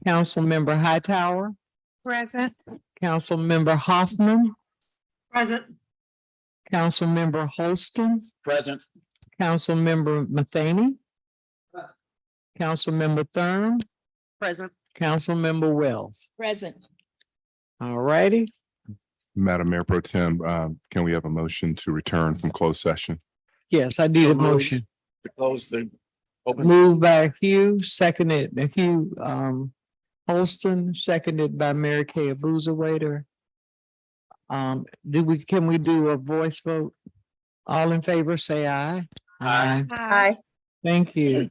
Councilmember Hightower, Present. Councilmember Hoffman, Present. Councilmember Holston, Present. Councilmember Matheny, Councilmember Thurm, Present. Councilmember Wells. Present. All righty, Madam Mayor Pro Tem, can we have a motion to return from closed session? yes, I need So a moved. motion. To close the open. Moved by Hugh, seconded by Hugh Holston, seconded by Mary Kay Abuzawader. Can we do a voice vote? All in favor, say aye. Aye. Aye. Thank you.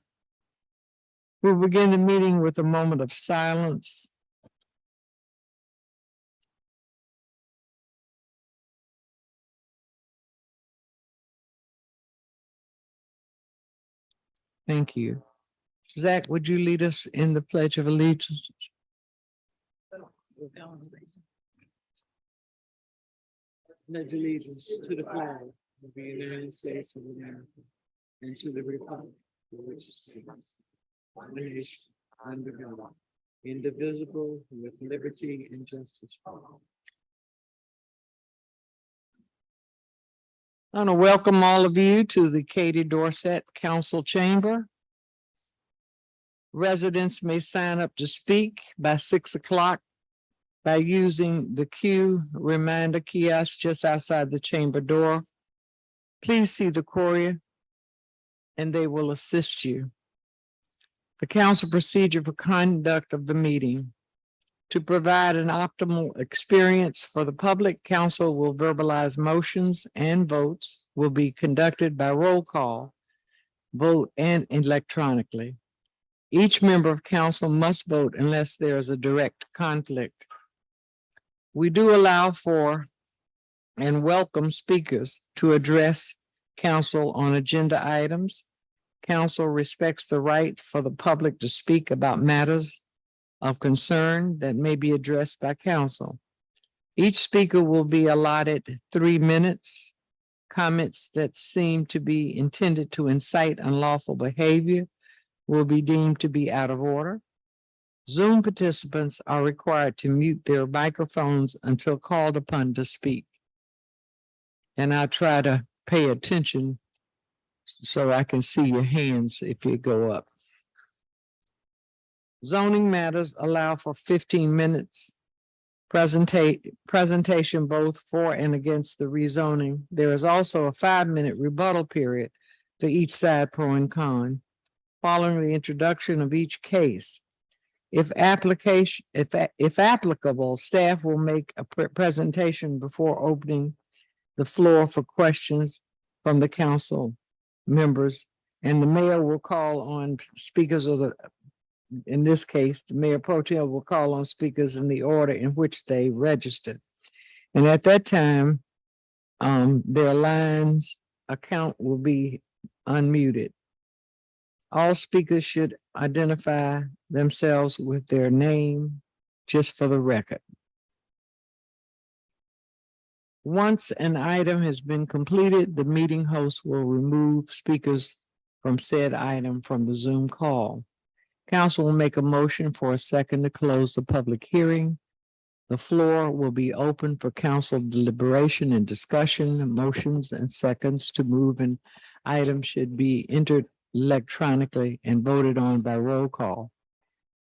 We'll begin the meeting with a moment of silence. Thank you. Zach, would you lead us in the Pledge of Allegiance? Pledge allegiance to the flag of the United States of America and to the republic for which it stands, one nation under God, indivisible, with liberty and justice for all. I want to welcome all of you to the Katie Dorset Council Chamber. Residents may sign up to speak by 6 o'clock by using the queue reminder kiosk just outside the chamber door. Please see the courier and they will assist you. The council procedure for conduct of the meeting. To provide an optimal experience for the public, council will verbalize motions and votes will be conducted by roll call, vote, and electronically. Each member of council must vote unless there is a direct conflict. We do allow for and welcome speakers to address council on agenda items. Council respects the right for the public to speak about matters of concern that may be addressed by council. Each speaker will be allotted 3 minutes. Comments that seem to be intended to incite unlawful behavior will be deemed to be out of order. Zoom participants are required to mute their microphones until called upon to speak. And I'll try to pay attention so I can see your hands if you go up. Zoning matters allow for 15 minutes presentation both for and against the rezoning. There is also a 5-minute rebuttal period for each side pro and con. Following the introduction of each case, if applicable, staff will make a presentation before opening the floor for questions from the council members, and the mayor will call on speakers of the, in this case, the mayor pro tem will call on speakers in the order in which they registered. And at that time, their lines account will be unmuted. All speakers should identify themselves with their name, just for the record. Once an item has been completed, the meeting host will remove speakers from said item from the Zoom call. Council will make a motion for a second to close the public hearing. The floor will be open for council deliberation and discussion. Motions and seconds to move an item should be entered electronically and voted on by roll call.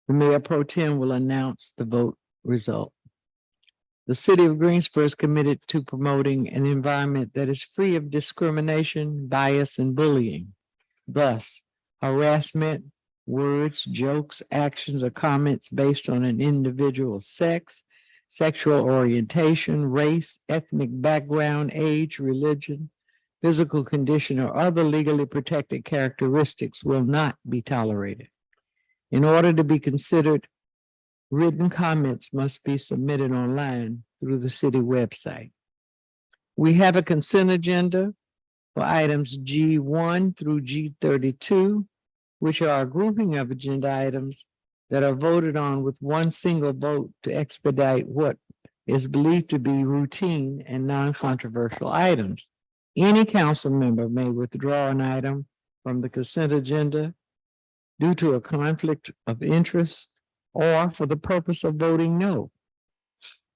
The mayor pro tem will announce the vote result. The city of Greensboro is committed to promoting an environment that is free of discrimination, bias, and bullying. Thus, harassment, words, jokes, actions, or comments based on an individual's sex, sexual orientation, race, ethnic background, age, religion, physical condition, or other legally protected characteristics will not be tolerated. In order to be considered, written comments must be submitted online through the city website. We have a consent agenda for items G1 through G32, which are a grouping of agenda items that are voted on with one single vote to expedite what is believed to be routine and non-controversial items. Any council member may withdraw an item from the consent agenda due to a conflict of interest or for the purpose of voting no.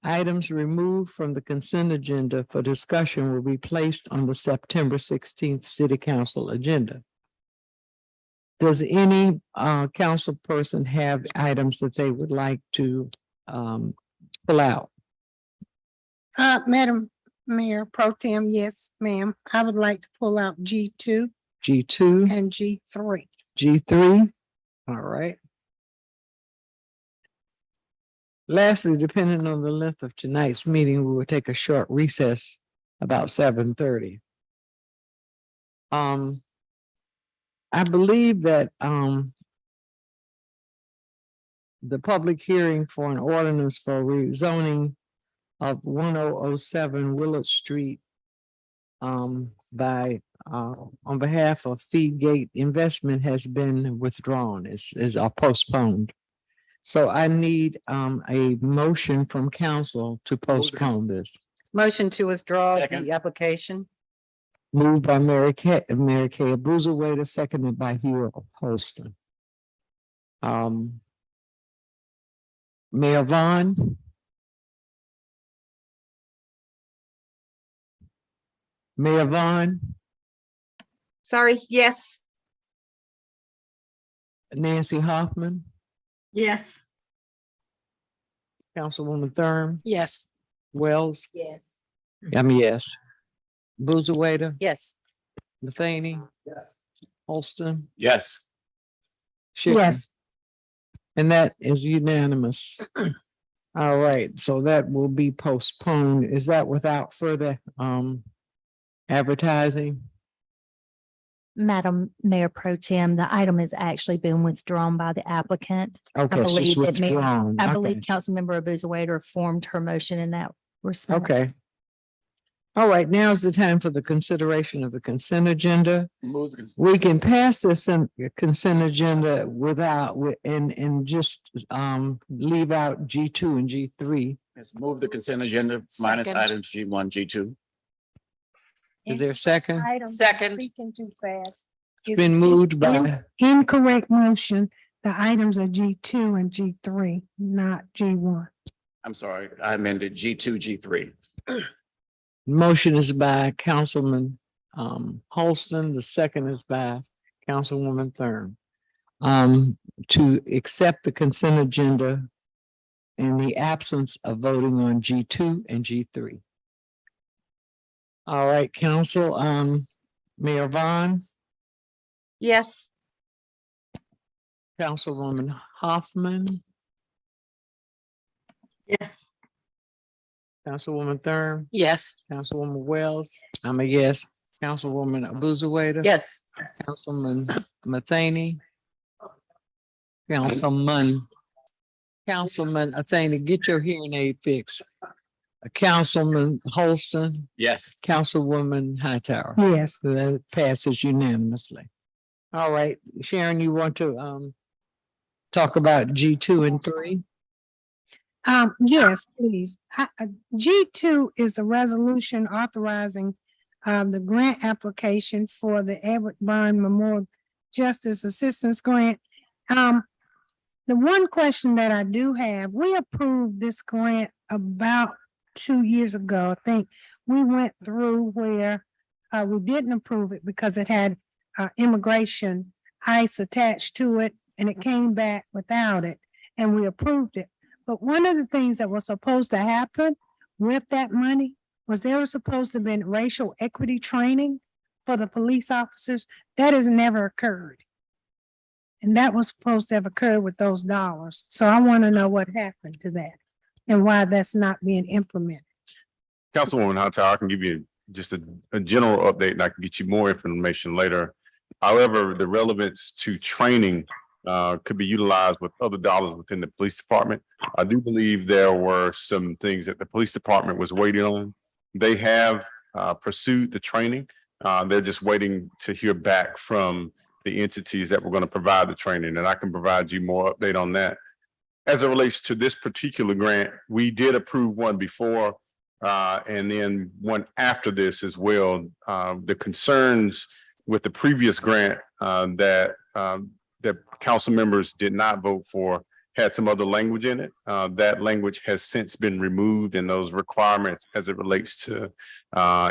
Items removed from the consent agenda for discussion will be placed on the September 16th City Council agenda. Does any council person have items that they would like to pull out? Madam Mayor Pro Tem, yes, ma'am. I would like to pull out G2 G2, and G3. G3? All right. Lastly, depending on the length of tonight's meeting, we will take a short recess about 7:30. I believe that the public hearing for an ordinance for rezoning of 1007 Willard Street by on behalf of Feedgate Investment has been withdrawn, is postponed. So I need a motion from council to postpone this. Motion to withdraw Second. the application. Moved by Mary Kay Abuzarwaiter, seconded by Hugh Holston. Mayor Vaughn. Mayor Vaughn, Sorry, yes. Nancy Hoffman, Yes. Councilwoman Thurm, Yes. Wells, Yes. yes. Abuzarwaiter, Yes. Matheny. Yes. Holston. Yes. Schicker. Yes. And that is unanimous. All right, so that will be postponed. Is that without further advertising? Madam Mayor Pro Tem, the item has actually been withdrawn by the applicant. Okay, it's just believe that Mayor- withdrawn. I Okay. believe Councilmember Abuzarwaiter formed her motion in that respect. Okay. All right, now is the time for the consideration of the consent agenda. Move the We can pass this in consent agenda without, and just leave out G2 and G3. Yes, move the consent agenda minus Second. items G1, G2. Is there a second? Second. Speaking too fast. It's been moved by, Incorrect motion. The items are G2 and G3, not G1. I'm sorry, I amended G2, G3. motion is by Councilman Holston, the second is by Councilwoman Thurm. To accept the consent agenda in the absence of voting on G2 and G3. All right, council, Mayor Vaughn, Yes. Councilwoman Hoffman, Yes. Councilwoman Thurm, Yes. Councilwoman Wells, I'm a yes. Councilwoman Abuzarwaiter. Yes. Councilman Matheny. Councilman Matheny, get your hearing aid fixed. Councilman Holston, Yes. Councilwoman Hightower. Yes. That passes unanimously. All right, Sharon, you want to talk about G2 and 3? Yes, please. G2 is the resolution authorizing the grant application for the Edward Bond Memorial Justice Assistance Grant. The one question that I do have, we approved this grant about 2 years ago. I think we went through where we didn't approve it because it had immigration ICE attached to it, and it came back without it, and we approved it. But one of the things that was supposed to happen with that money was there was supposed to have been racial equity training for the police officers. That has never occurred. And that was supposed to have occurred with those dollars. So I want to know what happened to that and why that's not being implemented. Councilwoman Hightower, I can give you just a general update and I can get you more information later. However, the relevance to training could be utilized with other dollars within the police department. I do believe there were some things that the police department was waiting on. They have pursued the training. They're just waiting to hear back from the entities that were going to provide the training, and I can provide you more update on that. As it relates to this particular grant, we did approve one before and then one after this as well. The concerns with the previous grant that council members did not vote for had some other language in it. That language has since been removed, and those requirements as it relates to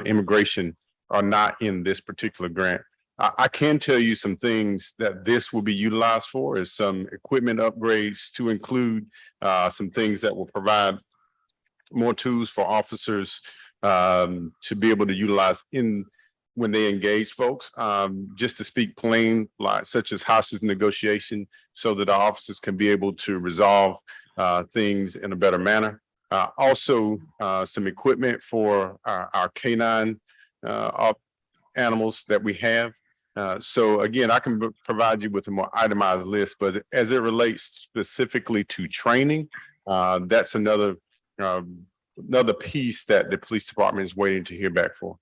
immigration are not in this particular grant. I can tell you some things that this will be utilized for is some equipment upgrades to include some things that will provide more tools for officers to be able to utilize when they engage folks. Just to speak plain, like such as hostage negotiation, so that our officers can be able to resolve things in a better manner. Also, some equipment for our canine animals that we have. So again, I can provide you with a more itemized list, but as it relates specifically to training, that's another piece that the police department is waiting to hear back for.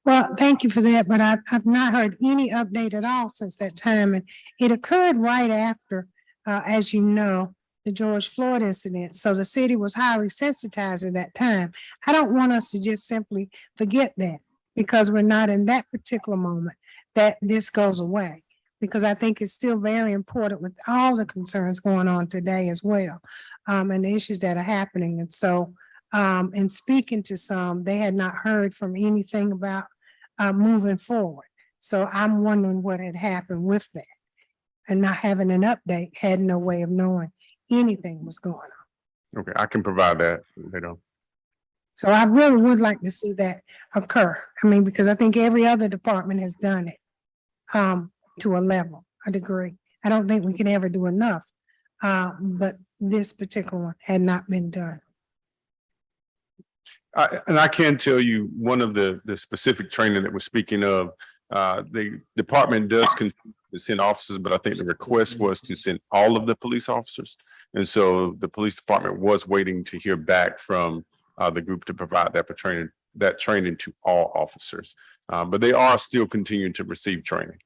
Well, thank you for that, but I've not heard any update at all since that time. And it occurred right after, as you know, the George Floyd incident. So the city was highly sensitized at that time. I don't want us to just simply forget that because we're not in that particular moment that this goes away. Because I think it's still very important with all the concerns going on today as well, and the issues that are happening. And so in speaking to some, they had not heard from anything about moving forward. So I'm wondering what had happened with that. And not having an update, had no way of knowing anything was going on. Okay, I can provide that later on. So I really would like to see that occur. I mean, because I think every other department has done it to a level, a degree. I don't think we can ever do enough, but this particular one had not been done. And I can tell you one of the specific training that we're speaking of, the department does continue to send officers, but I think the request was to send all of the police officers. And so the police department was waiting to hear back from the group to provide that training to all officers. But they are still continuing to receive training.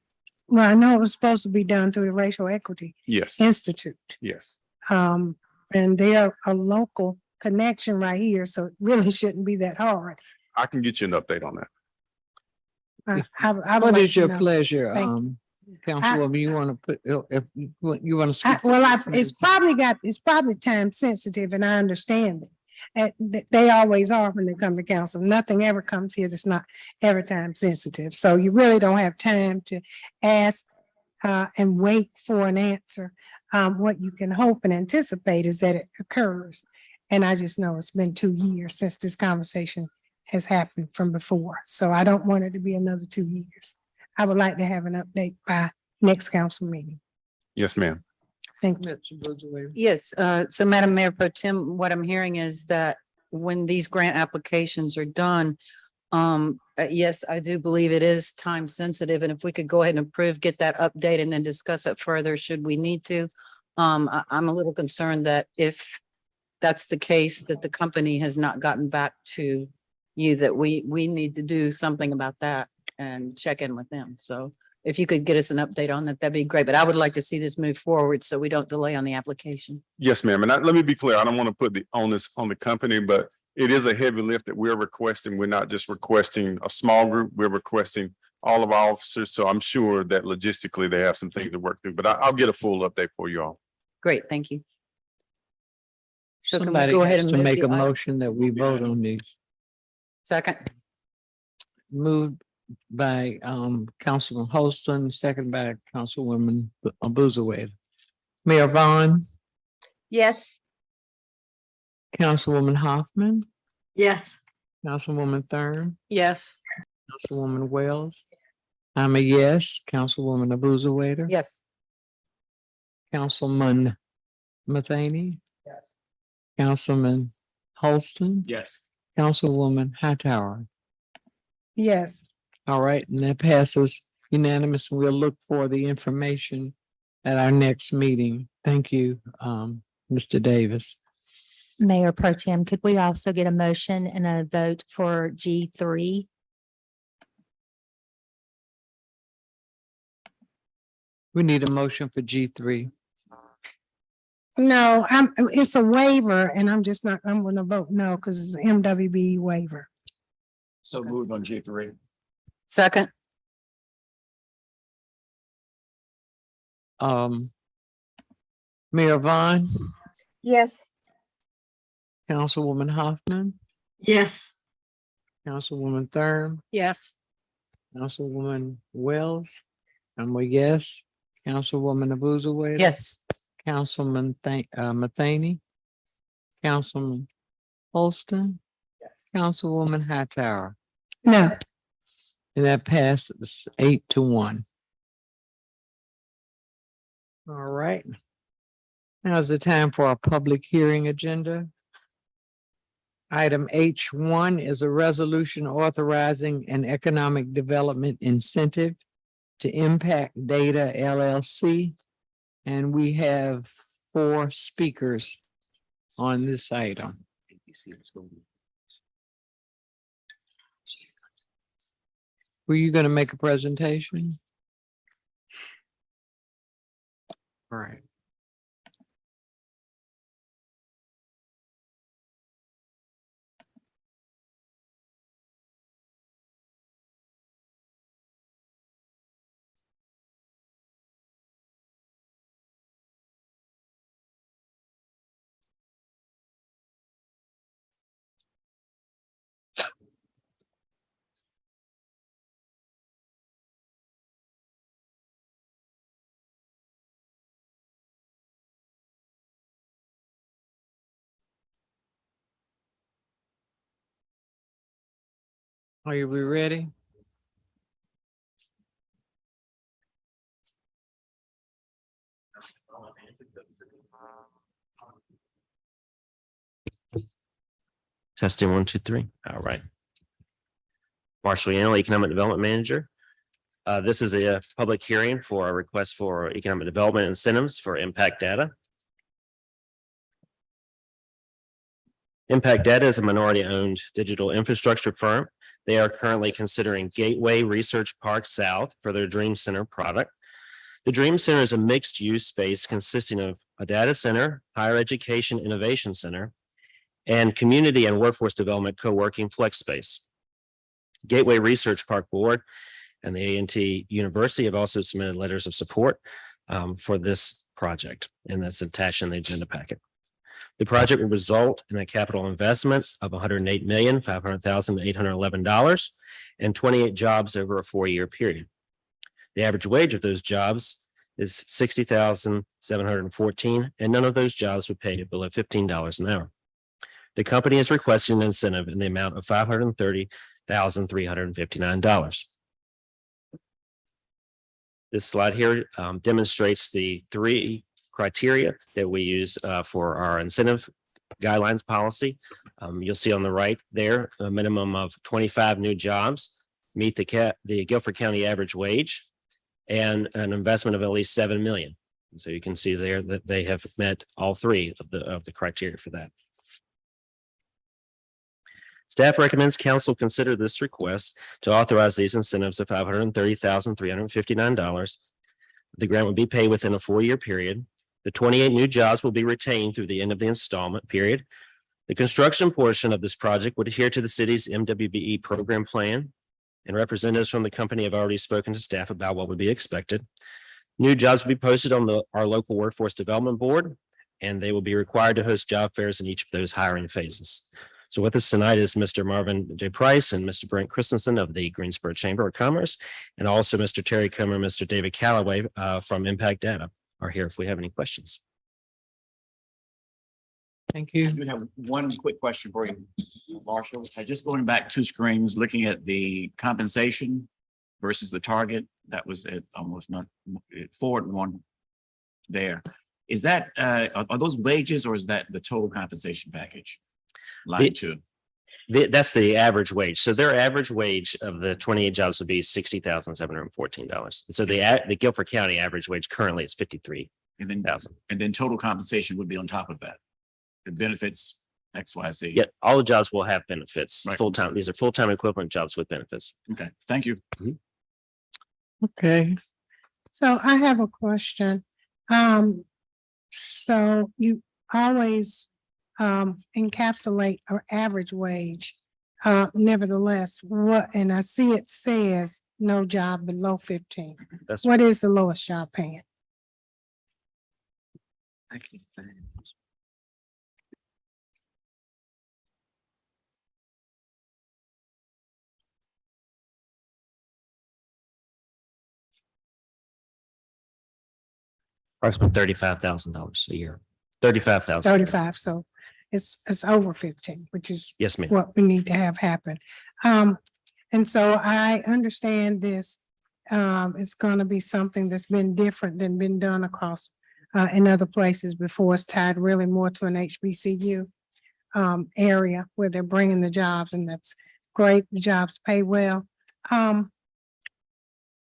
Well, I know it was supposed to be done through the Racial Equity Yes, Institute. yes. And they're a local connection right here, so it really shouldn't be that hard. I can get you an update on that. I would What like is to your know. pleasure, Thank Councilwoman, you want to put, if you want to speak? It's probably time sensitive, and I understand it. And they always are when they come to council. Nothing ever comes here that's not ever time sensitive. So you really don't have time to ask and wait for an answer. What you can hope and anticipate is that it occurs. And I just know it's been 2 years since this conversation has happened from before. So I don't want it to be another 2 years. I would like to have an update by next council meeting. Yes, ma'am. Thank you. Yes, so Madam Mayor Pro Tem, what I'm hearing is that when these grant applications are done, yes, I do believe it is time sensitive, and if we could go ahead and approve, get that update and then discuss it further, should we need to. I'm a little concerned that if that's the case, that the company has not gotten back to you, that we need to do something about that and check in with them. So if you could get us an update on that, that'd be great. But I would like to see this move forward so we don't delay on the application. Yes, ma'am. And let me be clear. I don't want to put the onus on the company, but it is a heavy lift that we're requesting. We're not just requesting a small group. We're requesting all of our officers. So I'm sure that logistically they have some things to work through, but I'll get a full update for you all. Great, thank you. So can we Somebody go ahead has and to move make the a item? motion that we vote on these. Second, Moved by Councilman Holston, second by Councilwoman Buzaway. Mayor Vaughn, yes. Councilwoman Hoffman, Yes. Councilwoman Thurn, Yes. Councilwoman Wells. I'm a yes. Councilwoman Abuzawader. Yes. Councilman Matheny. Yes. Councilman Holston. Yes. Councilwoman Hightower. Yes. All right, and that passes unanimous. We'll look for the information at our next meeting. Thank you, Mr. Davis. Mayor Pro Tem, could we also get a motion and a vote for G3? We need a motion for G3. No, it's a waiver and I'm gonna vote no because it's an MWB waiver. So moved on G3. Second, Mayor Vaughn, Yes. Councilwoman Hoffman, Yes. Councilwoman Thurm, Yes. Councilwoman Wells, I'm a yes. Councilwoman Abuzawa. Yes. Councilman Matheny, Councilman Holston, Councilwoman Hightower, No. and that passes 8-1. All right. Now's the time for our public hearing agenda. Item H1 is a resolution authorizing an economic development incentive to Impact Data LLC. And we have 4 speakers on this item. Were you going to make a presentation? All right. Are you ready? Testing 1, 2, 3. All right. Marshall Yannell, Economic Development Manager. This is a public hearing for a request for economic development incentives for Impact Data. Impact Data is a minority-owned digital infrastructure firm. They are currently considering Gateway Research Park South for their Dream Center product. The Dream Center is a mixed-use space consisting of a data center, higher education innovation center, and community and workforce development co-working flex space. Gateway Research Park Board and the A&T University have also submitted letters of support for this project, and that's attached in the agenda packet. The project will result in a capital investment of $108,500,811 and 28 jobs over a 4-year period. The average wage of those jobs is $60,714, and none of those jobs would pay below $15 an hour. The company is requesting an incentive in the amount of $530,359. This slide here demonstrates the 3 criteria that we use for our incentive guidelines policy. You'll see on the right there, a minimum of 25 new jobs, meet the Guilford County average wage, and an investment of at least $7 million. And so you can see there that they have met all 3 of the criteria for that. Staff recommends council consider this request to authorize these incentives of $530,359. The grant will be paid within a 4-year period. The 28 new jobs will be retained through the end of the installment period. The construction portion of this project would adhere to the city's MWBE program plan, and representatives from the company have already spoken to staff about what would be expected. New jobs will be posted on our local workforce development board, and they will be required to host job fairs in each of those hiring phases. So with us tonight is Mr. Marvin J. Price and Mr. Brent Christensen of the Greensboro Chamber of Commerce, and also Mr. Terry Comer and Mr. David Calloway from Impact Data are here if we have any questions. Thank you. I do have one quick question for you, Marshall. Just going back 2 screens, looking at the compensation versus the target, that was at almost not forward 1 there. Is that, are those wages or is that the total compensation package? Line 2. That's the average wage. So their average wage of the 28 jobs would be $60,714. So the Guilford County average wage currently is $53,000. And then total compensation would be on top of that. The benefits, X, Y, Z. Yeah, all the jobs will have benefits, Right. full-time. These are full-time equivalent jobs with benefits. Okay, thank you. Okay. So I have a question. So you always encapsulate our average wage. Nevertheless, and I see it says no job below 15. That's What is the lowest job paying? Approximately $35,000 a year. 35,000. 35, so it's over 15, which is Yes, ma'am. what we need to have happen. And so I understand this, it's gonna be something that's been different than been done across in other places before. It's tied really more to an HBCU area where they're bringing the jobs, and that's great. The jobs pay well.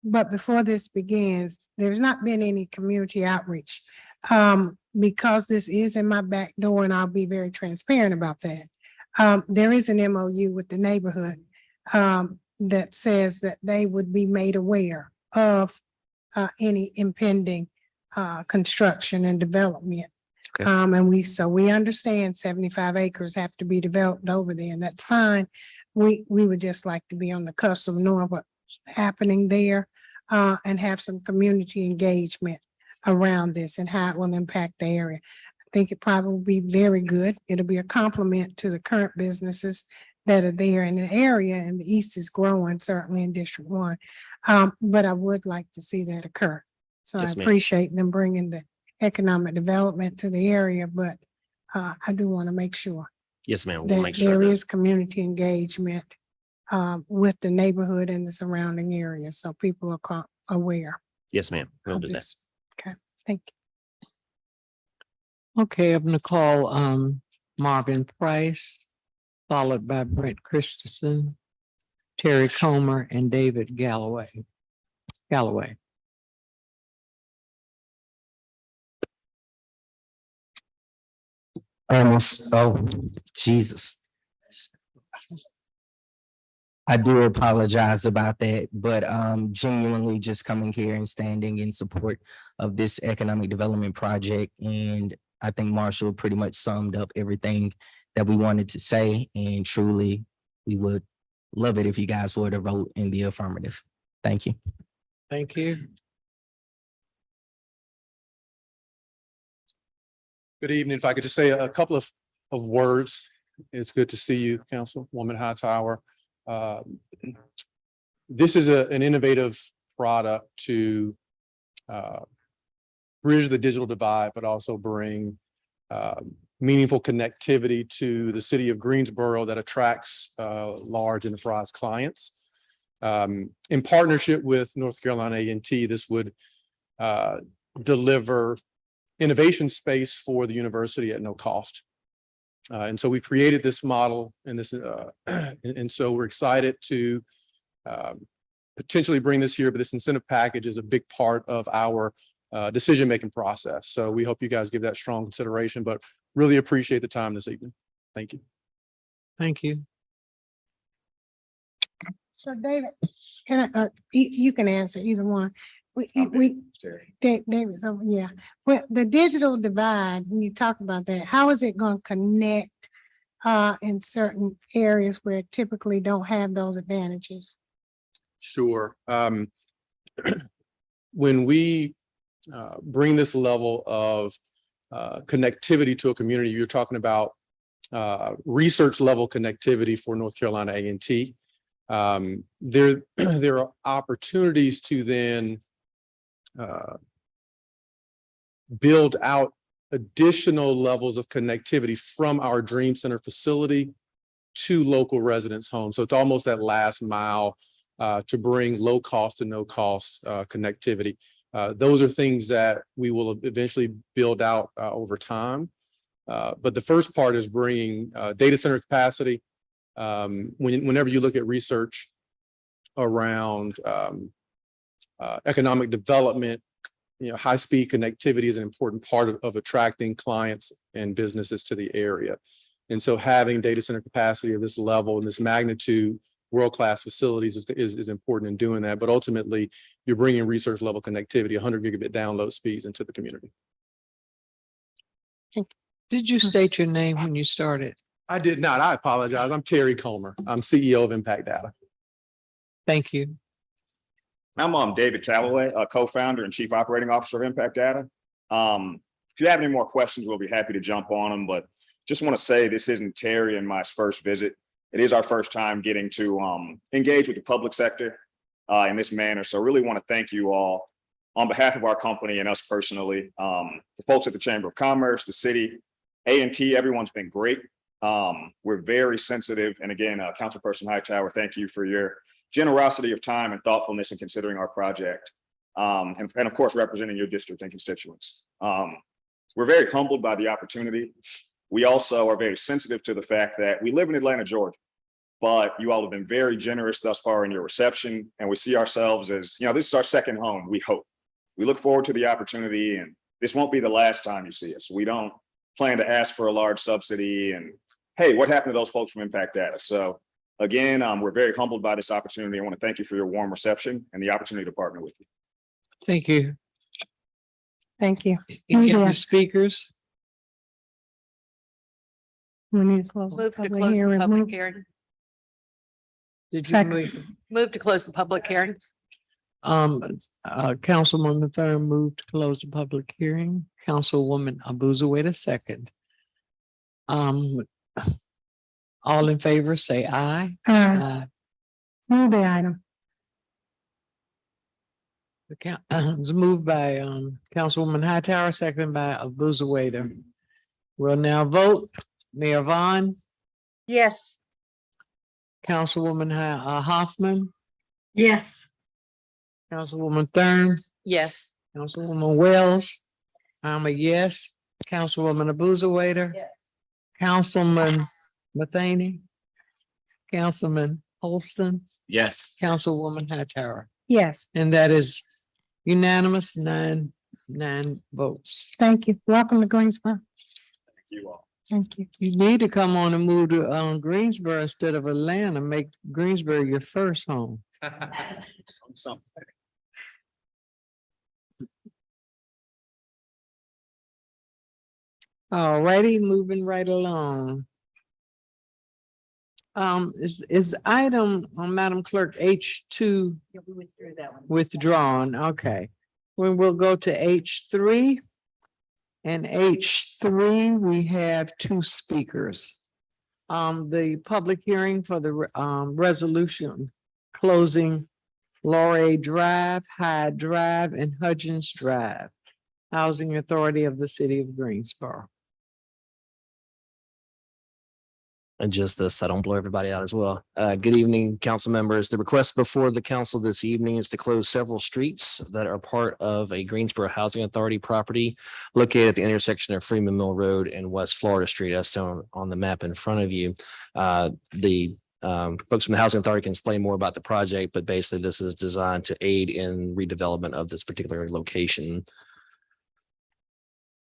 But before this begins, there's not been any community outreach. Because this is in my back door, and I'll be very transparent about that. There is an MOU with the neighborhood that says that they would be made aware of any impending construction and development. Okay. And we understand 75 acres have to be developed over there, and that's fine. We would just like to be on the cusp of knowing what's happening there and have some community engagement around this and how it will impact the area. I think it probably will be very good. It'll be a compliment to the current businesses that are there in the area, and the East is growing, certainly in District 1. But I would like to see that occur. So Yes, I ma'am. appreciate them bringing the economic development to the area, but I do want to make sure Yes, ma'am. We'll that make sure. there that- is community engagement with the neighborhood and the surrounding area, so people are aware Yes, ma'am. We'll of do that. this. Okay, thank you. Okay, I'm gonna call Marvin Price, followed by Brent Christensen, Terry Comer, and David Galloway. Oh, Jesus. I do apologize about that, but genuinely just coming here and standing in support of this economic development project. And I think Marshall pretty much summed up everything that we wanted to say, and truly we would love it if you guys were to vote in the affirmative. Thank you. Thank you. Good evening. If I could just say a couple of words. It's good to see you, Councilwoman Hightower. This is an innovative product to bridge the digital divide, but also bring meaningful connectivity to the city of Greensboro that attracts large enterprise clients. In partnership with North Carolina A&T, this would deliver innovation space for the university at no cost. And so we created this model, and this and so we're excited to potentially bring this here, but this incentive package is a big part of our decision-making process. So we hope you guys give that strong consideration, but really appreciate the time this evening. Thank you. Thank you. So David, can I, you can answer either one. David, so yeah, well, the digital divide, when you talk about that, how is it going to connect in certain areas where it typically don't have those advantages? Sure. When we bring this level of connectivity to a community, you're talking about research level connectivity for North Carolina A&T. There are opportunities to then build out additional levels of connectivity from our Dream Center facility to local residents' homes. So it's almost that last mile to bring low cost and no cost connectivity. Those are things that we will eventually build out over time. But the first part is bringing data center capacity. Whenever you look at research around economic development, high-speed connectivity is an important part of attracting clients and businesses to the area. And so having data center capacity of this level and this magnitude, world-class facilities is important in doing that. But ultimately, you're bringing research level connectivity, 100 gigabit download speeds into the community. Did you state your name when you started? I did not. I apologize. I'm Terry Comer. I'm CEO of Impact Data. Thank you. I'm David Calloway, co-founder and chief operating officer of Impact Data. if you have any more questions, we'll be happy to jump on them, but just want to say this isn't Terry and my first visit. It is our first time getting to engage with the public sector in this manner. So really want to thank you all on behalf of our company and us personally, the folks at the Chamber of Commerce, the city, A&T, everyone's been great. We're very sensitive. And again, Councilperson Hightower, thank you for your generosity of time and thoughtfulness in considering our project. And of course, representing your district and constituents. We're very humbled by the opportunity. We also are very sensitive to the fact that we live in Atlanta, Georgia, but you all have been very generous thus far in your reception. And we see ourselves as, this is our second home, we hope. We look forward to the opportunity, and this won't be the last time you see us. We don't plan to ask for a large subsidy and, hey, what happened to those folks from Impact Data? So again, we're very humbled by this opportunity. I want to thank you for your warm reception and the opportunity to partner with you. Thank you. Thank you. Any Yeah. other speakers? We need to close. the Move to public close the hearing. public hearing. Did you Second. move? Move to close the public hearing. Councilwoman Thurman moved to close the public hearing. Councilwoman Abuza, wait a second. All in favor, say aye. Move the item. It was moved by Councilwoman Hightower, seconded by Abuza Wader. We'll now vote. Mayor Vaughn, Yes. Councilwoman Hoffman, Yes. Councilwoman Thurman, Yes. Councilwoman Wells. I'm a yes. Councilwoman Abuza Wader. Yes. Councilman Matheny. Councilman Holston, Yes. Councilwoman Hightower. Yes, And that is unanimous, nine votes. thank you. Welcome to Greensboro. Thank you all. Thank you. You need to come on and move to Greensboro instead of Atlanta. Make Greensboro your first home. Something. All righty, moving right along. Is item, Madam Clerk, H2 We withdrew that one. withdrawn? Okay. We will go to H3. And H3, we have two speakers. The public hearing for the resolution closing Laurel Drive, Hyde Drive, and Hudgens Drive, Housing Authority of the City of Greensboro. And just this, I don't blow everybody out as well. Good evening, council members. The request before the council this evening is to close several streets that are part of a Greensboro Housing Authority property located at the intersection of Freeman Mill Road and West Florida Street, as shown on the map in front of you. The folks from the Housing Authority can explain more about the project, but basically this is designed to aid in redevelopment of this particular location.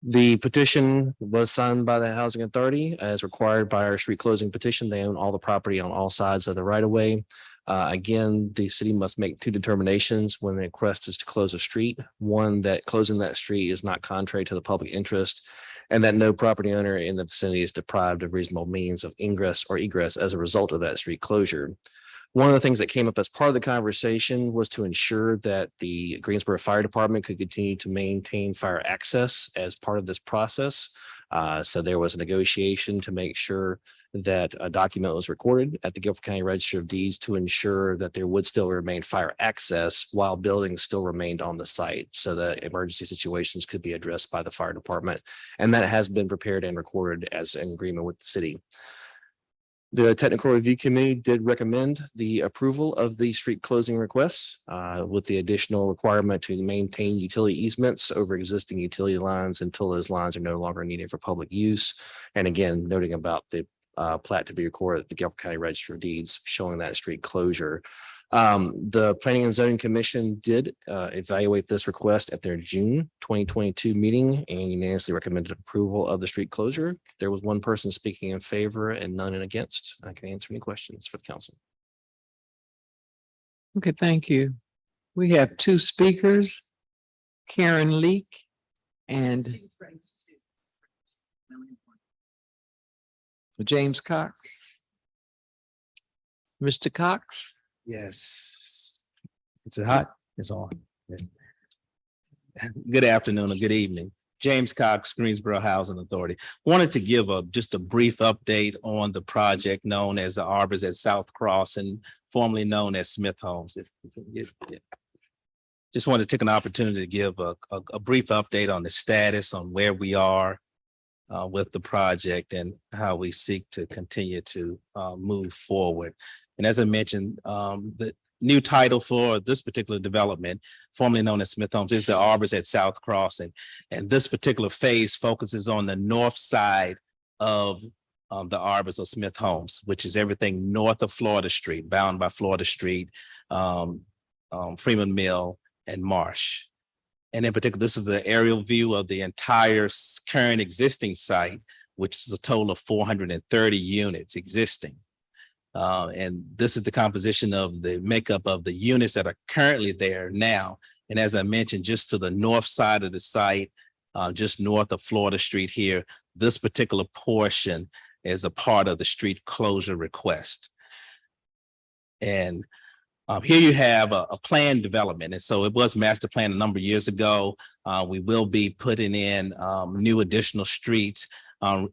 The petition was signed by the Housing Authority as required by our street closing petition. They own all the property on all sides of the right of way. Again, the city must make two determinations when the request is to close a street. One, that closing that street is not contrary to the public interest, and that no property owner in the vicinity is deprived of reasonable means of ingress or egress as a result of that street closure. One of the things that came up as part of the conversation was to ensure that the Greensboro Fire Department could continue to maintain fire access as part of this process. So there was a negotiation to make sure that a document was recorded at the Guilford County Register of Deeds to ensure that there would still remain fire access while buildings still remained on the site, so that emergency situations could be addressed by the fire department. And that has been prepared and recorded as an agreement with the city. The technical review committee did recommend the approval of the street closing requests with the additional requirement to maintain utility easements over existing utility lines until those lines are no longer needed for public use. And again, noting about the plat to be recorded at the Guilford County Register of Deeds showing that street closure. The Planning and Zoning Commission did evaluate this request at their June 2022 meeting and unanimously recommended approval of the street closure. There was one person speaking in favor and none in against. I can answer any questions for the council. Okay, thank you. We have two speakers, Karen Leak and James Cox. Mr. Cox? Yes. Is it hot? It's on. Yeah. Good afternoon or good evening. James Cox, Greensboro Housing Authority. Wanted to give just a brief update on the project known as the Arbors at South Cross and formerly known as Smith Homes. Just wanted to take an opportunity to give a brief update on the status on where we are with the project and how we seek to continue to move forward. And as I mentioned, the new title for this particular development, formerly known as Smith Homes, is the Arbors at South Cross. And this particular phase focuses on the north side of the Arbors of Smith Homes, which is everything north of Florida Street, bound by Florida Street, Freeman Mill, and Marsh. And in particular, this is the aerial view of the entire current existing site, which is a total of 430 units existing. And this is the composition of the makeup of the units that are currently there now. And as I mentioned, just to the north side of the site, just north of Florida Street here, this particular portion is a part of the street closure request. And here you have a planned development. And so it was master planned a number of years ago. We will be putting in new additional streets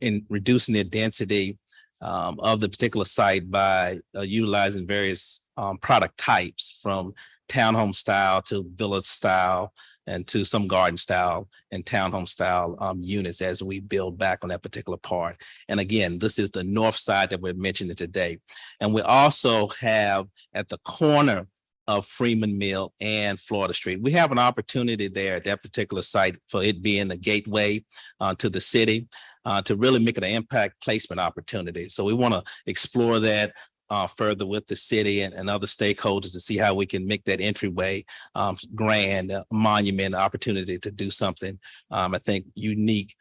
in reducing the density of the particular site by utilizing various product types from townhome style to villa style and to some garden style and townhome style units as we build back on that particular part. And again, this is the north side that we're mentioning today. And we also have at the corner of Freeman Mill and Florida Street, we have an opportunity there at that particular site for it being the gateway to the city to really make it an impact placement opportunity. So we want to explore that further with the city and other stakeholders to see how we can make that entryway grand monument opportunity to do something I think unique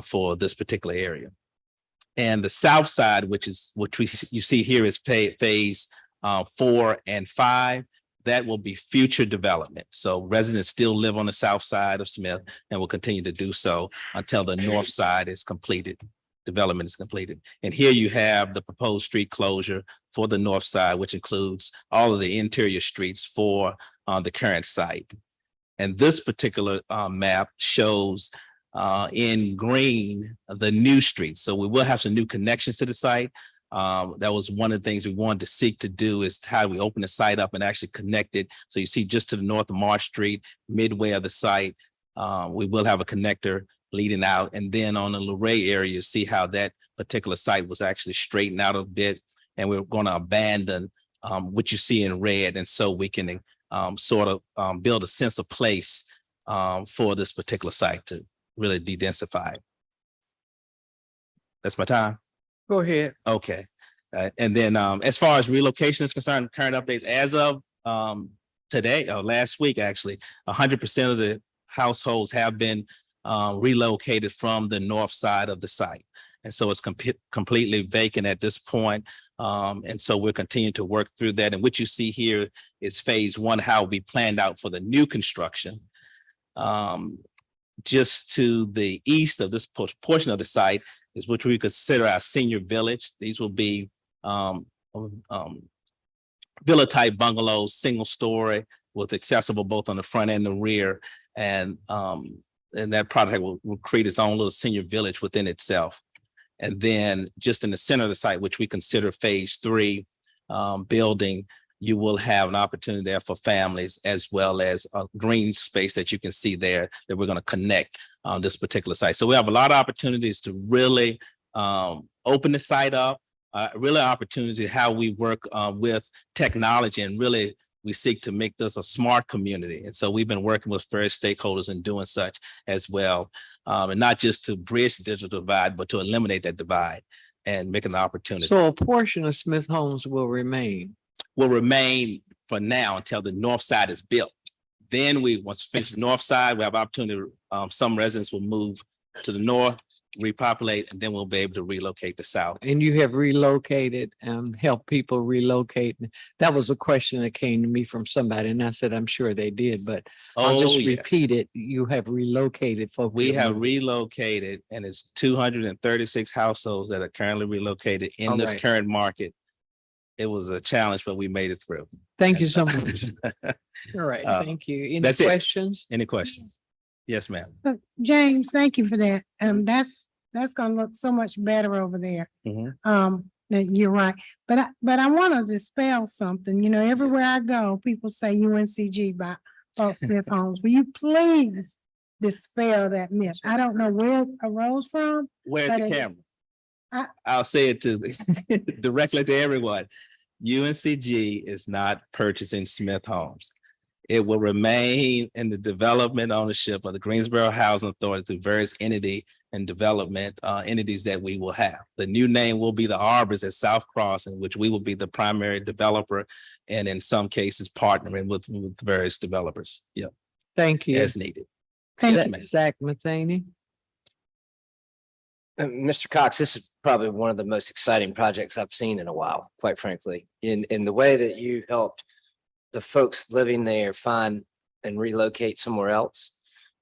for this particular area. And the south side, which you see here is phase 4 and 5. That will be future development. So residents still live on the south side of Smith and will continue to do so until the north side is completed. Development is completed. And here you have the proposed street closure for the north side, which includes all of the interior streets for the current site. And this particular map shows in green the new streets. So we will have some new connections to the site. That was one of the things we wanted to seek to do, is how we open the site up and actually connect it. So you see just to the north of Marsh Street, midway of the site, we will have a connector leading out. And then on the Luray area, you see how that particular site was actually straightened out a bit. And we're going to abandon what you see in red. And so we can sort of build a sense of place for this particular site to really de-densify. That's my time. Go ahead. Okay. And then as far as relocation is concerned, current updates as of today, or last week, actually, 100% of the households have been relocated from the north side of the site. And so it's completely vacant at this point. And so we're continuing to work through that. And what you see here is phase 1, how we planned out for the new construction. Just to the east of this portion of the site is what we consider our senior village. These will be villa type bungalows, single story, with accessible both on the front and the rear. And that project will create its own little senior village within itself. And then just in the center of the site, which we consider phase 3 building, you will have an opportunity there for families, as well as a green space that you can see there that we're going to connect on this particular site. So we have a lot of opportunities to really open the site up, really opportunity how we work with technology, and really we seek to make this a smart community. And so we've been working with various stakeholders and doing such as well. And not just to bridge the digital divide, but to eliminate that divide and make an opportunity. So a portion of Smith Homes will remain for now until the north side is built. Then once we finish the north side, we have opportunity, some residents will move to the north, repopulate, and then we'll be able to relocate the south. And you have relocated, help people relocate. That was a question that came to me from somebody, and I said, I'm sure they did, but I'll just repeat it. You have relocated folks. We have relocated, and it's 236 households that are currently relocated in this current market. It was a challenge, but we made it through. Thank you so much. All right. Thank you. Any questions? Any questions? Yes, ma'am. James, thank you for that. That's gonna look so much better over there. Mhm. You're right. But I want to dispel something. You know, everywhere I go, people say UNCG by Fort Smith Homes. Will you please dispel that myth? I don't know where it arose from. Where's but the it- camera? I'll say it to directly to everyone. UNCG is not purchasing Smith Homes. It will remain in the development ownership of the Greensboro Housing Authority through various entity and development entities that we will have. The new name will be the Arbors at South Cross, in which we will be the primary developer and in some cases partnering with various developers. Yep, Thank you. as needed. Thank Yes, you. ma'am. Zach Matheny. Mr. Cox, this is probably one of the most exciting projects I've seen in a while, quite frankly, in the way that you helped the folks living there find and relocate somewhere else.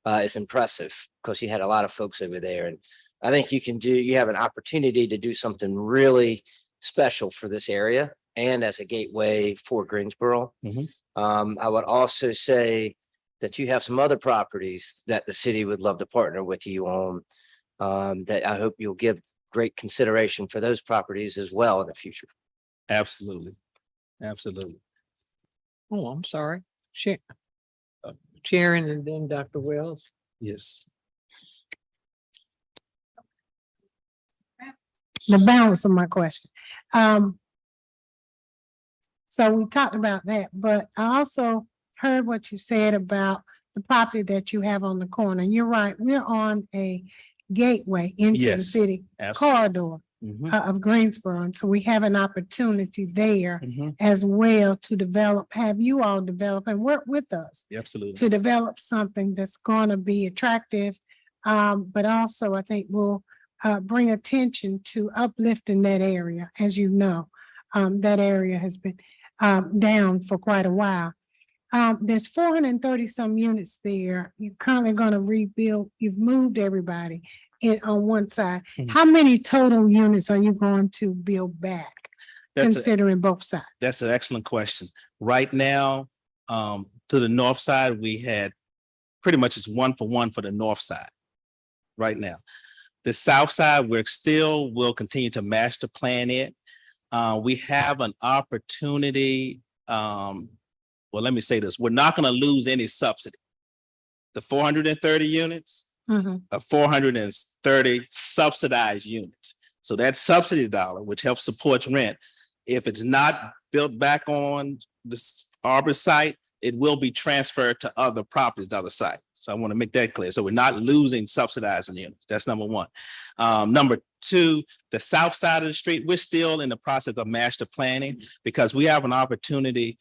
Is impressive because you had a lot of folks over there, and I think you have an opportunity to do something really special for this area and as a gateway for Greensboro. Mhm. I would also say that you have some other properties that the city would love to partner with you on. That I hope you'll give great consideration for those properties as well in the future. Absolutely. Absolutely. Oh, I'm sorry. Sharon and then Dr. Wells. Yes. The balance of my question. So we talked about that, but I also heard what you said about the property that you have on the corner. You're right. We're on a gateway into the Yes, city absolutely. corridor Mhm. of Greensboro. And so we have an opportunity there Mhm. as well to develop, have you all develop and work with us Absolutely. to develop something that's going to be attractive. But also I think will bring attention to uplifting that area. As you know, that area has been down for quite a while. There's 430 some units there. You're currently going to rebuild. You've moved everybody on one side. Mhm. How many total units are you going to build back, That's considering both sides? That's an excellent question. Right now, to the north side, we had pretty much it's 1-for-1 for the north side right now. The south side, will continue to master plan it. We have an opportunity. Well, let me say this, we're not going to lose any subsidy. The 430 units, Mhm. 430 subsidized units. So that subsidy dollar, which helps support rent, if it's not built back on the Arbor site, it will be transferred to other properties, the other site. So I want to make that clear. So we're not losing subsidizing units. That's number one. Number two, the south side of the street, we're still in the process of master planning because we have an opportunity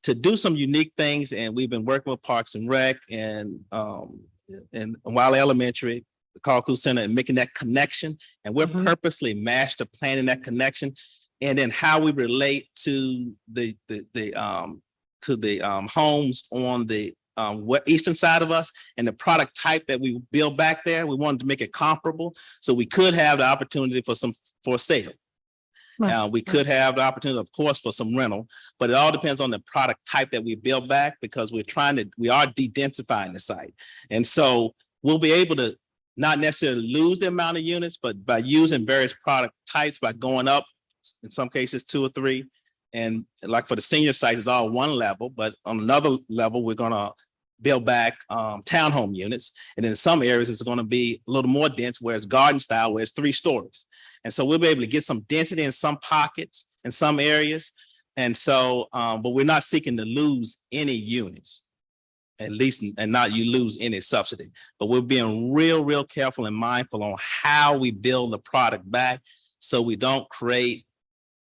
to do some unique things. And we've been working with Parks and Rec and Wiley Elementary, the Carl Center, and making that connection. And we're purposely master planning that connection. And then how we relate to the homes on the eastern side of us and the product type that we build back there. We wanted to make it comparable so we could have the opportunity for sale. We could have the opportunity, of course, for some rental, but it all depends on the product type that we build back because we are de-densifying the site. And so we'll be able to not necessarily lose the amount of units, but by using various product types, by going up, in some cases 2 or 3. And like for the senior site, it's all one level, but on another level, we're gonna build back townhome units. And in some areas, it's gonna be a little more dense, where it's garden style, where it's 3 stories. And so we'll be able to get some density in some pockets, in some areas. And so, but we're not seeking to lose any units, at least, and not you lose any subsidy. But we're being real careful and mindful on how we build the product back so we don't create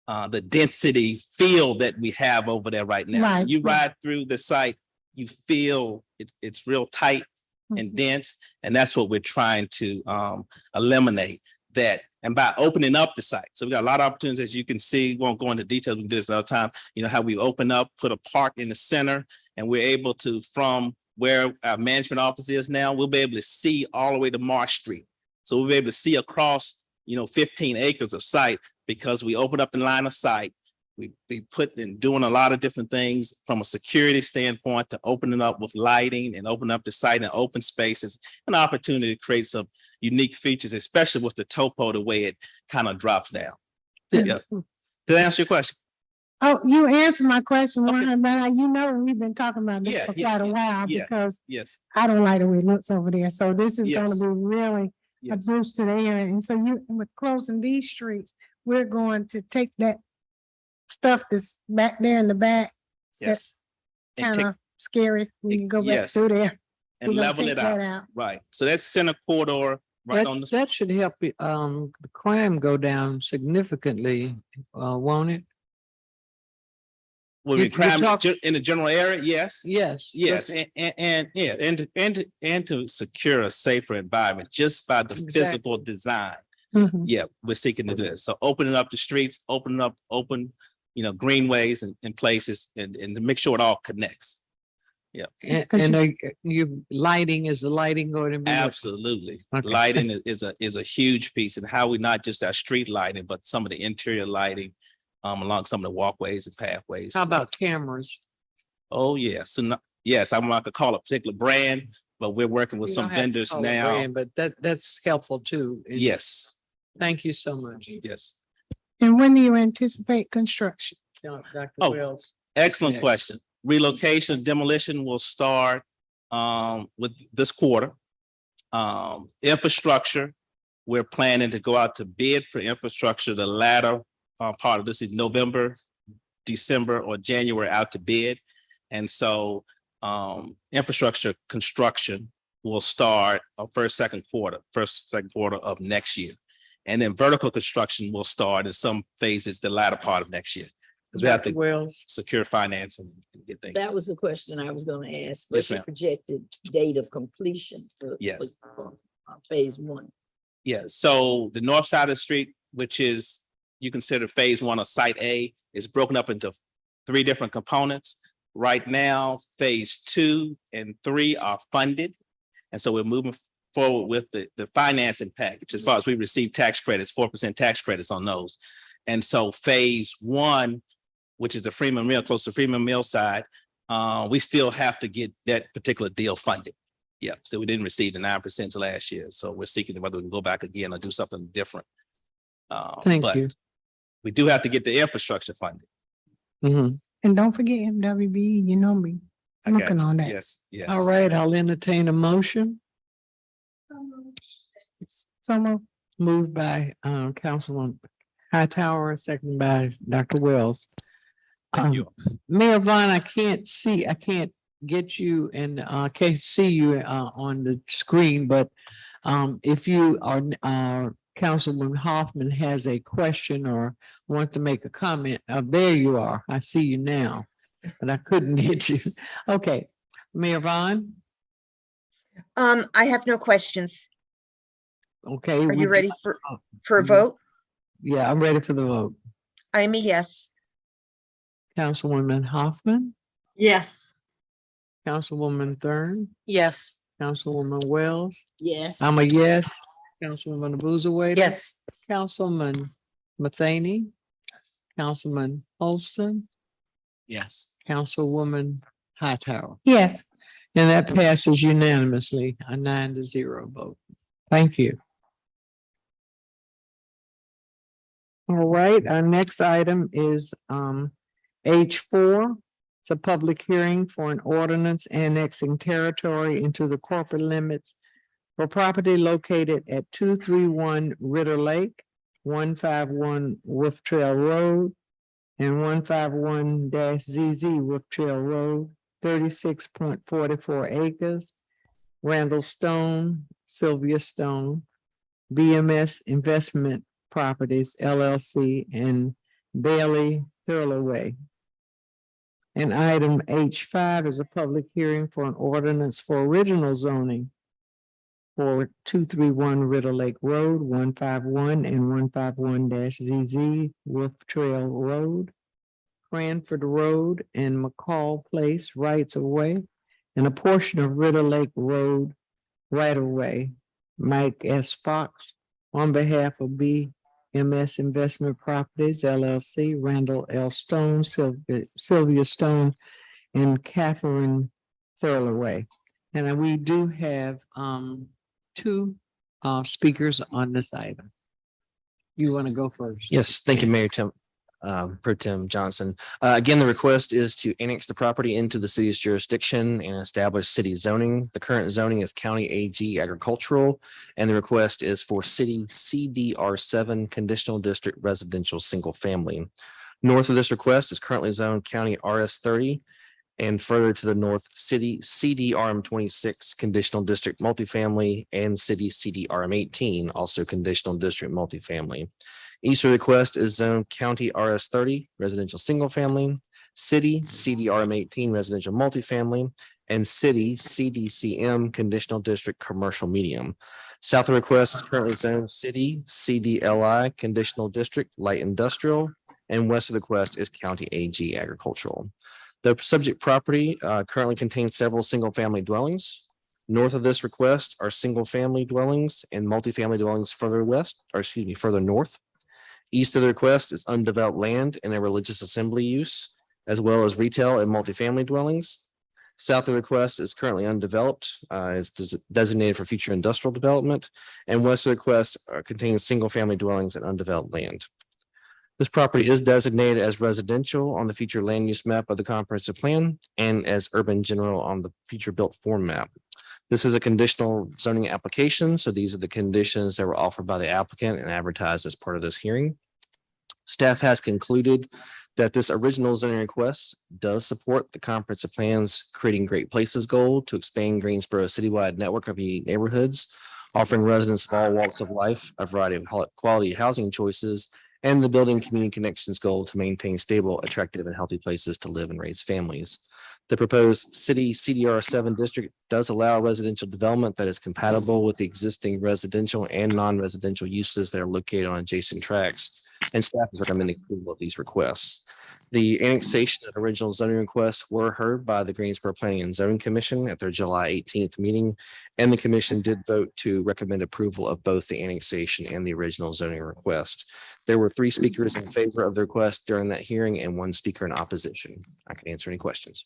the density feel that we have over there right now. Right. When you ride through the site, you feel it's real tight and dense, and that's what we're trying to eliminate that. And by opening up the site, so we got a lot of opportunities, as you can see. Won't go into details. We can do this all the time. You know how we open up, put a park in the center, and we're able to, from where our management office is now, we'll be able to see all the way to Marsh Street. So we'll be able to see across, 15 acres of site, because we open up the line of sight We put in doing a lot of different things from a security standpoint to opening up with lighting and open up the site and open spaces, an opportunity to create some unique features, especially with the topo, the way it kind of drops down. Yeah. Did I answer your question? Oh, you answered my question, Okay. but you know, we've been talking about this Yeah, for yeah, quite a while yeah. because Yes. I don't like the way it looks over there. So this is gonna Yes. be really a Yes. boost to the area. And so with closing these streets, we're going to take that stuff that's back there in the back. Yes. And Kind take of scary when you go back yes. through there. and We're gonna level take it that out. Right. So that's center corridor right on the. That should help the crime go down significantly, won't it? Will you- be you crime talk- in the general area? Yes. Yes. Yes, and yeah, and to secure a safer environment just by the Exactly. physical design. Mhm. Yeah, we're seeking to do this. So opening up the streets, open, greenways and places and to make sure it all connects. And you lighting, is the lighting going to be? Absolutely. Okay. Lighting is a huge piece, and how we not just our street lighting, but some of the interior lighting along some of the walkways and pathways. How about cameras? Oh, yeah. So yes, I'm not gonna call a particular brand, but we're working with You some don't have to vendors call it now. brand, but that's helpful too. Yes, Thank you so much. yes. And when do you anticipate construction? Dr. Oh, Wells. Excellent Next. question. Relocation, demolition will start with this quarter. Infrastructure, we're planning to go out to bid for infrastructure, the latter part of this is November, December, or January out to bid. And so infrastructure construction will start first, second quarter of next year. And then vertical construction will start in some phases the latter part of next year. Because we have Dr. to Wells. secure financing and get things. That was the question I was gonna ask. Yes, What's your ma'am. projected date of completion for? Yes. for, phase one? Yeah, so the north side of the street, which is, you consider phase one of site A, is broken up into 3 different components. Right now, phase 2 and 3 are funded. And so we're moving forward with the financing package as far as we receive tax credits, 4% tax credits on those. And so phase 1, which is the Freeman Mill, close to Freeman Mill side, we still have to get that particular deal funded. Yeah, so we didn't receive the 9% last year. So we're seeking whether we can go back again or do something different. Thank But you. we do have to get the infrastructure funded. Mhm. And don't forget MWB, you know me. I got Working you. on that. Yes, yes. All right, I'll entertain a motion. So Moved by Councilman Hightower, second by Dr. Wells. Thank you. Mayor Vaughn, I can't get you and can't see you on the screen, but if you are Councilman Hoffman has a question or want to make a comment, there you are. I see you now, but I couldn't get you. Okay, Mayor Vaughn. I have no questions. Okay. Are you would ready for a vote? Yeah, I'm ready for the vote. I'm a yes. Councilwoman Hoffman, Yes. Councilwoman Thurn, Yes. Councilwoman Wells. Yes. I'm a yes. Councilwoman Boozawader. Yes. Councilman Matheny, Councilman Holston, Yes. Councilwoman Hightower. yes, And that passes unanimously, a 9-0 vote. Thank you. All right, our next item is H4. It's a public hearing for an ordinance annexing territory into the corporate limits for property located at 231 Ritter Lake, 151 Wolf Trail Road, and 151-ZZ Wolf Trail Road, 36.44 acres. Randall Stone, Sylvia Stone, BMS Investment Properties LLC, and Bailey Thurloway. And item H5 is a public hearing for an ordinance for original zoning for 231 Ritter Lake Road, 151 and 151-ZZ Wolf Trail Road, Cranford Road, and McCall Place rights of way, and a portion of Ritter Lake Road right of way. Mike S. Fox on behalf of BMS MS Investment Properties LLC, Randall L. Stone, Sylvia Stone, and Catherine Thurlaway. And we do have two speakers on this item. You want to go first? Yes, thank you, Mayor Pro Tem Johnson. Again, the request is to annex the property into the city's jurisdiction and establish city zoning. The current zoning is County AG Agricultural, and the request is for city CDR7 Conditional District Residential Single Family. North of this request is currently zoned County RS30, and further to the north, city CDRM26 Conditional District Multifamily and city CDRM18, also Conditional District Multifamily. East of the request is zone County RS30 Residential Single Family, City CDRM18 Residential Multifamily, and City CDCM Conditional District Commercial Medium. South of the request is currently zone City CDLI Conditional District Light Industrial, and west of the request is County AG Agricultural. The subject property currently contains several single-family dwellings. North of this request are single-family dwellings and multifamily dwellings further west, or excuse me, further north. East of the request is undeveloped land and a religious assembly use, as well as retail and multifamily dwellings. South of the request is currently undeveloped, is designated for future industrial development, and west of the request contains single-family dwellings and undeveloped land. This property is designated as residential on the future land use map of the comprehensive plan and as urban general on the future built form map. This is a conditional zoning application, so these are the conditions that were offered by the applicant and advertised as part of this hearing. Staff has concluded that this original zoning request does support the comprehensive plan's creating great places goal to expand Greensboro's citywide network of unique neighborhoods, offering residents of all walks of life a variety of quality housing choices, and the building community connections goal to maintain stable, attractive, and healthy places to live and raise families. The proposed city CDR7 district does allow residential development that is compatible with the existing residential and non-residential uses that are located on adjacent tracts, and staff is recommending approval of these requests. The annexation and original zoning requests were heard by the Greensboro Planning and Zoning Commission at their July 18th meeting, and the commission did vote to recommend approval of both the annexation and the original zoning request. There were 3 speakers in favor of the request during that hearing and 1 speaker in opposition. I can answer any questions.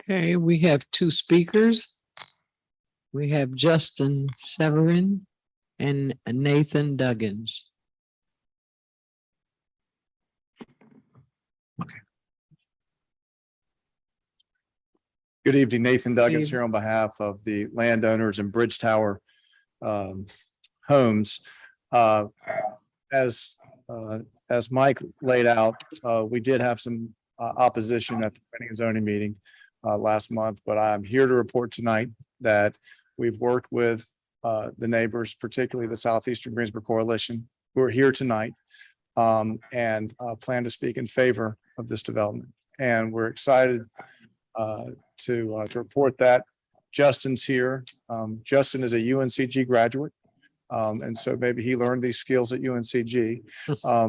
Okay, we have 2 speakers. We have Justin Severin and Nathan Duggins. Good evening, Nathan Duggins Evening. here on behalf of the landowners and Bridge Tower homes. As Mike laid out, we did have some opposition at the planning and zoning meeting last month, but I'm here to report tonight that we've worked with the neighbors, particularly the Southeastern Greensboro Coalition, who are here tonight and plan to speak in favor of this development. And we're excited to report that Justin's here. Justin is a UNCG graduate. And so maybe he learned these skills at UNCG,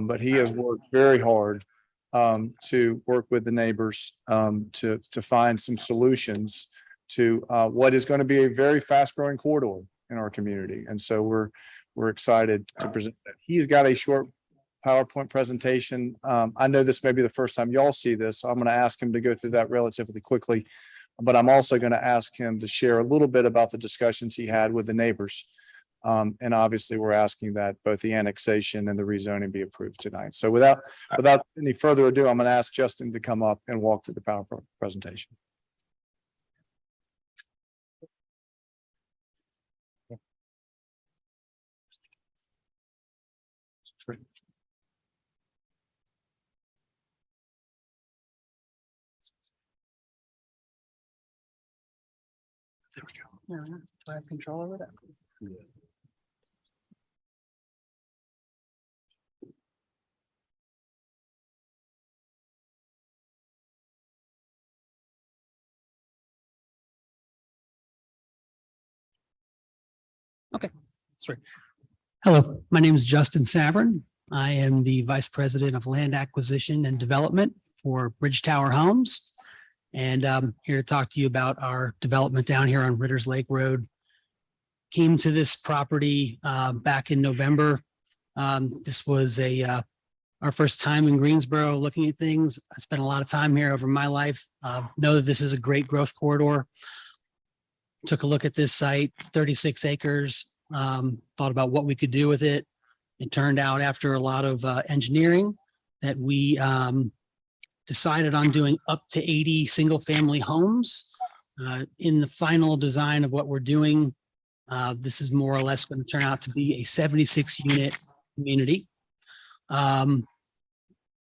but he has worked very hard to work with the neighbors to find some solutions to what is going to be a very fast growing corridor in our community. And so we're excited to present that. He's got a short PowerPoint presentation. I know this may be the first time y'all see this, so I'm going to ask him to go through that relatively quickly, but I'm also going to ask him to share a little bit about the discussions he had with the neighbors. And obviously we're asking that both the annexation and the rezoning be approved tonight. So without any further ado, I'm going to ask Justin to come up and walk through the PowerPoint presentation. There we go. Do I have control over that? Okay, sorry. Hello, my name is Justin Savern. I am the Vice President of Land Acquisition and Development for Bridge Tower Homes. And I'm here to talk to you about our development down here on Ritters Lake Road. came to this property back in November. This was our first time in Greensboro looking at things. I spent a lot of time here over my life. Know that this is a great growth corridor. Took a look at this site, 36 acres, thought about what we could do with it. It turned out after a lot of engineering that we decided on doing up to 80 single-family homes. In the final design of what we're doing, this is more or less going to turn out to be a 76-unit community.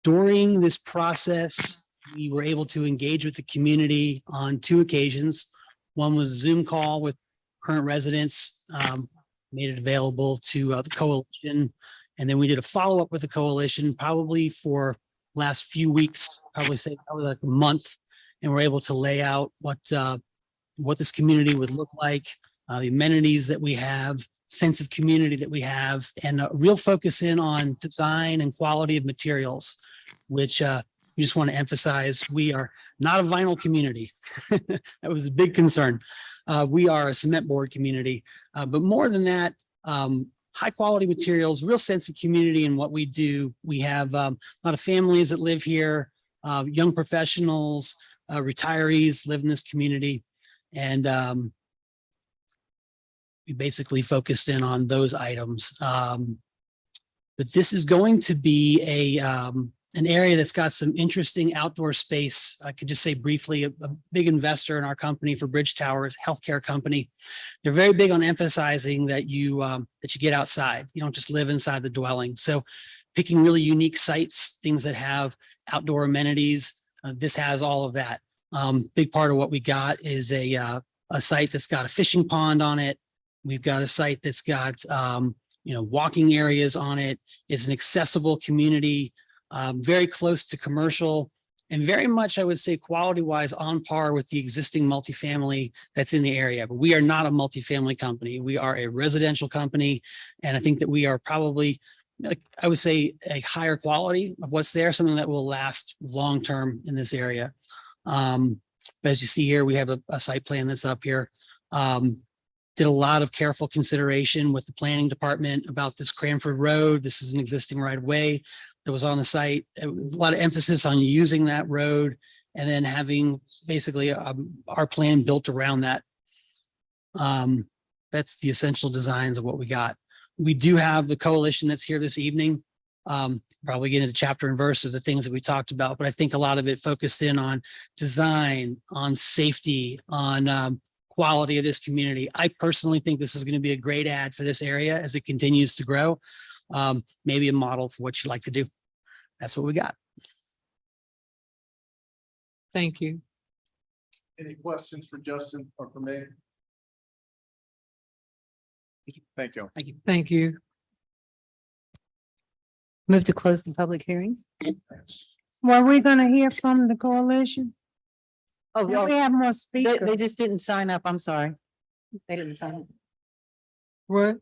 During this process, we were able to engage with the community on 2 occasions. One was a Zoom call with current residents, made it available to the coalition. And then we did a follow-up with the coalition probably for last few weeks, probably like a month. And we're able to lay out what this community would look like, the amenities that we have, sense of community that we have, and a real focus in on design and quality of materials, which we just want to emphasize. We are not a vinyl community. That was a big concern. We are a cement board community, but more than that, high quality materials, real sense of community in what we do. We have a lot of families that live here, young professionals, retirees live in this community. And we basically focused in on those items. But this is going to be an area that's got some interesting outdoor space. I could just say briefly, a big investor in our company for Bridge Towers, healthcare company. They're very big on emphasizing that you get outside. You don't just live inside the dwelling. So picking really unique sites, things that have outdoor amenities. This has all of that. Big part of what we got is a site that's got a fishing pond on it. We've got a site that's got walking areas on it. It's an accessible community, very close to commercial, and very much, I would say, quality-wise on par with the existing multifamily that's in the area. But we are not a multifamily company. We are a residential company, and I think that we are probably, I would say, a higher quality of what's there, something that will last long-term in this area. But as you see here, we have a site plan that's up here. Did a lot of careful consideration with the planning department about this Cranford Road. This is an existing right of way that was on the site. A lot of emphasis on using that road and then having basically our plan built around that. That's the essential designs of what we got. We do have the coalition that's here this evening. Probably get into chapter and verse of the things that we talked about, but I think a lot of it focused in on design, on safety, on quality of this community. I personally think this is going to be a great ad for this area as it continues to grow. Maybe a model for what you'd like to do. That's what we got. Thank you. Any questions for Justin or for me? Thank you. Thank you. Thank you. Move to close the public hearing. Were we gonna hear from the coalition? Oh, Do we have more they speakers? just didn't sign up. I'm sorry. They didn't sign up. What?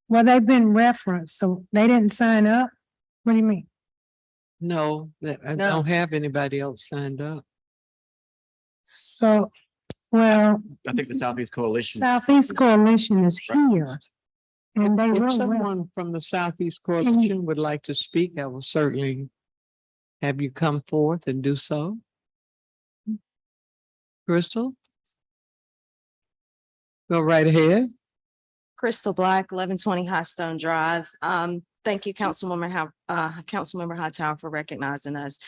Well, they've been referenced, so they didn't sign up? What do you mean? No, I No. don't have anybody else signed up. So, well, I think the Southeast Coalition. Southeast Coalition is here. And they If were, someone from the Southeast Coalition would like to speak, I will certainly have you come forth and do so. Crystal? Go right ahead. Crystal Black, 1120 High Stone Drive. Thank you, Councilmember Hightower, for recognizing us.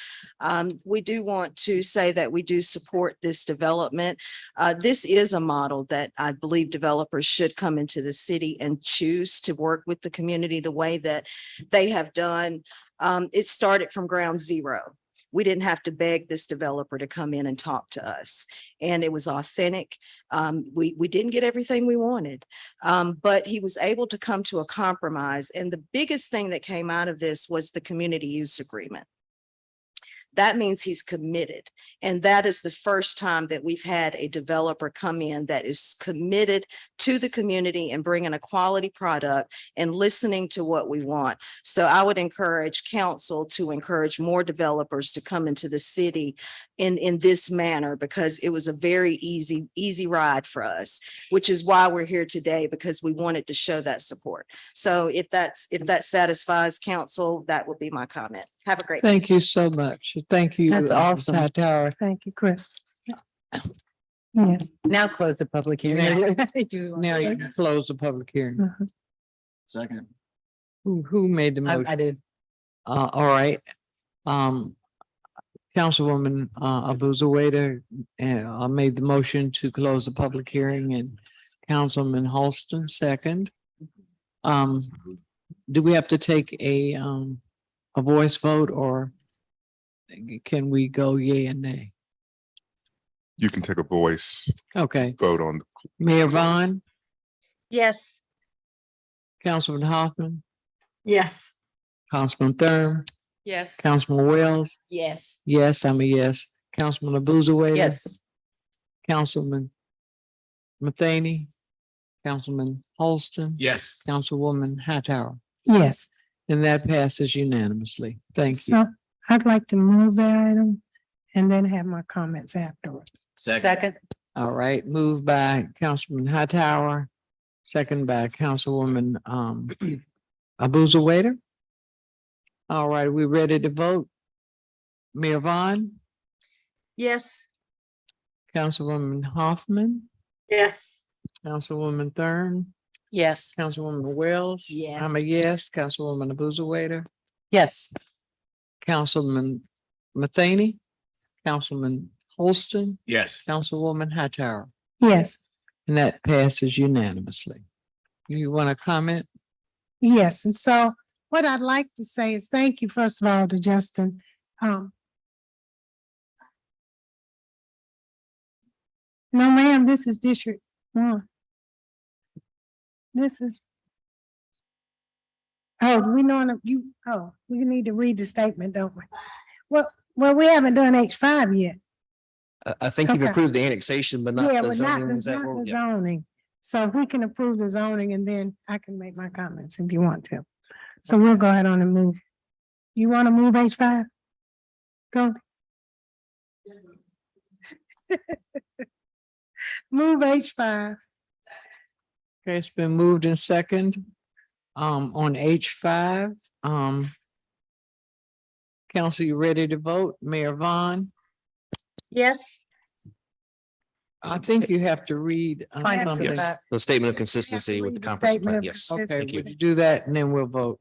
We do want to say that we do support this development. This is a model that I believe developers should come into the city and choose to work with the community the way that they have done. It started from ground zero. We didn't have to beg this developer to come in and talk to us. And it was authentic. We didn't get everything we wanted, but he was able to come to a compromise. And the biggest thing that came out of this was the community use agreement. that means he's committed. And that is the first time that we've had a developer come in that is committed to the community and bringing a quality product and listening to what we want. So I would encourage council to encourage more developers to come into the city in this manner, because it was a very easy ride for us, which is why we're here today, because we wanted to show that support. So if that satisfies council, that would be my comment. Have a great day. Thank you so much. Thank you. That's awesome. Ms. Hightower. Thank you, Chris. Yes. Now close the public hearing. Now you can close the public hearing. Mhm. Second. Who made the motion? I did. All right. Councilwoman, Abuzawader, made the motion to close the public hearing, and Councilman Holston second. Do we have to take a voice vote, or can we go yea and nay? You can take a voice Okay, vote on. Mayor Vaughn, Yes. Councilman Hoffman, Yes. Councilman Thurm, Yes. Councilman Wells. Yes. Yes, I'm a yes. Councilman Abuzawader. Yes. Councilman Matheny, Councilman Holston. Yes. Councilwoman Hightower, Yes. and that passes unanimously. Thank you. So I'd like to move the item and then have my comments afterwards. Second. All right, moved by Councilman Hightower, second by Councilwoman Abuzawader. All right, we ready to vote? Mayor Vaughn, Yes. Councilwoman Hoffman, Yes. Councilwoman Thurn, Yes. Councilwoman Wells. Yes. I'm a yes. Councilwoman Abuzawader, Yes. Councilman Matheny, Councilman Holston, Yes. Councilwoman Hightower, Yes. and that passes unanimously. You want to comment? Yes, and so what I'd like to say is thank you, first of all, to Justin. No, ma'am, this is District 1. This is. Oh, we know we need to read the statement, don't we? Well, we haven't done H5 yet. I think you've Okay. approved the annexation, but not Yeah, the but not zoning. the Is that not where- the yeah. zoning. So if we can approve the zoning, and then I can make my comments if you want to. So we'll go ahead on and move. You want to move H5? Go. Move H5. Okay, it's been moved in second. On H5, council, you ready to vote? Mayor Vaughn, Yes. I think you have to read. Findings of something. fact. The statement of consistency with the read the comprehensive statement plan. of Yes. Okay, Thank you. would you do that and then we'll vote?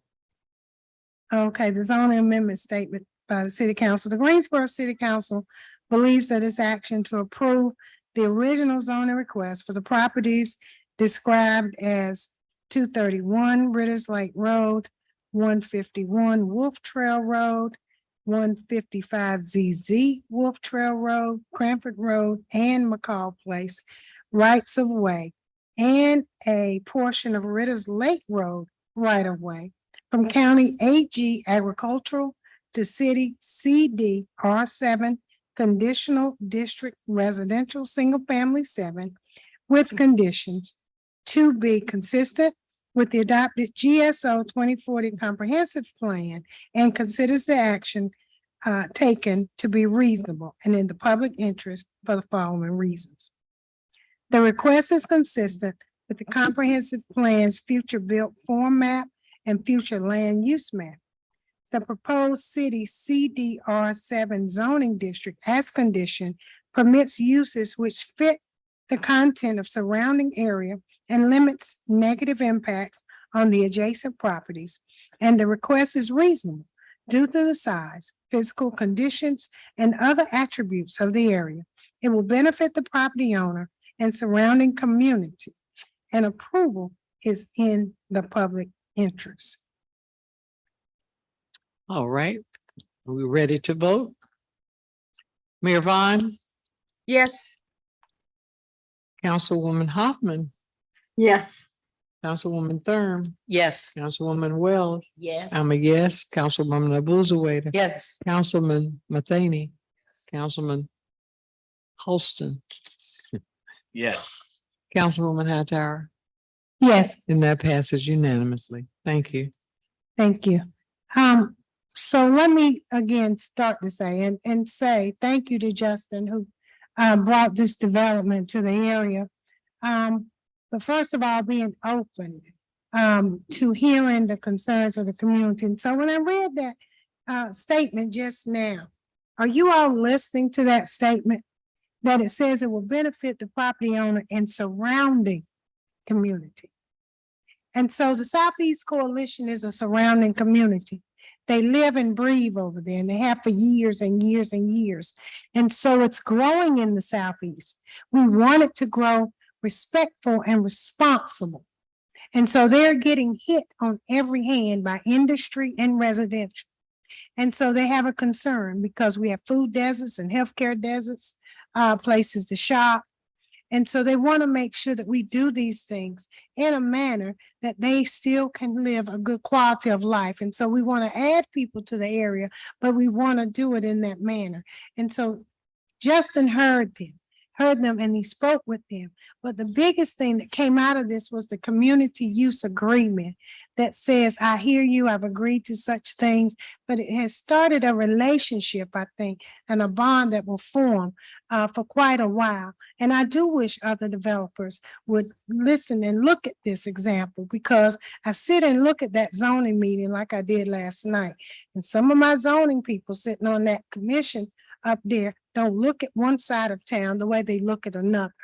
Okay, the zoning amendment statement by the city council. The Greensboro City Council believes that its action to approve the original zoning request for the properties described as 231 Ritters Lake Road, 151 Wolf Trail Road, 155 ZZ Wolf Trail Road, Cranford Road, and McCall Place rights of way, and a portion of Ritters Lake Road right of way from County AG Agricultural to City CD R7 Conditional District Residential Single Family 7 with conditions to be consistent with the adopted GSO 2040 Comprehensive Plan, and considers the action taken to be reasonable and in the public interest for the following reasons. The request is consistent with the comprehensive plan's future built form map and future land use map. The proposed city CDR7 zoning district as condition permits uses which fit the content of surrounding area and limits negative impacts on the adjacent properties. And the request is reasonable due to the size, physical conditions, and other attributes of the area. It will benefit the property owner and surrounding community, and approval is in the public interest. All right, are we ready to vote? Mayor Vaughn, Yes. Councilwoman Hoffman, Yes. Councilwoman Thurm, Yes. Councilwoman Wells. Yes. I'm a yes. Councilwoman Abuzawader. Yes. Councilman Matheny. Councilman Holston. Yes. Councilwoman Hightower. Yes, And that passes unanimously. Thank you. thank you. So let me again start to say and say thank you to Justin who brought this development to the area. But first of all, being open to hearing the concerns of the community. And so when I read that statement just now, are you all listening to that statement? That it says it will benefit the property owner and surrounding community. And so the Southeast Coalition is a surrounding community. They live and breathe over there and they have for years and years and years. And so it's growing in the Southeast. We want it to grow respectful and responsible. And so they're getting hit on every hand by industry and residential. And so they have a concern because we have food deserts and healthcare deserts, places to shop. And so they want to make sure that we do these things in a manner that they still can live a good quality of life. And so we want to add people to the area, but we want to do it in that manner. And so Justin heard them and he spoke with them. But the biggest thing that came out of this was the community use agreement that says, I hear you, I've agreed to such things, but it has started a relationship, I think, and a bond that will form for quite a while. And I do wish other developers would listen and look at this example, because I sit and look at that zoning meeting like I did last night. And some of my zoning people sitting on that commission up there don't look at one side of town the way they look at another.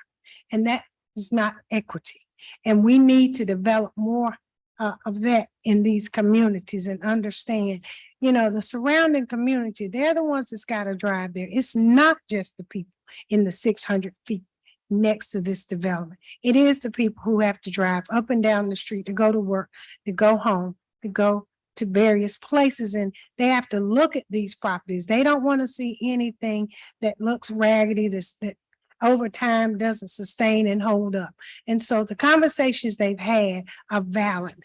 And that is not equity. And we need to develop more of that in these communities and understand, the surrounding community, they're the ones that's got to drive there. It's not just the people in the 600 feet next to this development. It is the people who have to drive up and down the street to go to work, to go home, to go to various places, and they have to look at these properties. They don't want to see anything that looks raggedy, that over time doesn't sustain and hold up. And so the conversations they've had are valid.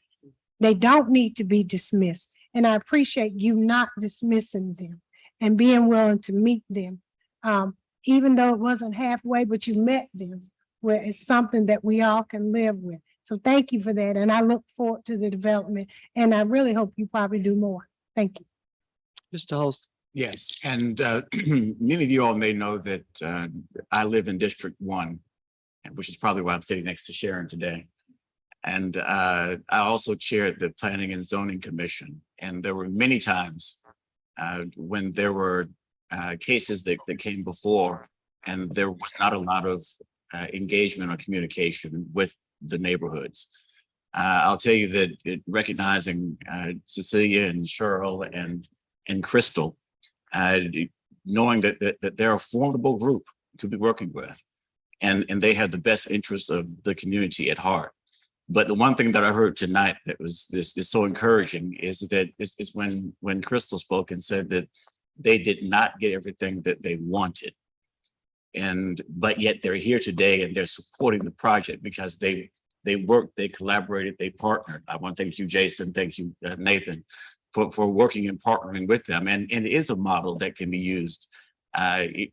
They don't need to be dismissed. And I appreciate you not dismissing them and being willing to meet them. Even though it wasn't halfway, but you met them, where it's something that we all can live with. So thank you for that. And I look forward to the development, and I really hope you probably do more. Thank you. Mr. Holston. Yes, and many of you all may know that I live in District 1, which is probably why I'm sitting next to Sharon today. And I also chaired the Planning and Zoning Commission. And there were many times when there were cases that came before, and there was not a lot of engagement or communication with the neighborhoods. I'll tell you that recognizing Cecilia and Cheryl and Crystal, knowing that they're a formidable group to be working with, and they have the best interests of the community at heart. But the one thing that I heard tonight that was this is so encouraging is that is when Crystal spoke and said that they did not get everything that they wanted. But yet they're here today and they're supporting the project because they worked, they collaborated, they partnered. I want to thank you, Jason. Thank you, Nathan, for working and partnering with them. And it is a model that can be used. I've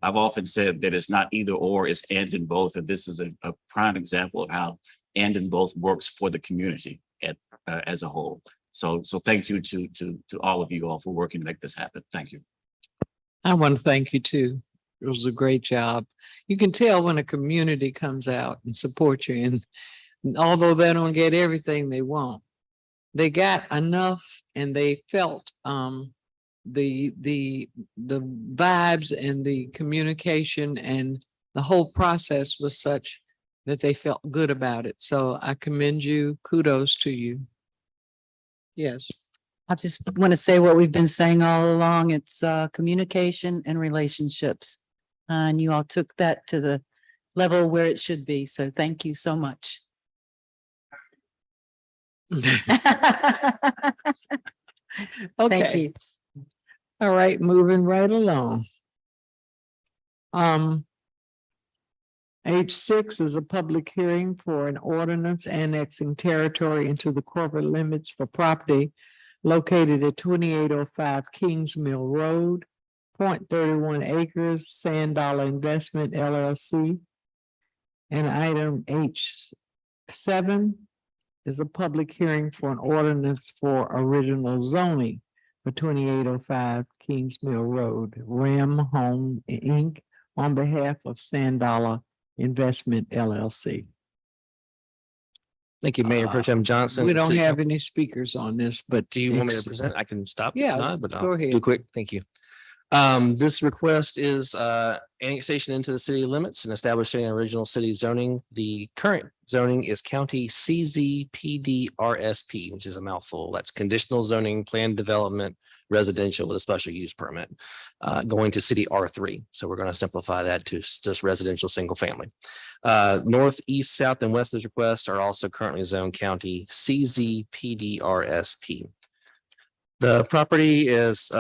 often said that it's not either or, it's and in both. And this is a prime example of how and in both works for the community as a whole. So thank you to all of you all for working to make this happen. Thank you. I want to thank you too. It was a great job. You can tell when a community comes out and supports you, and although they don't get everything they want, they got enough, and they felt the vibes and the communication, and the whole process was such that they felt good about it. So I commend you. Kudos to you. Yes. I just want to say what we've been saying all along. It's communication and relationships. And you all took that to the level where it should be. So thank you so much. Okay. Thank you. All right, moving right along. H6 is a public hearing for an ordinance annexing territory into the corporate limits for property located at 2805 Kings Mill Road, 0.31 acres, Sand Dollar Investment LLC. And item H7 is a public hearing for an ordinance for original zoning for 2805 Kings Mill Road, Ram Home Inc. on behalf of Sand Dollar Investment LLC. Thank you, Mayor Pro Tem Johnson. We don't City have Council. any speakers on this, but. Do you want me to present? I can stop. if Yeah, not, but go I'll ahead. do quick. Thank you. This request is annexation into the city limits and establishing original city zoning. The current zoning is county CZPDRSP, which is a mouthful. That's conditional zoning, planned development, residential with a special use permit, going to city R3. So we're going to simplify that to just residential single family. North, east, south, and west of this request are also currently zoned county CZPDRSP. The property is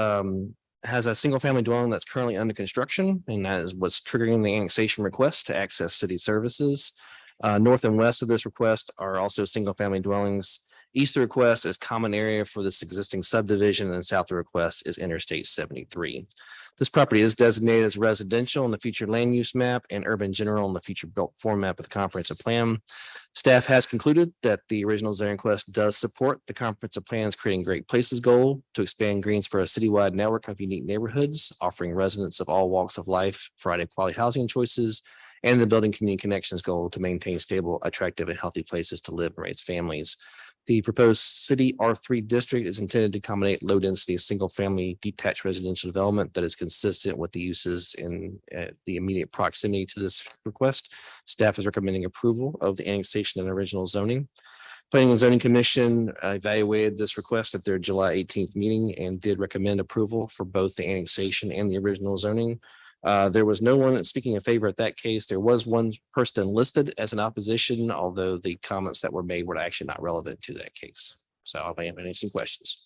has a single family dwelling that's currently under construction, and that is what's triggering the annexation request to access city services. North and west of this request are also single family dwellings. East of the request is common area for this existing subdivision, and south of the request is Interstate 73. This property is designated as residential in the future land use map and urban general in the future built form map of the comprehensive plan. Staff has concluded that the original zoning request does support the comprehensive plan's creating great places goal to expand Greensboro's citywide network of unique neighborhoods, offering residents of all walks of life variety of quality housing choices, and the building community connections goal to maintain stable, attractive, and healthy places to live and raise families. The proposed city R3 district is intended to accommodate low density, single family detached residential development that is consistent with the uses in the immediate proximity to this request. Staff is recommending approval of the annexation and original zoning. Planning and Zoning Commission evaluated this request at their July 18th meeting and did recommend approval for both the annexation and the original zoning. There was no one speaking in favor at that case. There was one person listed as an opposition, although the comments that were made were actually not relevant to that case. So I'll answer some questions.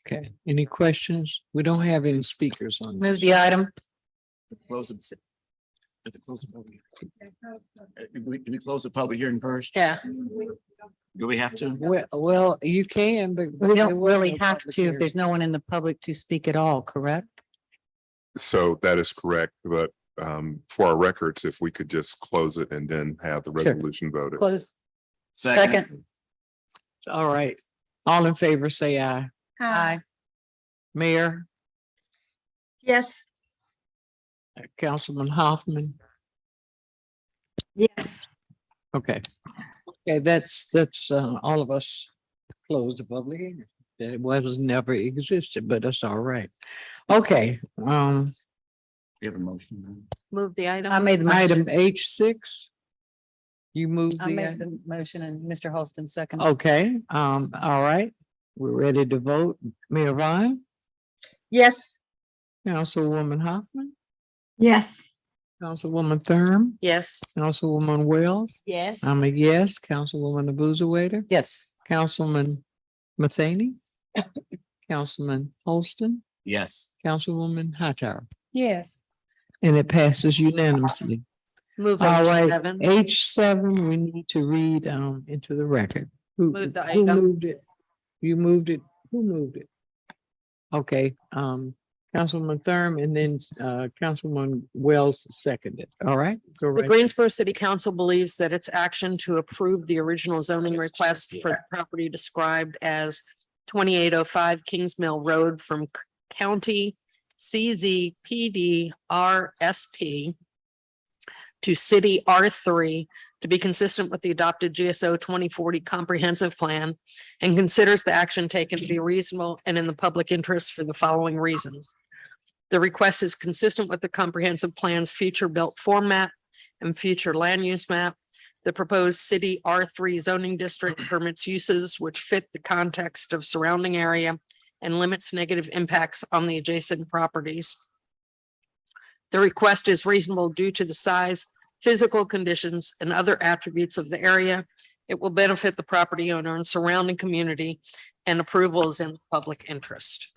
Okay, any questions? We don't have any speakers on. Move this. the item. Close the. At the close of public. Can we close the public hearing first? Yeah. Do we have to? Well, you can, but. We don't really have to if there's no one in the public to speak at all, correct? So that is correct, but for our records, if we could just close it and then have the resolution voted. Close. Second. All right, all in favor, say aye. Aye. Mayor, Yes. Councilman Hoffman. Yes. Okay. Okay, that's all of us closed the public hearing. It was never existed, but that's all right. Okay, We have a motion. Move the item. I made the item motion. H6. You moved I made the, the motion and Mr. Holston second. okay, all right, we're ready to vote. Mayor Vaughn, Yes. Councilwoman Hoffman, Yes. Councilwoman Thurm, Yes. Councilwoman Wells. Yes. I'm a yes. Councilwoman Abuzawader, Yes. Councilman Matheny, Councilman Holston, Yes. Councilwoman Hightower, Yes. and it passes unanimously. Move All right, H7. H7, we need to read into the record. Move the Who item. moved it? You moved it? Who moved it? Okay, Councilman Thurm and then Councilman Wells seconded. All right, go The right. Greensboro City Council believes that its action to approve the original zoning request for the property described as 2805 Kings Mill Road from County CZPD RSP to City R3 to be consistent with the adopted GSO 2040 comprehensive plan, and considers the action taken to be reasonable and in the public interest for the following reasons. The request is consistent with the comprehensive plan's future built format and future land use map. The proposed city R3 zoning district permits uses which fit the context of surrounding area and limits negative impacts on the adjacent properties. The request is reasonable due to the size, physical conditions, and other attributes of the area. It will benefit the property owner and surrounding community, and approval is in the public interest.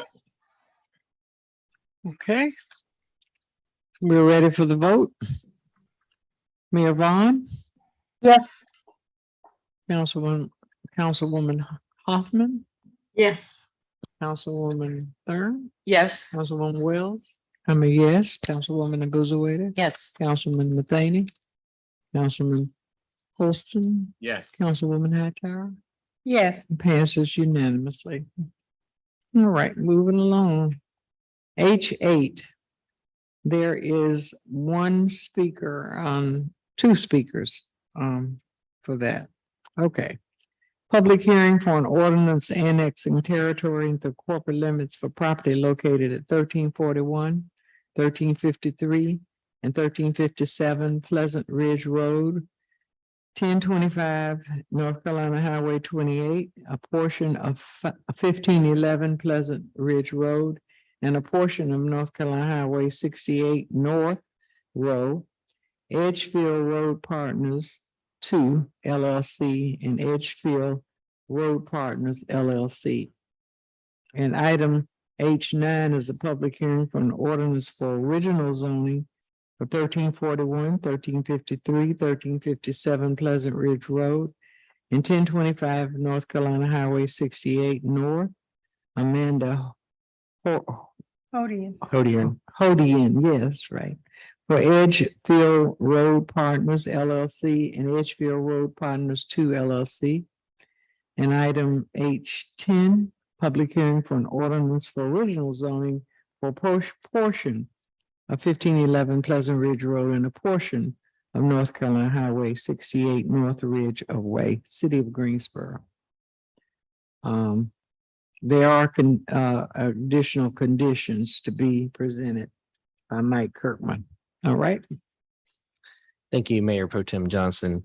Okay. We're ready for the vote. Mayor Vaughn, Yes. Councilwoman Hoffman, Yes. Councilwoman Thurn, Yes. Councilwoman Wells. I'm a yes. Councilwoman Aguzawader, Yes. Councilman Matheny, Councilman Holston, Yes. Councilwoman Hightower. Yes. Passes unanimously. All right, moving along. H8. There is one speaker two speakers for that. Okay. Public hearing for an ordinance annexing territory into corporate limits for property located at 1341, 1353, and 1357 Pleasant Ridge Road, 1025 North Carolina Highway 28, a portion of 1511 Pleasant Ridge Road, and a portion of North Carolina Highway 68 North Row, Edgefield Road Partners 2 LLC and Edgefield Road Partners LLC. And item H9 is a public hearing for an ordinance for original zoning for 1341, 1353, 1357 Pleasant Ridge Road, and 1025 North Carolina Highway 68 North. Amanda Hodian. Hodian, yes, right. For Edgefield Road Partners LLC and Edgefield Road Partners 2 LLC. And item H10, public hearing for an ordinance for original zoning for portion of 1511 Pleasant Ridge Road and a portion of North Carolina Highway 68 North Ridge of Way, City of Greensboro. There are additional conditions to be presented by Mike Kirkman. All right. Thank you, Mayor Pro Tem Johnson.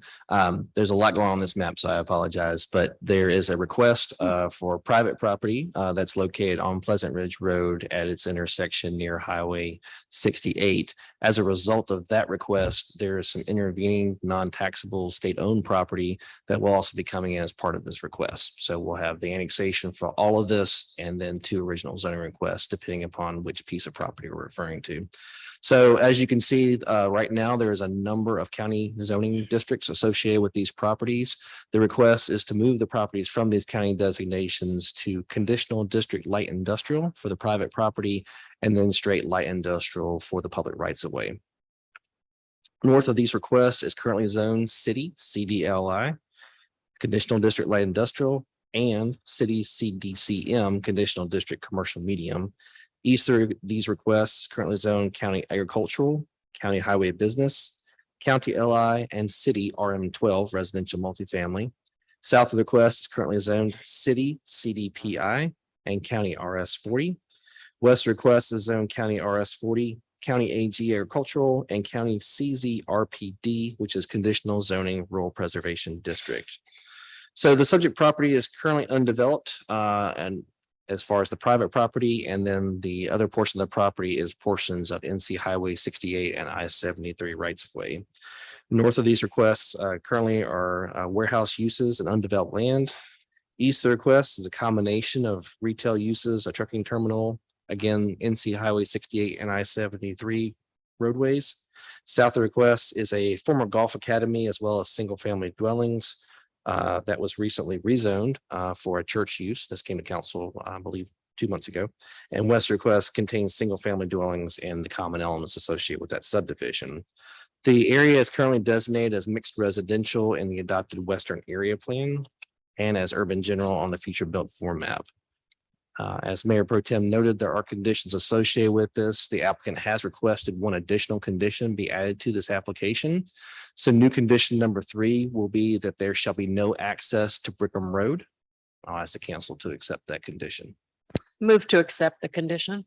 There's a lot going on in this map, so I apologize, but there is a request for private property that's located on Pleasant Ridge Road at its intersection near Highway 68. As a result of that request, there is some intervening non-taxable state-owned property that will also be coming in as part of this request. So we'll have the annexation for all of this and then 2 original zoning requests, depending upon which piece of property we're referring to. So as you can see, right now, there is a number of county zoning districts associated with these properties. The request is to move the properties from these county designations to conditional district light industrial for the private property and then straight light industrial for the public rights of way. North of these requests is currently zoned city CDLI, conditional district light industrial, and city CDCM, conditional district commercial medium. East of these requests is currently zoned county agricultural, county highway business, county LI, and city RM12 residential multifamily. South of the request is currently zoned city CDPI and county RS40. West request is zoned county RS40, county AG agricultural, and county CZRPD, which is conditional zoning rural preservation district. So the subject property is currently undeveloped and as far as the private property, and then the other portion of the property is portions of NC Highway 68 and I-73 rights of way. North of these requests currently are warehouse uses and undeveloped land. East of the request is a combination of retail uses, a trucking terminal, again, NC Highway 68 and I-73 roadways. South of the request is a former golf academy as well as single family dwellings. That was recently rezoned for a church use. This came to council, I believe, 2 months ago. And west request contains single family dwellings and the common elements associated with that subdivision. The area is currently designated as mixed residential in the adopted Western Area Plan and as urban general on the future built form map. As Mayor Pro Tem noted, there are conditions associated with this. The applicant has requested one additional condition be added to this application. So new condition number 3 will be that there shall be no access to Brickham Road. I'll ask the council to accept that condition. Move to accept the condition.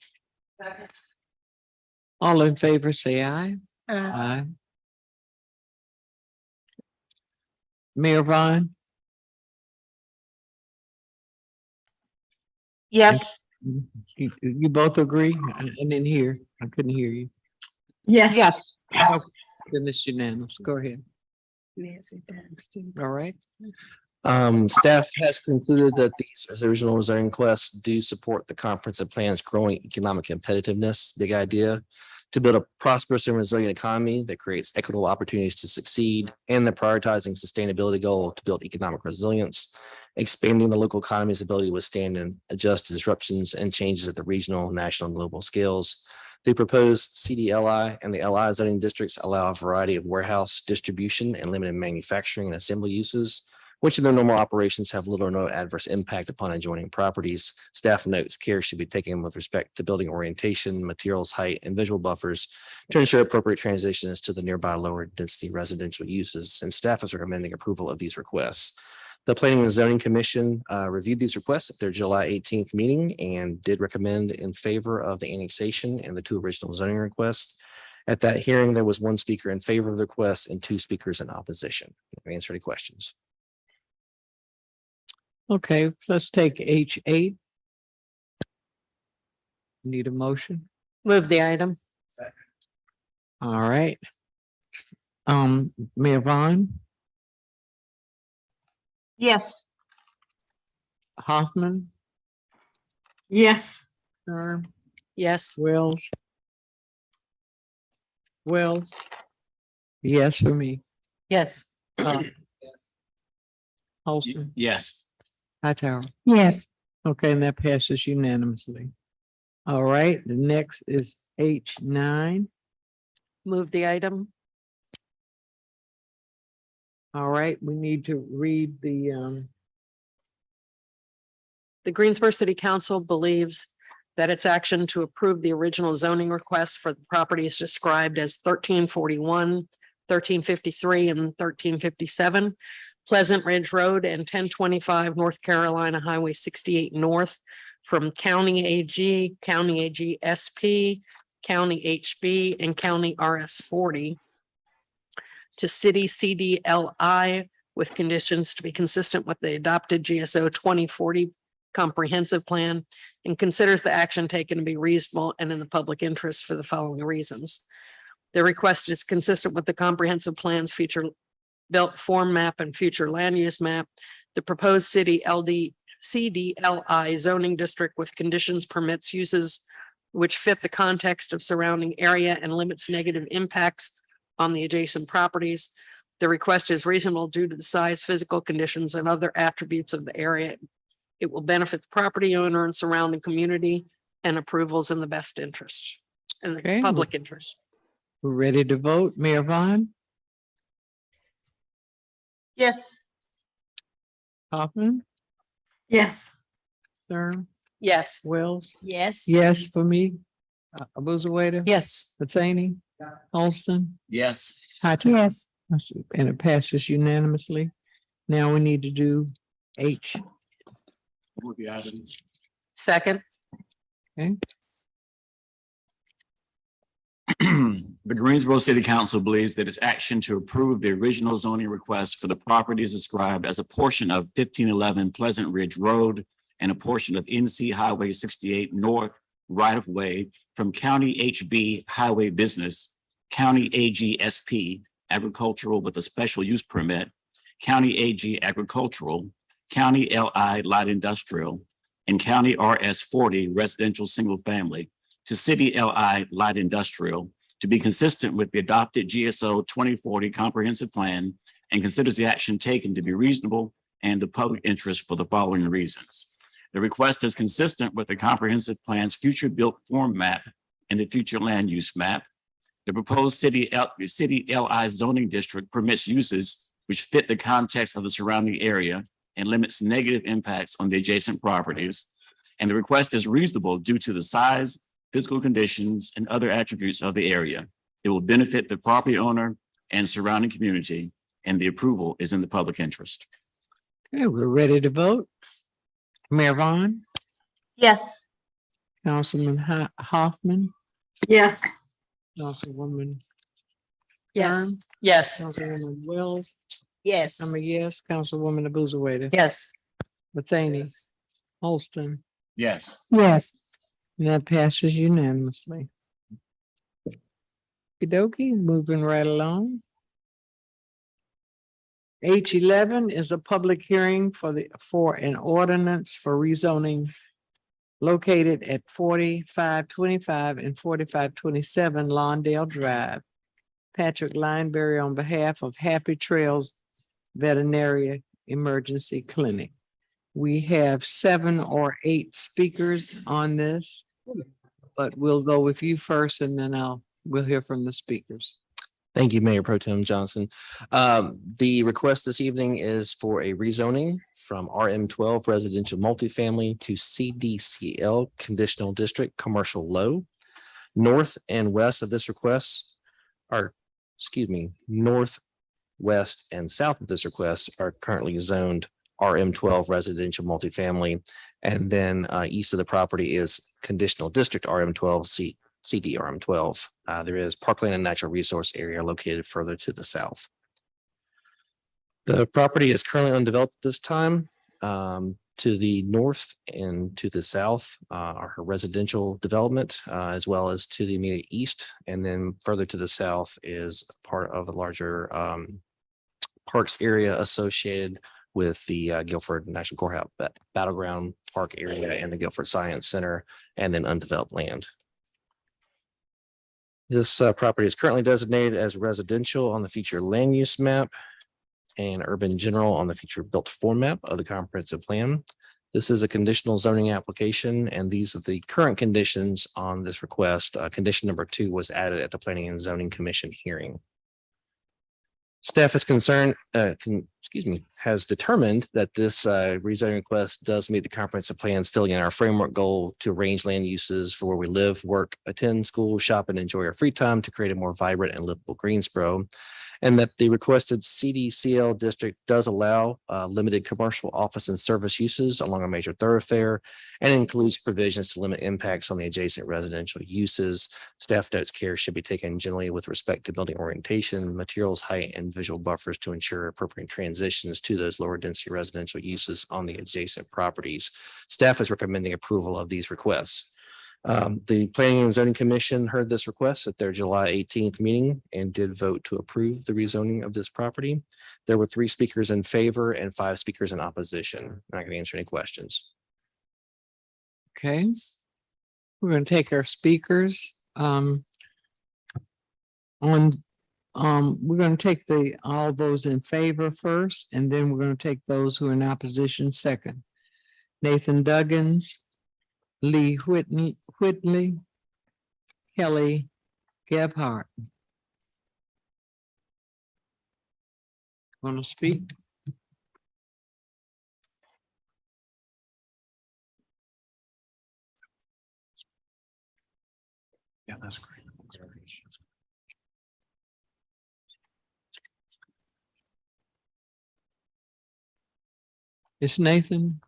All in favor, say aye. Aye. Mayor Vaughn, Yes. you both agree? I didn't hear. I couldn't hear you. Yes. Yes. Okay, then it's unanimous. Go ahead. All right. Staff has concluded that these original zoning requests do support the comprehensive plan's growing economic competitiveness, big idea. to build a prosperous and resilient economy that creates equitable opportunities to succeed, and the prioritizing sustainability goal to build economic resilience, expanding the local economy's ability to withstand and adjust to disruptions and changes at the regional, national, and global scales. The proposed CDLI and the LI zoning districts allow a variety of warehouse, distribution, and limited manufacturing and assembly uses, which in their normal operations have little or no adverse impact upon adjoining properties. Staff notes care should be taken with respect to building orientation, materials, height, and visual buffers to ensure appropriate transitions to the nearby lower density residential uses, and staff is recommending approval of these requests. The Planning and Zoning Commission reviewed these requests at their July 18th meeting and did recommend in favor of the annexation and the two original zoning requests. At that hearing, there was one speaker in favor of the request and two speakers in opposition. Answer any questions. Okay, let's take H8. Need a motion? Move the item. All right. Mayor Vaughn, Yes. Hoffman, Yes. Sherm, Yes. Wells. Yes for me. Yes. Olson, Yes. Hightower. Yes. Okay, and that passes unanimously. All right, the next is H9. Move the item. All right, we need to read the The Greensboro City Council believes that its action to approve the original zoning request for the properties described as 1341, 1353, and 1357 Pleasant Ridge Road and 1025 North Carolina Highway 68 North from County AG, County AG SP, County HB, and County RS 40 to City CDLI with conditions to be consistent with the adopted GSO 2040 comprehensive plan, and considers the action taken to be reasonable and in the public interest for the following reasons. The request is consistent with the comprehensive plan's future built form map and future land use map. The proposed city CDLI zoning district with conditions, permits, uses which fit the context of surrounding area and limits negative impacts on the adjacent properties. The request is reasonable due to the size, physical conditions, and other attributes of the area. It will benefit the property owner and surrounding community, and approvals in the best interest and the Okay. public interest. We're ready to vote. Mayor Vaughn, Yes. Hoffman, Yes. Sherm, Yes. Wells. Yes. Yes for me. Abuzawader. Yes. Matheny, Alston, Yes. Hightower. Yes. And it passes unanimously. Now we need to do H. Move the item. Second. Okay. The Greensboro City Council believes that its action to approve the original zoning request for the properties described as a portion of 1511 Pleasant Ridge Road and a portion of NC Highway 68 North right-of-way from County HB Highway Business, County AG SP Agricultural with a special use permit, County AG Agricultural, County LI Light Industrial, and County RS 40 Residential Single Family to City LI Light Industrial to be consistent with the adopted GSO 2040 Comprehensive Plan, and considers the action taken to be reasonable and the public interest for the following reasons. The request is consistent with the comprehensive plan's future built form map and the future land use map. The proposed city LI zoning district permits uses which fit the context of the surrounding area and limits negative impacts on the adjacent properties. And the request is reasonable due to the size, physical conditions, and other attributes of the area. It will benefit the property owner and surrounding community, and the approval is in the public interest. Okay, we're ready to vote. Mayor Vaughn, Yes. Councilman Hoffman, Yes. Councilwoman. Yes. Sherm, Yes. Councilwoman Wells. Yes. I'm a yes. Councilwoman Abuzawader. Yes. Matheny, Holston. Yes. Yes. And that passes unanimously. Okey-dokey, moving right along. H11 is a public hearing for an ordinance for rezoning located at 4525 and 4527 Lawndale Drive. Patrick Lineberry on behalf of Happy Trails Veterinary Emergency Clinic. We have 7 or 8 speakers on this, but we'll go with you first and then we'll hear from the speakers. Thank you, Mayor Pro Tem Johnson. The request this evening is for a rezoning from RM12 residential multifamily to CDCL conditional district commercial low. North and west of this request are, north, west, and south of this request are currently zoned RM12 residential multifamily. And then east of the property is conditional district RM12 CD RM12. There is parkland and natural resource area located further to the south. The property is currently undeveloped at this time. To the north and to the south are her residential development, as well as to the immediate east. And then further to the south is part of a larger parks area associated with the Guilford National Courthouse Battleground Park area and the Guilford Science Center, and then undeveloped land. This property is currently designated as residential on the future land use map and urban general on the future built form map of the comprehensive plan. This is a conditional zoning application, and these are the current conditions on this request. Condition number 2 was added at the Planning and Zoning Commission hearing. Staff is has determined that this rezoning request does meet the comprehensive plans, filling in our framework goal to arrange land uses for where we live, work, attend school, shop, and enjoy our free time to create a more vibrant and livable Greensboro. And that the requested CDCL district does allow limited commercial office and service uses along a major thoroughfare and includes provisions to limit impacts on the adjacent residential uses. Staff notes care should be taken generally with respect to building orientation, materials, height, and visual buffers to ensure appropriate transitions to those lower density residential uses on the adjacent properties. Staff is recommending approval of these requests. The Planning and Zoning Commission heard this request at their July 18th meeting and did vote to approve the rezoning of this property. There were 3 speakers in favor and 5 speakers in opposition. I'm not going to answer any questions. Okay. We're going to take our speakers. We're going to take all those in favor first, and then we're going to take those who are in opposition second. Nathan Duggins, Lee Whitley, Kelly Gebhardt. Want to speak? Yeah, that's great. It's Nathan.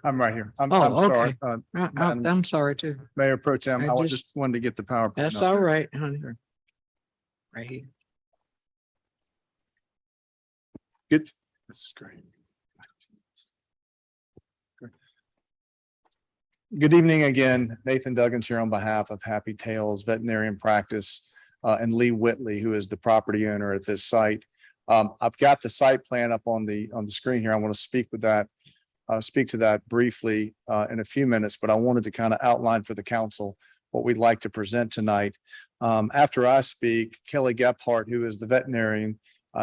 I'm right here. I'm Oh, sorry. okay. I'm sorry too. Mayor Pro Tem, I I just- just wanted to get the PowerPoint. That's up. all right, honey. Right here. Good. This is great. Good evening again. Nathan Duggins here on behalf of Happy Tales Veterinarian Practice and Lee Whitley, who is the property owner at this site. I've got the site plan up on the screen here. I want to speak to that briefly in a few minutes, but I wanted to kind of outline for the council what we'd like to present tonight. After I speak, Kelly Gebhardt, who is the veterinarian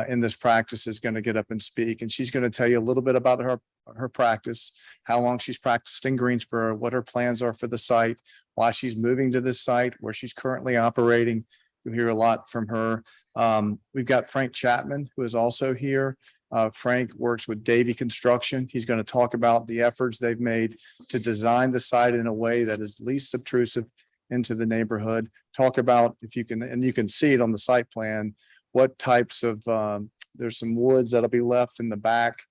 in this practice, is going to get up and speak, and she's going to tell you a little bit about her practice, how long she's practiced in Greensboro, what her plans are for the site, why she's moving to this site, where she's currently operating. You'll hear a lot from her. We've got Frank Chapman, who is also here. Frank works with Davey Construction. He's going to talk about the efforts they've made to design the site in a way that is least obtrusive into the neighborhood. Talk about, if you can, and you can see it on the site plan, what types of, there's some woods that'll be left in the back.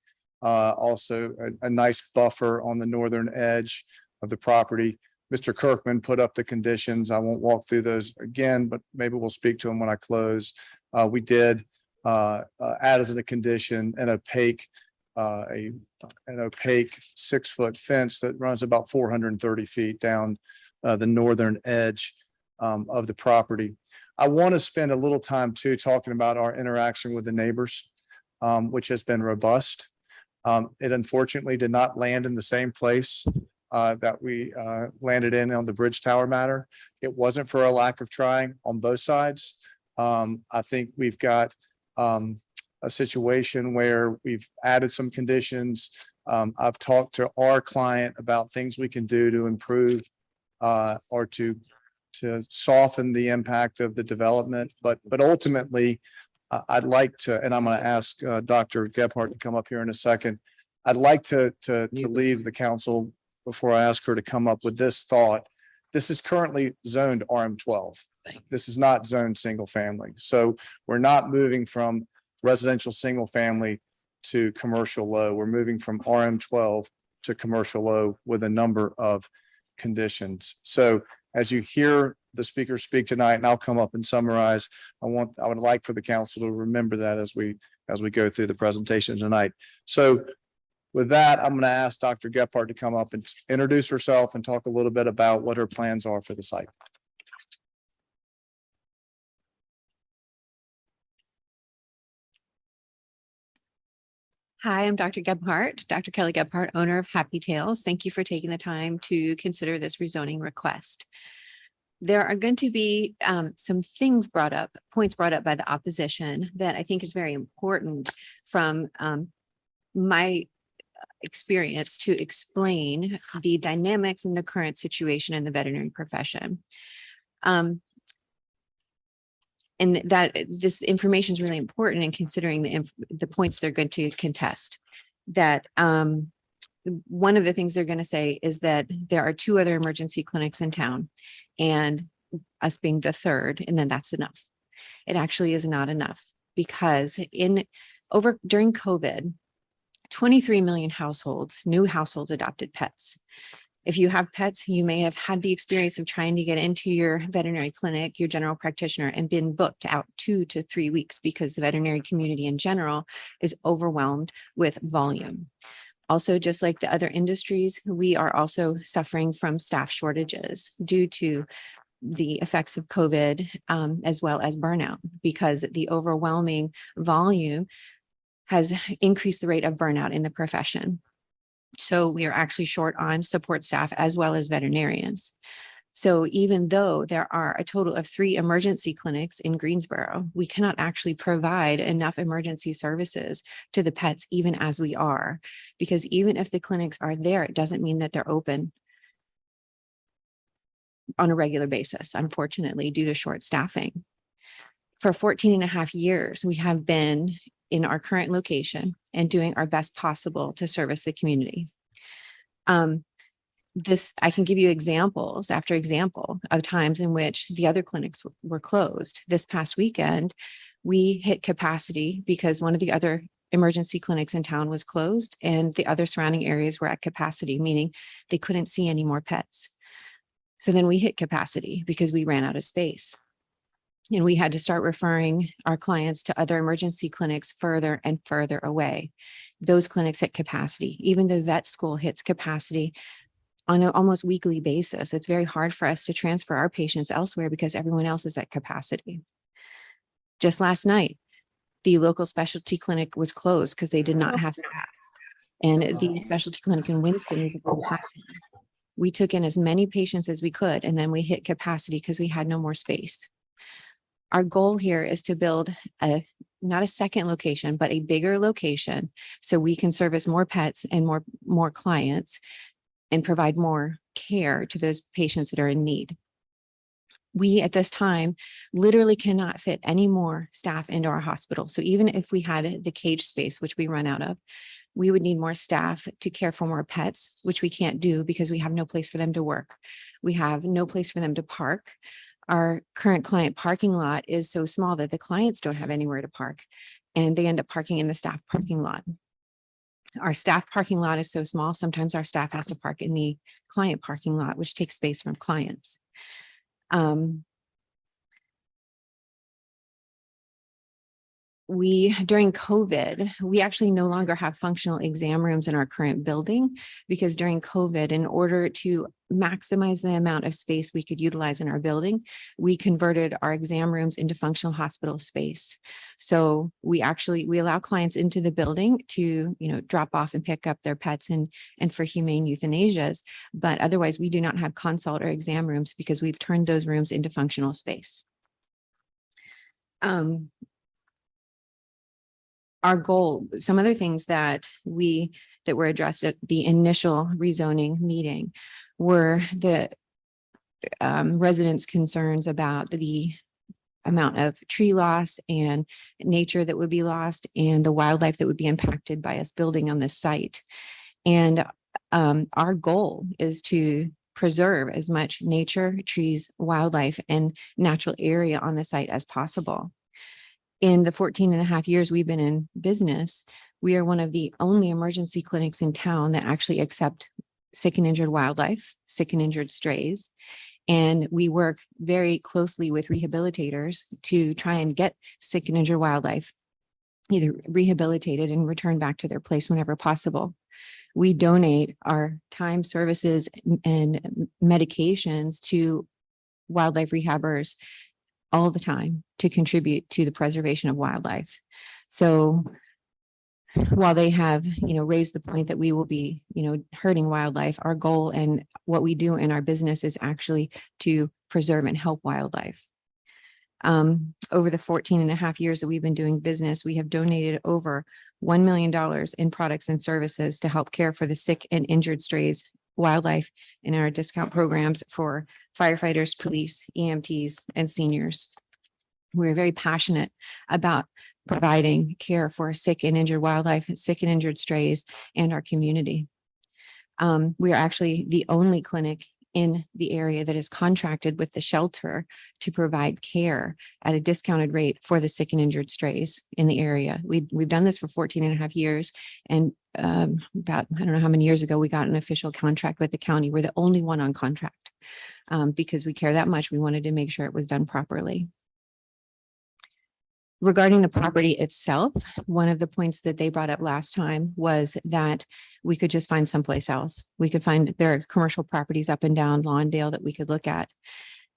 Also a nice buffer on the northern edge of the property. Mr. Kirkman put up the conditions. I won't walk through those again, but maybe we'll speak to them when I close. We did add as a condition an opaque 6-foot fence that runs about 430 feet down the northern edge of the property. I want to spend a little time too talking about our interaction with the neighbors, which has been robust. It unfortunately did not land in the same place that we landed in on the bridge tower matter. It wasn't for a lack of trying on both sides. I think we've got a situation where we've added some conditions. I've talked to our client about things we can do to improve or to soften the impact of the development. But ultimately, I'd like to, and I'm going to ask Dr. Gebhardt to come up here in a second. I'd like to leave the council before I ask her to come up with this thought. This is currently zoned RM12. This is not zoned single family. So we're not moving from residential single family to commercial low. We're moving from RM12 to commercial low with a number of conditions. So as you hear the speaker speak tonight, and I'll come up and summarize, I would like for the council to remember that as we go through the presentation tonight. So with that, I'm going to ask Dr. Gebhardt to come up and introduce herself and talk a little bit about what her plans are for the site. Hi, I'm Dr. Gebhardt, Dr. Kelly Gebhardt, owner of Happy Tales. Thank you for taking the time to consider this rezoning request. There are going to be some things points brought up by the opposition that I think is very important from my experience to explain the dynamics in the current situation in the veterinary profession. And that this information is really important in considering the points they're going to contest. That one of the things they're going to say is that there are 2 other emergency clinics in town, and us being the third, and then that's enough. It actually is not enough, because during COVID, 23 million new households adopted pets. If you have pets, you may have had the experience of trying to get into your veterinary clinic, your general practitioner, and been booked out 2 to 3 weeks because the veterinary community in general is overwhelmed with volume. Also, just like the other industries, we are also suffering from staff shortages due to the effects of COVID, as well as burnout, because the overwhelming volume has increased the rate of burnout in the profession. So we are actually short on support staff as well as veterinarians. So even though there are a total of 3 emergency clinics in Greensboro, we cannot actually provide enough emergency services to the pets, even as we are, because even if the clinics are there, it doesn't mean that they're open on a regular basis, unfortunately, due to short staffing. For 14 and a half years, we have been in our current location and doing our best possible to service the community. I can give you examples after example of times in which the other clinics were closed. This past weekend, we hit capacity because one of the other emergency clinics in town was closed and the other surrounding areas were at capacity, meaning they couldn't see any more pets. So then we hit capacity because we ran out of space. And we had to start referring our clients to other emergency clinics further and further away. Those clinics hit capacity. Even the vet school hits capacity on an almost weekly basis. It's very hard for us to transfer our patients elsewhere because everyone else is at capacity. Just last night, the local specialty clinic was closed because they did not have staff. And the specialty clinic in Winston was at capacity. We took in as many patients as we could, and then we hit capacity because we had no more space. Our goal here is to build not a second location, but a bigger location so we can service more pets and more clients and provide more care to those patients that are in need. We at this time literally cannot fit any more staff into our hospital. So even if we had the cage space, which we run out of, we would need more staff to care for more pets, which we can't do because we have no place for them to work. We have no place for them to park. Our current client parking lot is so small that the clients don't have anywhere to park, and they end up parking in the staff parking lot. Our staff parking lot is so small, sometimes our staff has to park in the client parking lot, which takes space from clients. during COVID, we actually no longer have functional exam rooms in our current building because during COVID, in order to maximize the amount of space we could utilize in our building, we converted our exam rooms into functional hospital space. So we allow clients into the building to, drop off and pick up their pets and for humane euthanasias. But otherwise, we do not have consult or exam rooms because we've turned those rooms into functional space. Our goal, some other things that were addressed at the initial rezoning meeting were the residents' concerns about the amount of tree loss and nature that would be lost and the wildlife that would be impacted by us building on this site. And our goal is to preserve as much nature, trees, wildlife, and natural area on the site as possible. In the 14 and a half years we've been in business, we are one of the only emergency clinics in town that actually accept sick and injured wildlife, sick and injured strays. And we work very closely with rehabilitators to try and get sick and injured wildlife either rehabilitated and returned back to their place whenever possible. We donate our time, services, and medications to wildlife rehabbers all the time to contribute to the preservation of wildlife. So while they have, raised the point that we will be, hurting wildlife, our goal and what we do in our business is actually to preserve and help wildlife. Over the 14 and a half years that we've been doing business, we have donated over $1 million in products and services to help care for the sick and injured strays, wildlife, in our discount programs for firefighters, police, EMTs, and seniors. We're very passionate about providing care for sick and injured wildlife, sick and injured strays, and our community. We are actually the only clinic in the area that is contracted with the shelter to provide care at a discounted rate for the sick and injured strays in the area. We've done this for 14 and a half years. And about, I don't know how many years ago, we got an official contract with the county. We're the only one on contract because we care that much. We wanted to make sure it was done properly. Regarding the property itself, one of the points that they brought up last time was that we could just find someplace else. We could find, there are commercial properties up and down Lawndale that we could look at.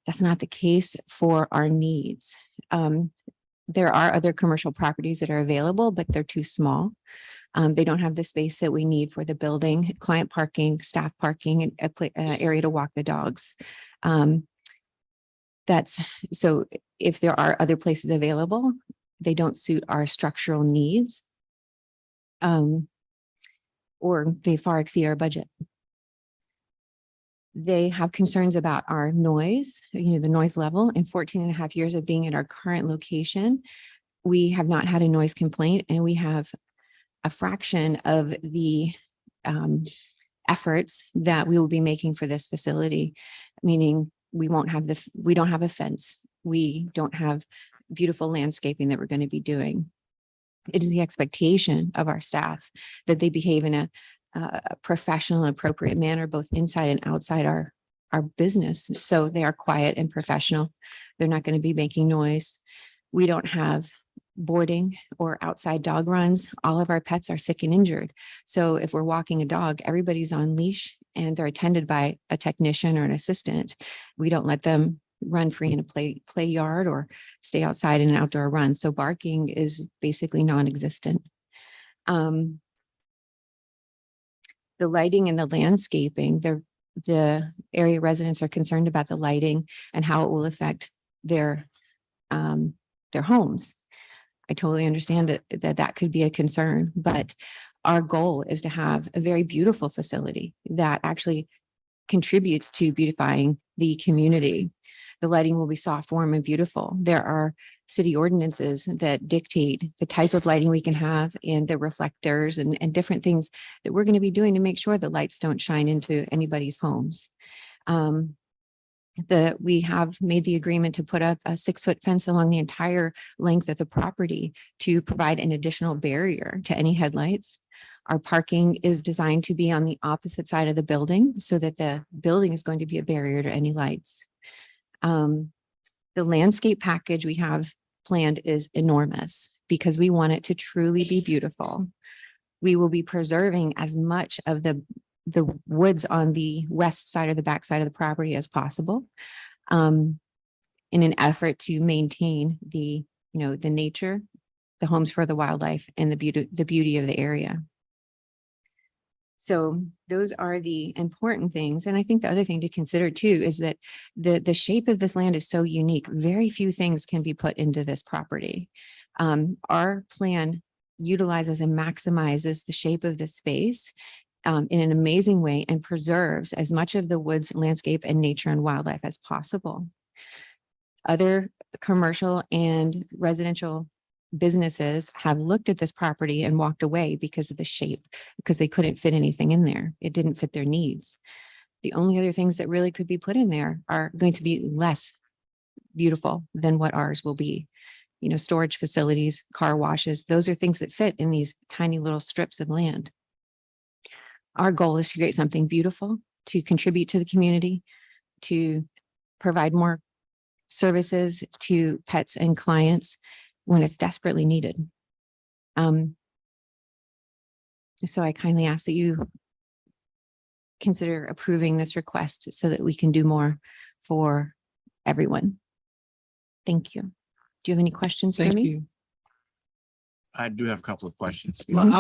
That's not the case for our needs. There are other commercial properties that are available, but they're too small. They don't have the space that we need for the building, client parking, staff parking, and an area to walk the dogs. So if there are other places available, they don't suit our structural needs, or they far exceed our budget. They have concerns about our noise, the noise level. In 14 and a half years of being at our current location, we have not had a noise complaint, and we have a fraction of the efforts that we will be making for this facility, meaning we don't have a fence. We don't have beautiful landscaping that we're going to be doing. It is the expectation of our staff that they behave in a professional and appropriate manner, both inside and outside our business. So they are quiet and professional. They're not going to be making noise. We don't have boarding or outside dog runs. All of our pets are sick and injured. So if we're walking a dog, everybody's on leash and they're attended by a technician or an assistant. We don't let them run free in a play yard or stay outside in an outdoor run. So barking is basically non-existent. The lighting and the landscaping, the area residents are concerned about the lighting and how it will affect their homes. I totally understand that could be a concern, but our goal is to have a very beautiful facility that actually contributes to beautifying the community. The lighting will be soft, warm, and beautiful. There are city ordinances that dictate the type of lighting we can have and the reflectors and different things that we're going to be doing to make sure the lights don't shine into anybody's homes. We have made the agreement to put up a 6-foot fence along the entire length of the property to provide an additional barrier to any headlights. Our parking is designed to be on the opposite side of the building so that the building is going to be a barrier to any lights. The landscape package we have planned is enormous because we want it to truly be beautiful. We will be preserving as much of the woods on the west side or the back side of the property as possible, in an effort to maintain the nature, the homes for the wildlife, and the beauty of the area. So those are the important things. And I think the other thing to consider too is that the shape of this land is so unique. Very few things can be put into this property. Our plan utilizes and maximizes the shape of the space in an amazing way and preserves as much of the woods, landscape, and nature and wildlife as possible. Other commercial and residential businesses have looked at this property and walked away because of the shape, because they couldn't fit anything in there. It didn't fit their needs. The only other things that really could be put in there are going to be less beautiful than what ours will be. Storage facilities, car washes, those are things that fit in these tiny little strips of land. Our goal is to create something beautiful, to contribute to the community, to provide more services to pets and clients when it's desperately needed. So I kindly ask that you consider approving this request so that we can do more for everyone. Thank you. Do you have any questions for Thank me? you. I do have a couple of questions. Well, I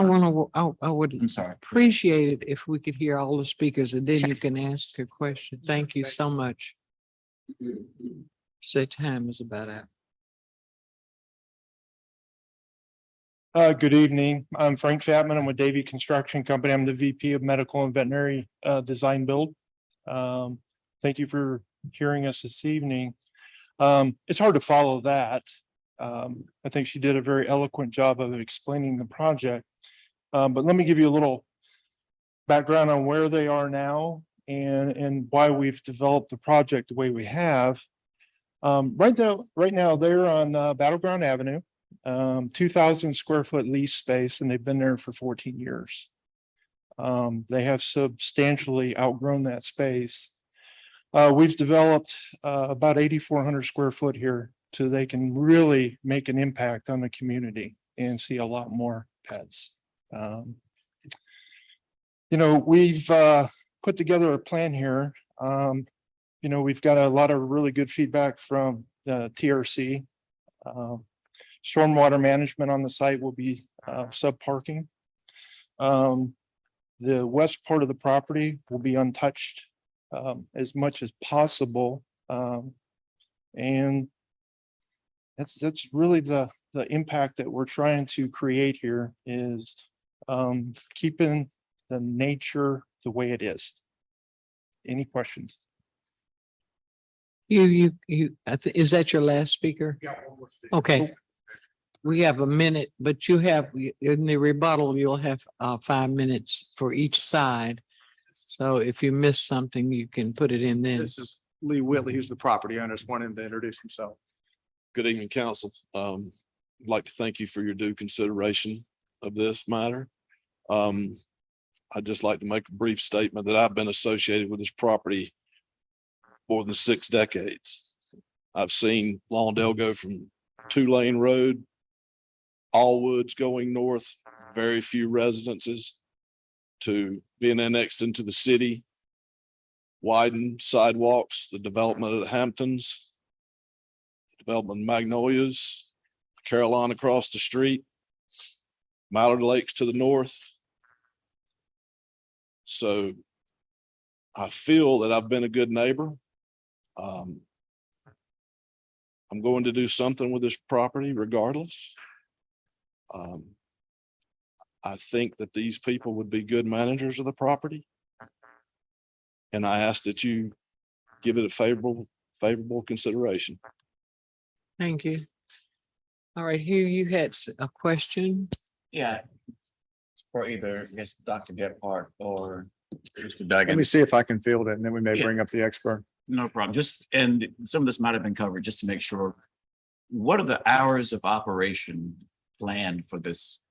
would I'm sorry. appreciate it if we could hear all the speakers and then you can ask your question. Thank you so much. Say time is about out. Good evening. I'm Frank Chapman. I'm with Davey Construction Company. I'm the VP of Medical and Veterinary Design Build. Thank you for hearing us this evening. It's hard to follow that. I think she did a very eloquent job of explaining the project. But let me give you a little background on where they are now and why we've developed the project the way we have. Right now they're on Battleground Avenue, 2,000 square foot lease space, and they've been there for 14 years. They have substantially outgrown that space. We've developed about 8,400 square foot here, so they can really make an impact on the community and see a lot more pets. We've put together a plan here. We've got a lot of really good feedback from the TRC. Stormwater management on the site will be sub-parking. The west part of the property will be untouched as much as possible. And that's really the impact that we're trying to create here is keeping the nature the way it is. Any questions? Is that your last speaker? Yeah. Okay. We have a minute, but you have, in the rebuttal, you'll have 5 minutes for each side. So if you miss something, you can put it in then. This is Lee Whitley, who's the property owner. Just wanted him to introduce himself. Good evening, council. I'd like to thank you for your due consideration of this matter. I'd just like to make a brief statement that I've been associated with this property more than 6 decades. I've seen Lawndale go from 2-lane road, all woods going north, very few residences, to being annexed into the city, widened sidewalks, the development of the Hamptons, the development of Magnolias, Carolina across the street, Mallard Lakes to the north. So I feel that I've been a good neighbor. I'm going to do something with this property regardless. I think that these people would be good managers of the property. And I ask that you give it a favorable consideration. Thank you. All right, Hugh, you had a question? Yeah. For either, I guess, Dr. Gephardt or Mr. Duggan. Let me see if I can field it, and then we may bring up the expert. No problem. And some of this might have been covered just to make sure. What are the hours of operation planned for this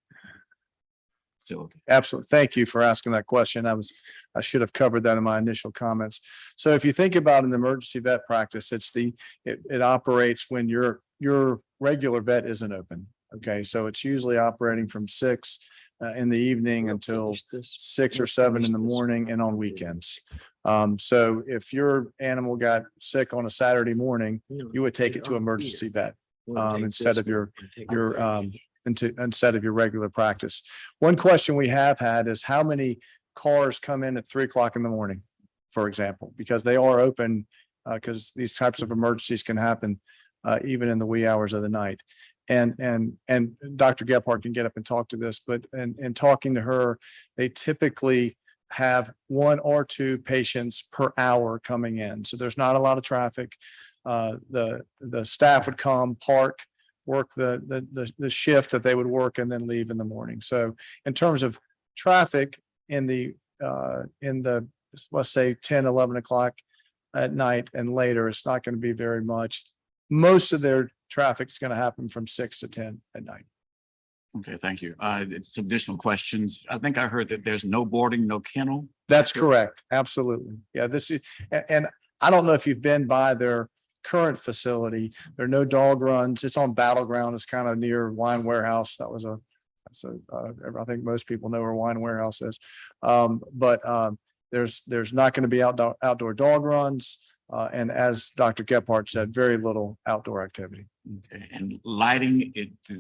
facility. Absolutely. Thank you for asking that question. I should have covered that in my initial comments. So if you think about an emergency vet practice, it operates when your regular vet isn't open. Okay, so it's usually operating from 6 in the evening until 6 or 7 in the morning and on weekends. So if your animal got sick on a Saturday morning, you would take it to emergency vet instead of your instead of your regular practice. One question we have had is how many cars come in at 3 o'clock in the morning, for example, because they are open, because these types of emergencies can happen even in the wee hours of the night. And Dr. Gephardt can get up and talk to this, but in talking to her, they typically have 1 or 2 patients per hour coming in. So there's not a lot of traffic. The staff would come, park, work the shift that they would work, and then leave in the morning. So in terms of traffic in the let's say 10, 11 o'clock at night and later, it's not going to be very much. Most of their traffic is going to happen from 6 to 10 at night. Okay, thank you. Some additional questions. I think I heard that there's no boarding, no kennel. That's correct. Absolutely. Yeah, this is, and I don't know if you've been by their current facility. There are no dog runs. It's on Battleground. It's kind of near Wine Warehouse. I think most people know where Wine Warehouse is. But there's not going to be outdoor dog runs. And as Dr. Gephardt said, very little outdoor activity. Okay, and lighting,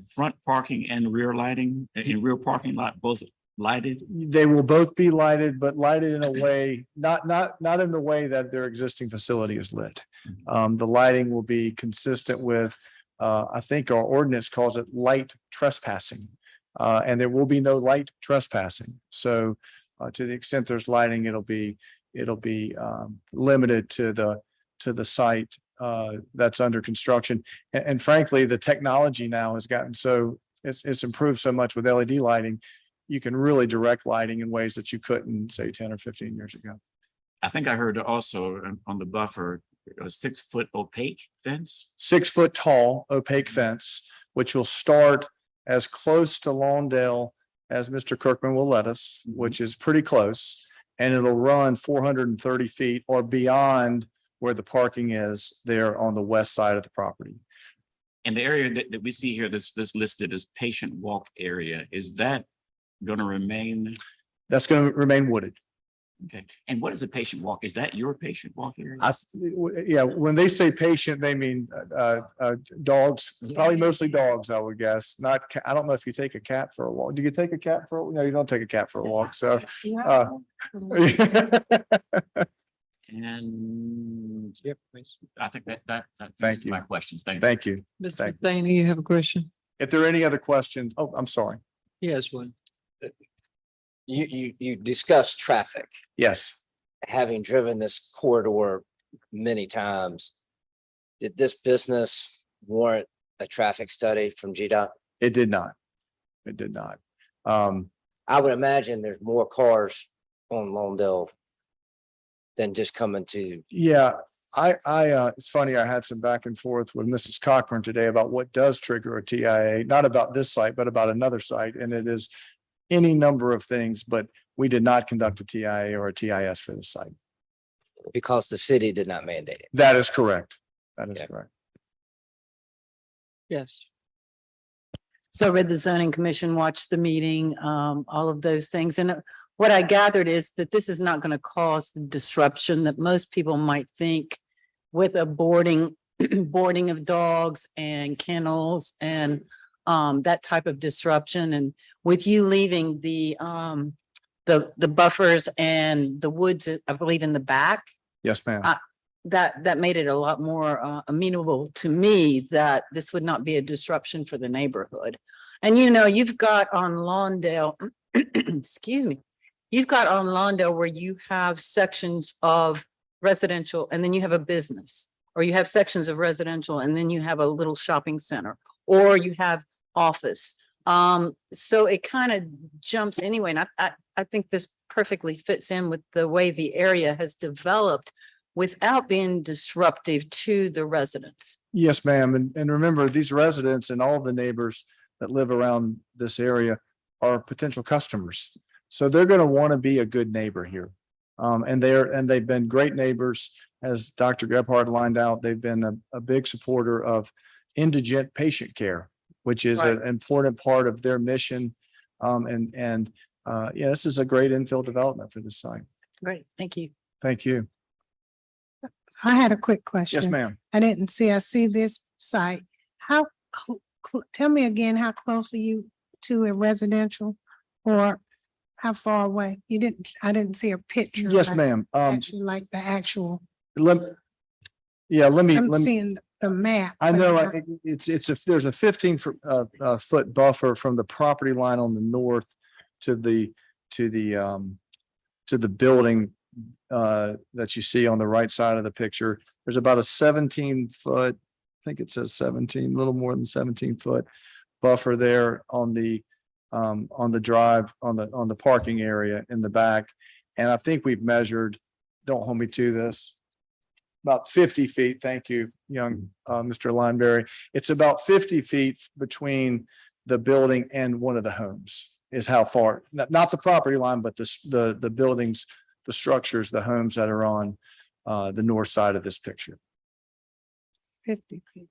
front parking and rear lighting, in rear parking lot, both lighted? They will both be lighted, but lighted in a way, not in the way that their existing facility is lit. The lighting will be consistent with, I think our ordinance calls it light trespassing. And there will be no light trespassing. So to the extent there's lighting, it'll be limited to the site that's under construction. And frankly, the technology now has gotten so it's improved so much with LED lighting. You can really direct lighting in ways that you couldn't, say, 10 or 15 years ago. I think I heard also on the buffer, a 6-foot opaque fence. 6 foot tall opaque fence, which will start as close to Lawndale as Mr. Kirkman will let us, which is pretty close. And it'll run 430 feet or beyond where the parking is there on the west side of the property. And the area that we see here, this listed as patient walk area, is that going to remain? That's going to remain wooded. Okay. And what is a patient walk? Is that your patient walk area? Yeah, when they say patient, they mean dogs, probably mostly dogs, I would guess. Not, I don't know if you take a cat for a walk. Do you take a cat for a walk? No, you don't take a cat for a walk. So. And yep, I think that Thank you. My questions. Thank you. Thank you. Mr. Thaney, you have a question? If there are any other questions, oh, I'm sorry. Yes, one. You discussed traffic. Yes. Having driven this corridor many times, did this business warrant a traffic study from GDOT? It did not. It did not. I would imagine there's more cars on Lawndale than just coming to. Yeah, it's funny. I had some back and forth with Mrs. Cochran today about what does trigger a TIA, not about this site, but about another site. And it is any number of things, but we did not conduct a TIA or a TIS for this site. Because the city did not mandate it. That is correct. That is correct. Yes. So I read the zoning commission, watched the meeting, all of those things. And what I gathered is that this is not going to cause the disruption that most people might think with a boarding of dogs and kennels and that type of disruption. And with you leaving the buffers and the woods, I believe in the back. Yes, ma'am. That made it a lot more amenable to me that this would not be a disruption for the neighborhood. And you've got on Lawndale, excuse me, you've got on Lawndale where you have sections of residential and then you have a business, or you have sections of residential and then you have a little shopping center, or you have office. So it kind of jumps anyway. And I think this perfectly fits in with the way the area has developed without being disruptive to the residents. Yes, ma'am. And remember, these residents and all the neighbors that live around this area are potential customers. So they're going to want to be a good neighbor here. And they've been great neighbors. As Dr. Gebhardt lined out, they've been a big supporter of indigent patient care, which is an important part of their mission. Yeah, this is a great infill development for this site. Great, thank you. Thank you. I had a quick question. Yes, ma'am. I see this site. How, tell me again, how close are you to a residential or how far away? I didn't see a picture. Yes, like, ma'am. Actually, like the actual, Let me. I'm seeing the map. I but know there's a 15 foot buffer from the property line on the north to the building that you see on the right side of the picture. There's about a 17 foot, I think it says 17, a little more than 17 foot buffer there on the drive, on the parking area in the back. And I think we've measured, don't hold me to this, about 50 feet. Thank you, young Mr. Lineberry. It's about 50 feet between the building and one of the homes is how far, not the property line, but the buildings, the structures, the homes that are on the north side of this picture. 50 feet.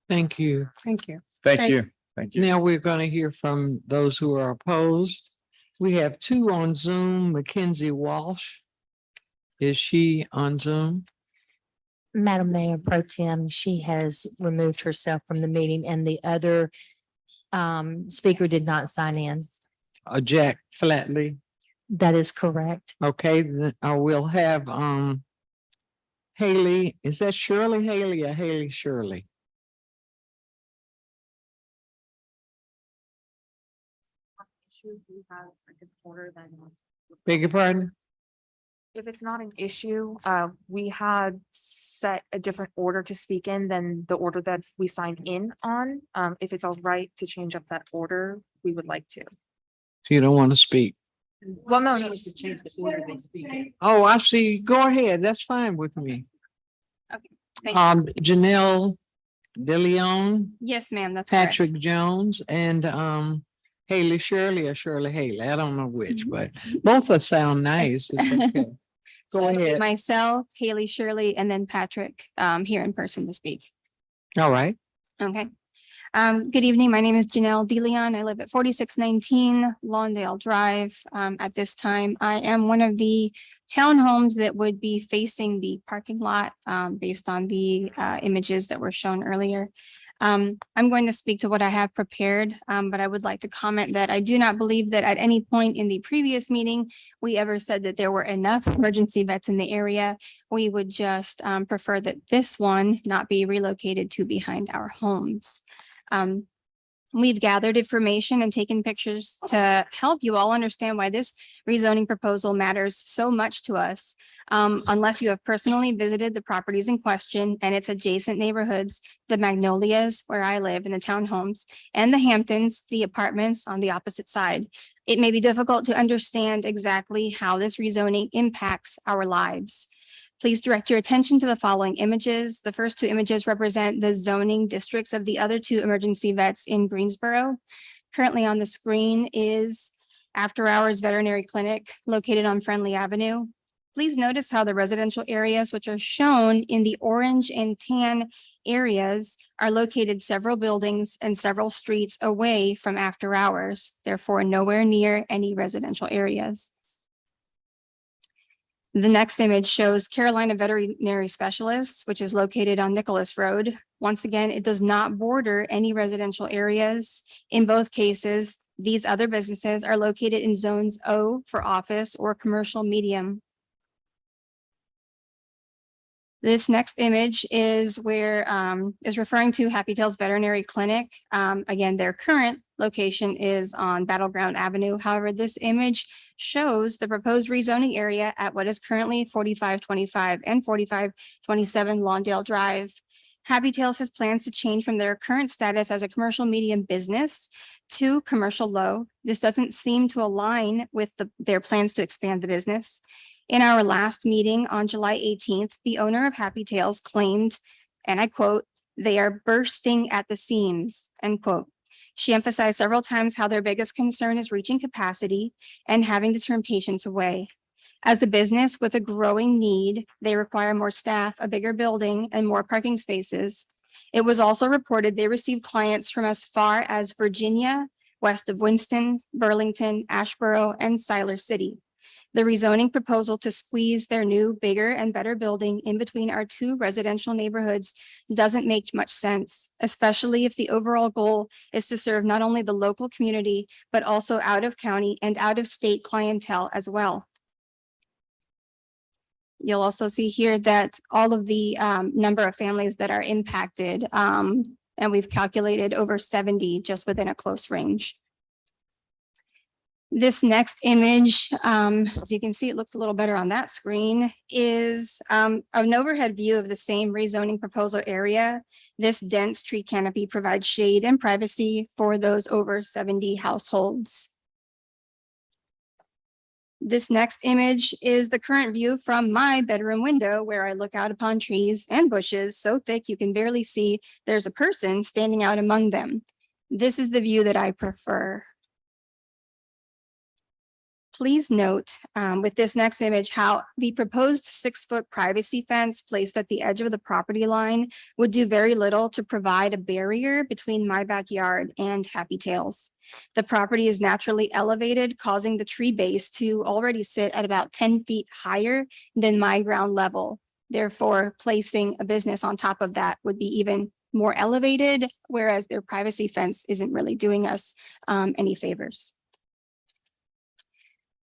Thank you. Thank you. Thank you. Thank you. Now we're going to hear from those who are opposed. We have two on Zoom. Mackenzie Walsh. Is she on Zoom? Madam Mayor Pro Tem, she has removed herself from the meeting and the other speaker did not sign in. Jack Flatley. That is correct. Okay, then I will have Haley. Is that Shirley Haley or Haley Shirley? Beg your pardon? If it's not an issue, we had set a different order to speak in than the order that we signed in on. If it's all right to change up that order, we would like to. So you don't want to speak? Well, no, no. To change the order they speak in. Oh, I see. Go ahead. That's fine with me. Okay. Thank you. Janelle DeLeon, Yes, ma'am, that's correct. Patrick Jones, and Haley Shirley or Shirley Haley. I don't know which, but both of sound nice. It's okay. Go So ahead. myself, Haley Shirley, and then Patrick here in person to speak. All right. Okay. Good evening. My name is Janelle DeLeon. I live at 4619 Lawndale Drive. At this time, I am one of the townhomes that would be facing the parking lot based on the images that were shown earlier. I'm going to speak to what I have prepared, but I would like to comment that I do not believe that at any point in the previous meeting, we ever said that there were enough emergency vets in the area. We would just prefer that this one not be relocated to behind our homes. We've gathered information and taken pictures to help you all understand why this rezoning proposal matters so much to us. Unless you have personally visited the properties in question and its adjacent neighborhoods, the Magnolias, where I live, in the townhomes, and the Hamptons, the apartments on the opposite side. It may be difficult to understand exactly how this rezoning impacts our lives. Please direct your attention to the following images. The first two images represent the zoning districts of the other two emergency vets in Greensboro. Currently on the screen is After Hours Veterinary Clinic located on Friendly Avenue. Please notice how the residential areas, which are shown in the orange and tan areas, are located several buildings and several streets away from After Hours, therefore nowhere near any residential areas. The next image shows Carolina Veterinary Specialists, which is located on Nicholas Road. Once again, it does not border any residential areas. In both cases, these other businesses are located in zones O for office or commercial medium. This next image is referring to Happy Tales Veterinary Clinic. Again, their current location is on Battleground Avenue. However, this image shows the proposed rezoning area at what is currently 4525 and 4527 Lawndale Drive. Happy Tales has plans to change from their current status as a commercial medium business to commercial low. This doesn't seem to align with their plans to expand the business. In our last meeting on July 18th, the owner of Happy Tales claimed, and I quote, "They are bursting at the seams," end quote. She emphasized several times how their biggest concern is reaching capacity and having to turn patients away. As a business with a growing need, they require more staff, a bigger building, and more parking spaces. It was also reported they received clients from as far as Virginia, west of Winston, Burlington, Asheboro, and Siler City. The rezoning proposal to squeeze their new, bigger, and better building in between our two residential neighborhoods doesn't make much sense, especially if the overall goal is to serve not only the local community, but also out of county and out of state clientele as well. You'll also see here that all of the number of families that are impacted, and we've calculated over 70 just within a close range. This next image, as you can see, it looks a little better on that screen, is an overhead view of the same rezoning proposal area. This dense tree canopy provides shade and privacy for those over 70 households. This next image is the current view from my bedroom window, where I look out upon trees and bushes so thick you can barely see there's a person standing out among them. This is the view that I prefer. Please note with this next image how the proposed 6-foot privacy fence placed at the edge of the property line would do very little to provide a barrier between my backyard and Happy Tails. The property is naturally elevated, causing the tree base to already sit at about 10 feet higher than my ground level. Therefore, placing a business on top of that would be even more elevated, whereas their privacy fence isn't really doing us any favors.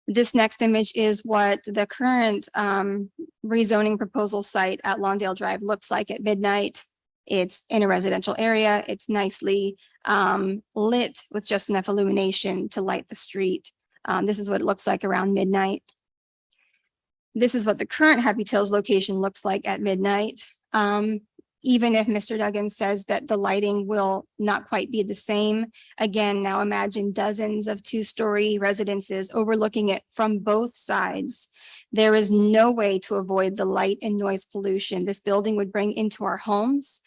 This next image is what the current rezoning proposal site at Lawndale Drive looks like at midnight. It's in a residential area. It's nicely lit with just enough illumination to light the street. This is what it looks like around midnight. This is what the current Happy Tails location looks like at midnight. Even if Mr. Duggan says that the lighting will not quite be the same. Again, now imagine dozens of 2-story residences overlooking it from both sides. There is no way to avoid the light and noise pollution this building would bring into our homes.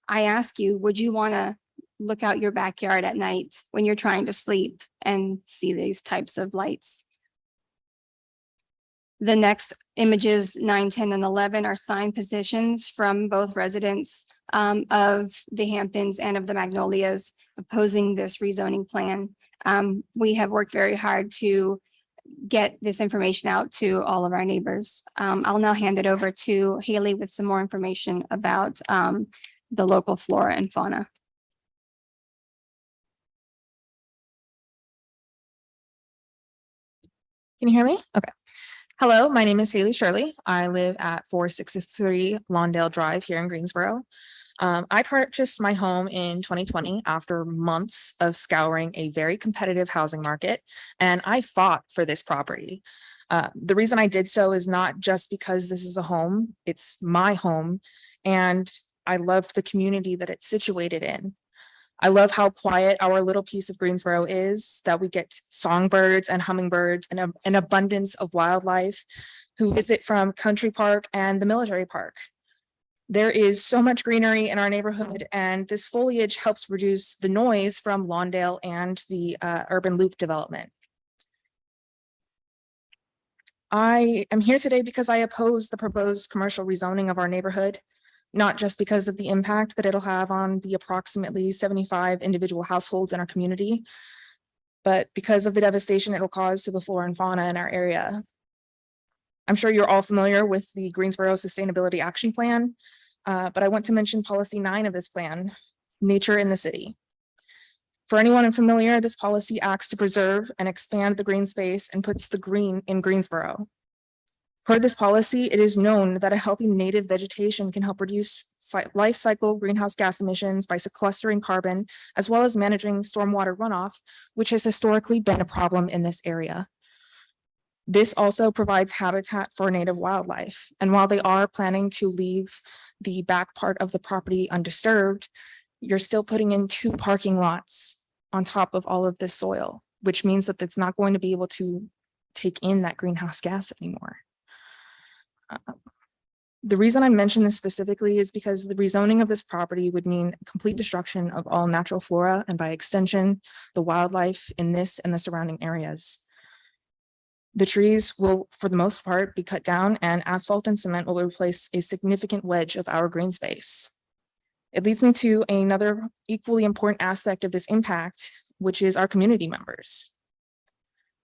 I ask you, would you want to look out your backyard at night when you're trying to sleep and see these types of lights? The next images 9, 10, and 11 are sign positions from both residents of the Hamptons and of the Magnolias opposing this rezoning plan. We have worked very hard to get this information out to all of our neighbors. I'll now hand it over to Haley with some more information about the local flora and fauna. Can you hear me? Okay. Hello, my name is Haley Shirley. I live at 4663 Lawndale Drive here in Greensboro. I purchased my home in 2020 after months of scouring a very competitive housing market, and I fought for this property. The reason I did so is not just because this is a home, it's my home, and I loved the community that it's situated in. I love how quiet our little piece of Greensboro is, that we get songbirds and hummingbirds and an abundance of wildlife who visit from Country Park and the Military Park. There is so much greenery in our neighborhood, and this foliage helps reduce the noise from Lawndale and the urban loop development. I am here today because I oppose the proposed commercial rezoning of our neighborhood, not just because of the impact that it'll have on the approximately 75 individual households in our community, but because of the devastation it will cause to the flora and fauna in our area. I'm sure you're all familiar with the Greensboro Sustainability Action Plan, but I want to mention policy 9 of this plan, nature in the city. For anyone unfamiliar, this policy acts to preserve and expand the green space and puts the green in Greensboro. Per this policy, it is known that a healthy native vegetation can help reduce life cycle greenhouse gas emissions by sequestering carbon, as well as managing stormwater runoff, which has historically been a problem in this area. This also provides habitat for native wildlife. And while they are planning to leave the back part of the property undisturbed, you're still putting in 2 parking lots on top of all of this soil, which means that it's not going to be able to take in that greenhouse gas anymore. The reason I mention this specifically is because the rezoning of this property would mean complete destruction of all natural flora and by extension, the wildlife in this and the surrounding areas. The trees will, for the most part, be cut down and asphalt and cement will replace a significant wedge of our green space. It leads me to another equally important aspect of this impact, which is our community members.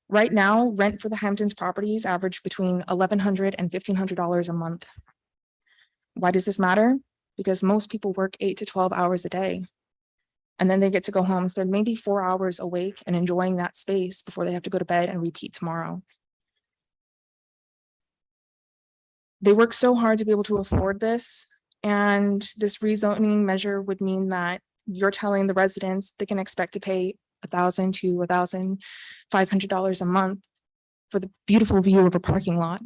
Right now, rent for the Hamptons properties average between $1,100 and $1,500 a month. Why does this matter? Because most people work 8 to 12 hours a day. And then they get to go home, spend maybe 4 hours awake and enjoying that space before they have to go to bed and repeat tomorrow. They work so hard to be able to afford this. And this rezoning measure would mean that you're telling the residents they can expect to pay $1,000 to $1,500 a month for the beautiful view of a parking lot.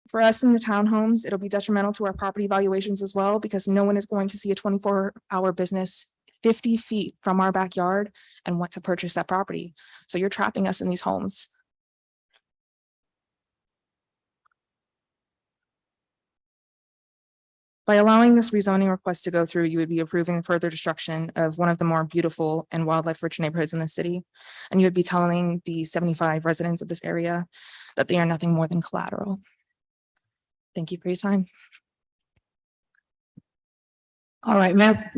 For us in the townhomes, it'll be detrimental to our property valuations as well, because no one is going to see a 24-hour business 50 feet from our backyard and want to purchase that property. So you're trapping us in these homes. By allowing this rezoning request to go through, you would be approving further destruction of one of the more beautiful and wildlife-rich neighborhoods in the city. And you would be telling the 75 residents of this area that they are nothing more than collateral. Thank you for your time. All right, Mayor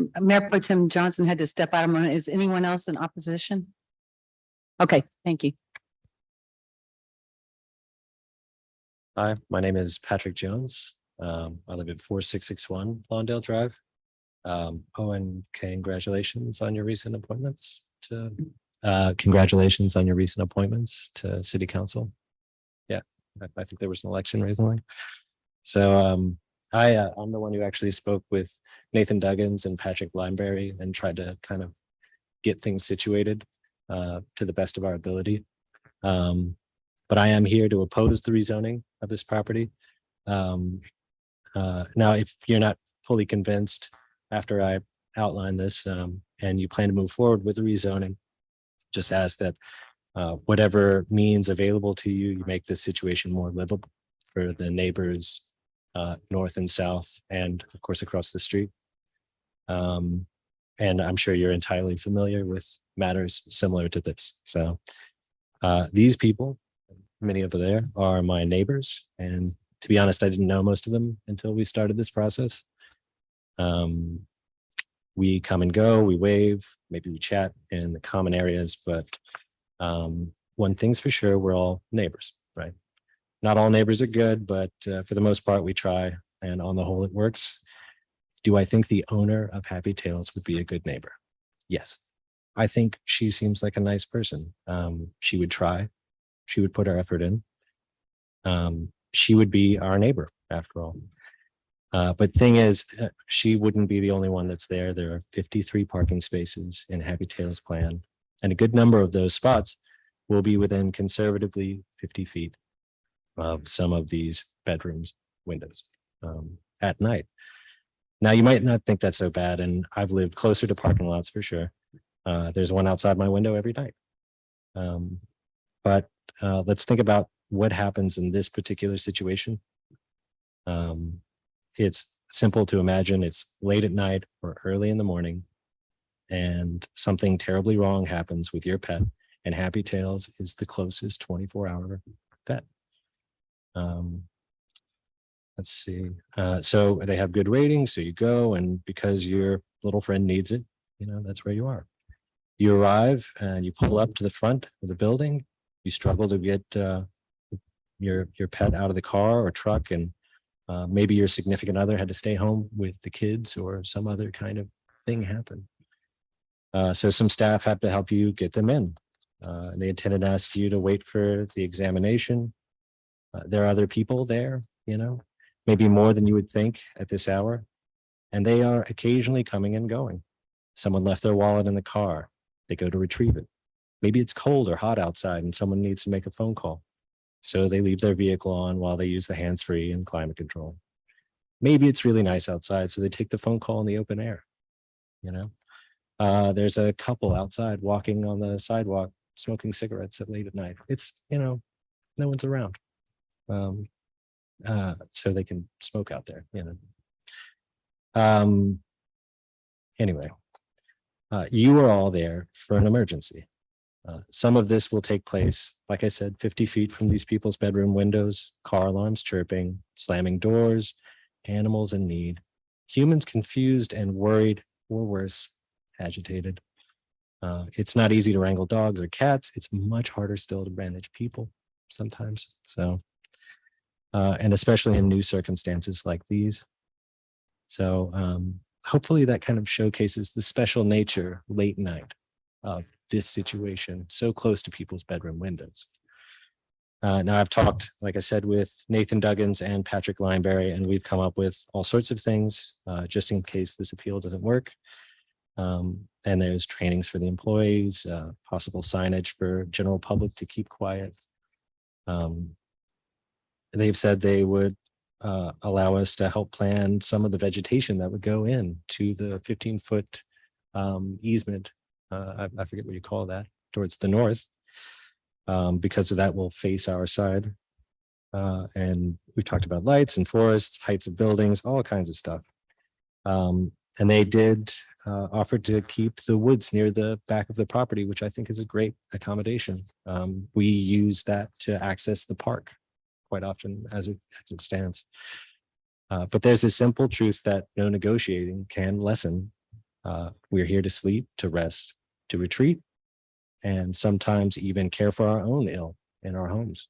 Pro Tem Johnson had to step out of my, is anyone else in opposition? Okay, thank you. Hi, my name is Patrick Jones. I live at 4661 Lawndale Drive. And congratulations on your recent appointments to City Council. Yeah, I think there was an election recently. So I'm the one who actually spoke with Nathan Duggins and Patrick Lineberry and tried to kind of get things situated to the best of our ability. But I am here to oppose the rezoning of this property. Now, if you're not fully convinced after I outline this and you plan to move forward with the rezoning, just ask that whatever means available to you, you make this situation more livable for the neighbors north and south, and of course across the street. And I'm sure you're entirely familiar with matters similar to this. So these people, many of them there, are my neighbors. And to be honest, I didn't know most of them until we started this process. We come and go, we wave, maybe we chat in the common areas, but one thing's for sure, we're all neighbors, right? Not all neighbors are good, but for the most part, we try, and on the whole, it works. Do I think the owner of Happy Tales would be a good neighbor? Yes. I think she seems like a nice person. She would try. She would put her effort in. She would be our neighbor, after all. But thing is, she wouldn't be the only one that's there. There are 53 parking spaces in Happy Tales plan, and a good number of those spots will be within conservatively 50 feet of some of these bedrooms windows at night. Now, you might not think that's so bad, and I've lived closer to parking lots for sure. There's one outside my window every night. But let's think about what happens in this particular situation. It's simple to imagine. It's late at night or early in the morning, and something terribly wrong happens with your pet, and Happy Tales is the closest 24-hour vet. Let's see. So they have good ratings, so you go, and because your little friend needs it, that's where you are. You arrive and you pull up to the front of the building. You struggle to get your pet out of the car or truck, and maybe your significant other had to stay home with the kids, or some other kind of thing happened. So some staff have to help you get them in. And the attendant asks you to wait for the examination. There are other people there, maybe more than you would think at this hour. And they are occasionally coming and going. Someone left their wallet in the car. They go to retrieve it. Maybe it's cold or hot outside and someone needs to make a phone call. So they leave their vehicle on while they use the hands-free and climate control. Maybe it's really nice outside, so they take the phone call in the open air. There's a couple outside walking on the sidewalk, smoking cigarettes at late at night. It's, no one's around. so they can smoke out there, Anyway, you are all there for an emergency. Some of this will take place, like I said, 50 feet from these people's bedroom windows, car alarms chirping, slamming doors, animals in need, humans confused and worried, or worse, agitated. It's not easy to wrangle dogs or cats. It's much harder still to manage people sometimes. So, and especially in new circumstances like these. So hopefully that kind of showcases the special nature late night of this situation, so close to people's bedroom windows. Now I've talked, like I said, with Nathan Duggins and Patrick Lineberry, and we've come up with all sorts of things just in case this appeal doesn't work. And there's trainings for the employees, possible signage for general public to keep quiet. They've said they would allow us to help plan some of the vegetation that would go in to the 15-foot easement. I forget what you call that, towards the north, because of that will face our side. And we've talked about lights and forests, heights of buildings, all kinds of stuff. And they did offer to keep the woods near the back of the property, which I think is a great accommodation. We use that to access the park quite often as it stands. But there's a simple truth that no negotiating can lessen. We're here to sleep, to rest, to retreat, and sometimes even care for our own ill in our homes,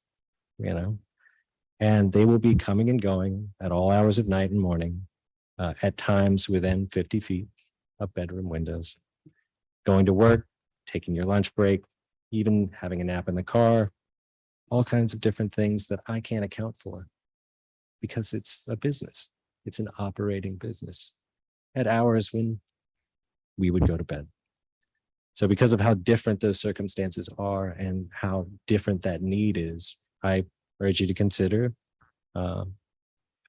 and they will be coming and going at all hours of night and morning, at times within 50 feet of bedroom windows, going to work, taking your lunch break, even having a nap in the car, all kinds of different things that I can't account for because it's a business. It's an operating business at hours when we would go to bed. So because of how different those circumstances are and how different that need is, I urge you to consider an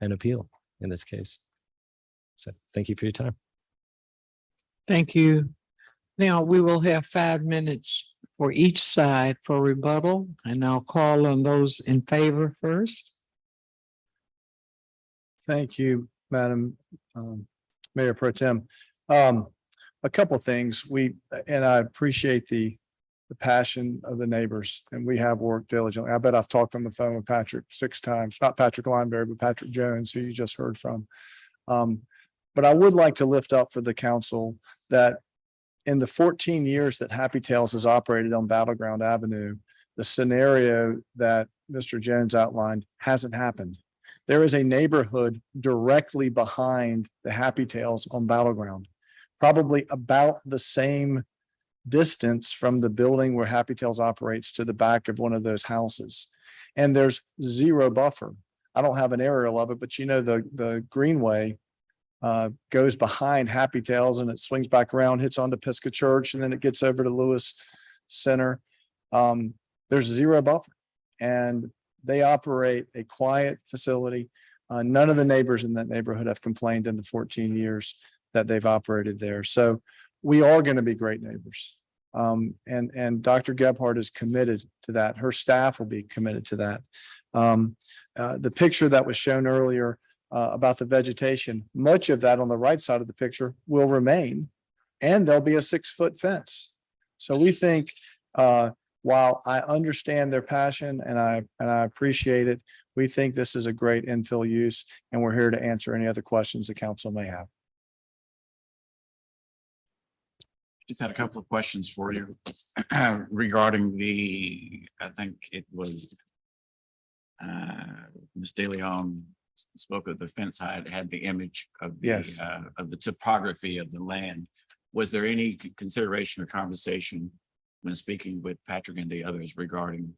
appeal in this case. So thank you for your time. Thank you. Now we will have 5 minutes for each side for rebuttal, and I'll call on those in favor first. Thank you, Madam Mayor Pro Tem. A couple of things and I appreciate the passion of the neighbors, and we have worked diligently. I bet I've talked on the phone with Patrick 6 times, not Patrick Lineberry, but Patrick Jones, who you just heard from. But I would like to lift up for the council that in the 14 years that Happy Tales has operated on Battleground Avenue, the scenario that Mr. Jones outlined hasn't happened. There is a neighborhood directly behind the Happy Tales on Battleground, probably about the same distance from the building where Happy Tales operates to the back of one of those houses. And there's zero buffer. I don't have an aerial of it, but the greenway goes behind Happy Tales and it swings back around, hits onto Pisgah Church, and then it gets over to Lewis Center. There's zero buffer, and they operate a quiet facility. None of the neighbors in that neighborhood have complained in the 14 years that they've operated there. So we are going to be great neighbors. And Dr. Gebhardt is committed to that. Her staff will be committed to that. The picture that was shown earlier about the vegetation, much of that on the right side of the picture will remain, and there'll be a 6-foot fence. So we think, while I understand their passion and I appreciate it, we think this is a great infill use, and we're here to answer any other questions the council may have. Just had a couple of questions for you regarding I think it was Ms. DeLeon spoke of the fence height, had the image of the topography of the land. Was there any consideration or conversation when speaking with Patrick and the others regarding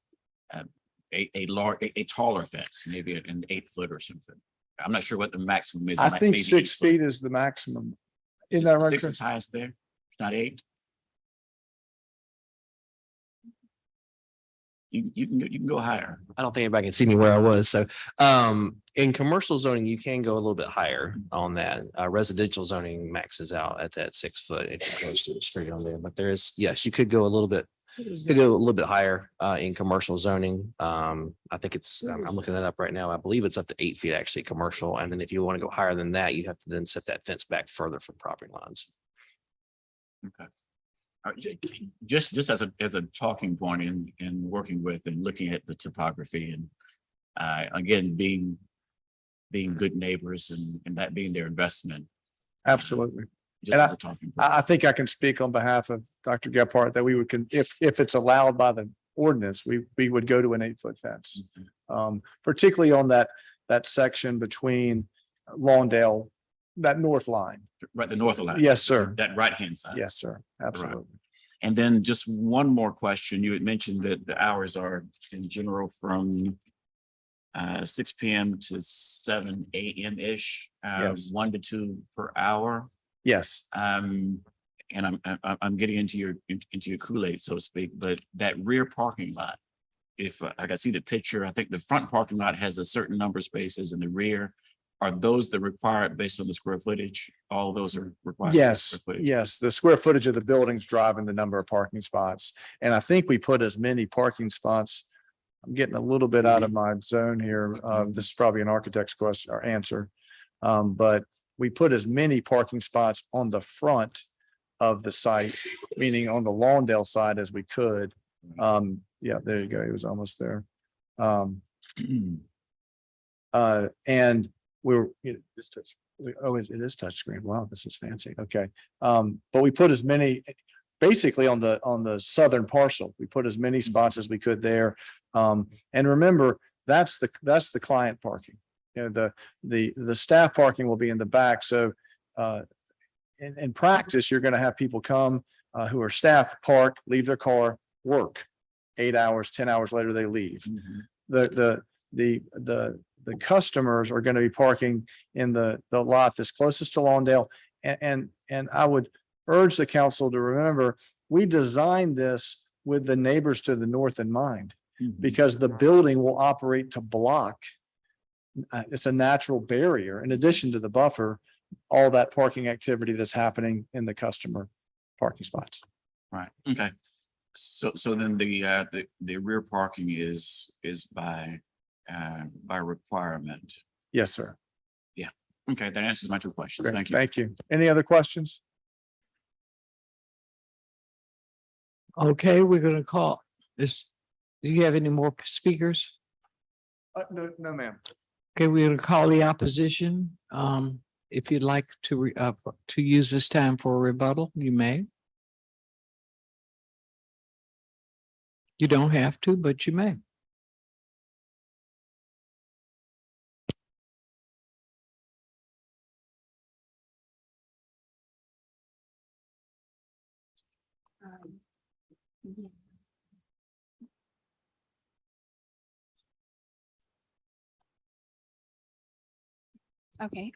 a taller fence, maybe an 8-foot or something? I'm not sure what the maximum is. I think 6 feet is the maximum. Isn't that right? 6 is highest there, not 8. You can go higher. I don't think anybody can see me where I was. So in commercial zoning, you can go a little bit higher on that. Residential zoning maxes out at that 6 foot if it goes to the street on there. But there is, yes, you could go a little bit to go a little bit higher in commercial zoning. I think it's, I'm looking it up right now. I believe it's up to 8 feet actually commercial. And then if you want to go higher than that, you have to then set that fence back further from property lines. Okay. Just as a talking point in working with and looking at the topography and again, being good neighbors and that being their investment. Absolutely. Just as a talking point. I think I can speak on behalf of Dr. Gephardt that we would, if it's allowed by the ordinance, we would go to an 8-foot fence. Particularly on that section between Lawndale, that north line. Right, the north line. Yes, sir. That right-hand side. Yes, sir. Absolutely. Right. And then just one more question. You had mentioned that the hours are in general from 6 p.m. to 7 a.m. ish, Yes. 1 to 2 per hour. Yes. And I'm getting into your Kool-Aid, so to speak, but that rear parking lot, if I can see the picture, I think the front parking lot has a certain number of spaces in the rear. Are those the required based on the square footage? All those are required? Yes, yes. The square footage of the buildings driving the number of parking spots. And I think we put as many parking spots. I'm getting a little bit out of my zone here. This is probably an architect's question or answer. But we put as many parking spots on the front of the site, meaning on the Lawndale side as we could. Yeah, there you go. He was almost there. And we're, it is touchscreen. Wow, this is fancy. Okay. But we put as many, basically on the southern parcel, we put as many spots as we could there. And remember, that's the client parking. You know, the staff parking will be in the back. So in practice, you're going to have people come who are staff, park, leave their car, work 8 hours, 10 hours later, they leave. The customers are going to be parking in the lot that's closest to Lawndale. And I would urge the council to remember, we designed this with the neighbors to the north in mind, because the building will operate to block. It's a natural barrier in addition to the buffer, all that parking activity that's happening in the customer parking spots. Right. Okay. So then the rear parking is by requirement. Yes, sir. Yeah. Okay. That answers my 2 questions. Great. Thank you. Thank you. Any other questions? Okay, we're gonna call this. Do you have any more speakers? No, ma'am. Okay, we're gonna call the opposition. If you'd like to use this time for a rebuttal, you may. You don't have to, but you may. Okay,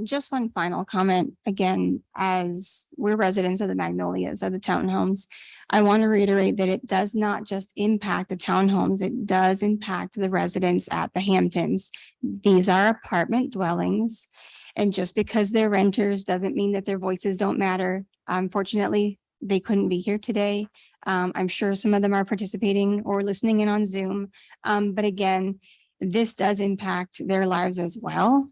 just one final comment. Again, as we're residents of the Magnolias of the townhomes, I want to reiterate that it does not just impact the townhomes, it does impact the residents at the Hamptons. These are apartment dwellings, and just because they're renters doesn't mean that their voices don't matter. Unfortunately, they couldn't be here today. I'm sure some of them are participating or listening in on Zoom. But again, this does impact their lives as well.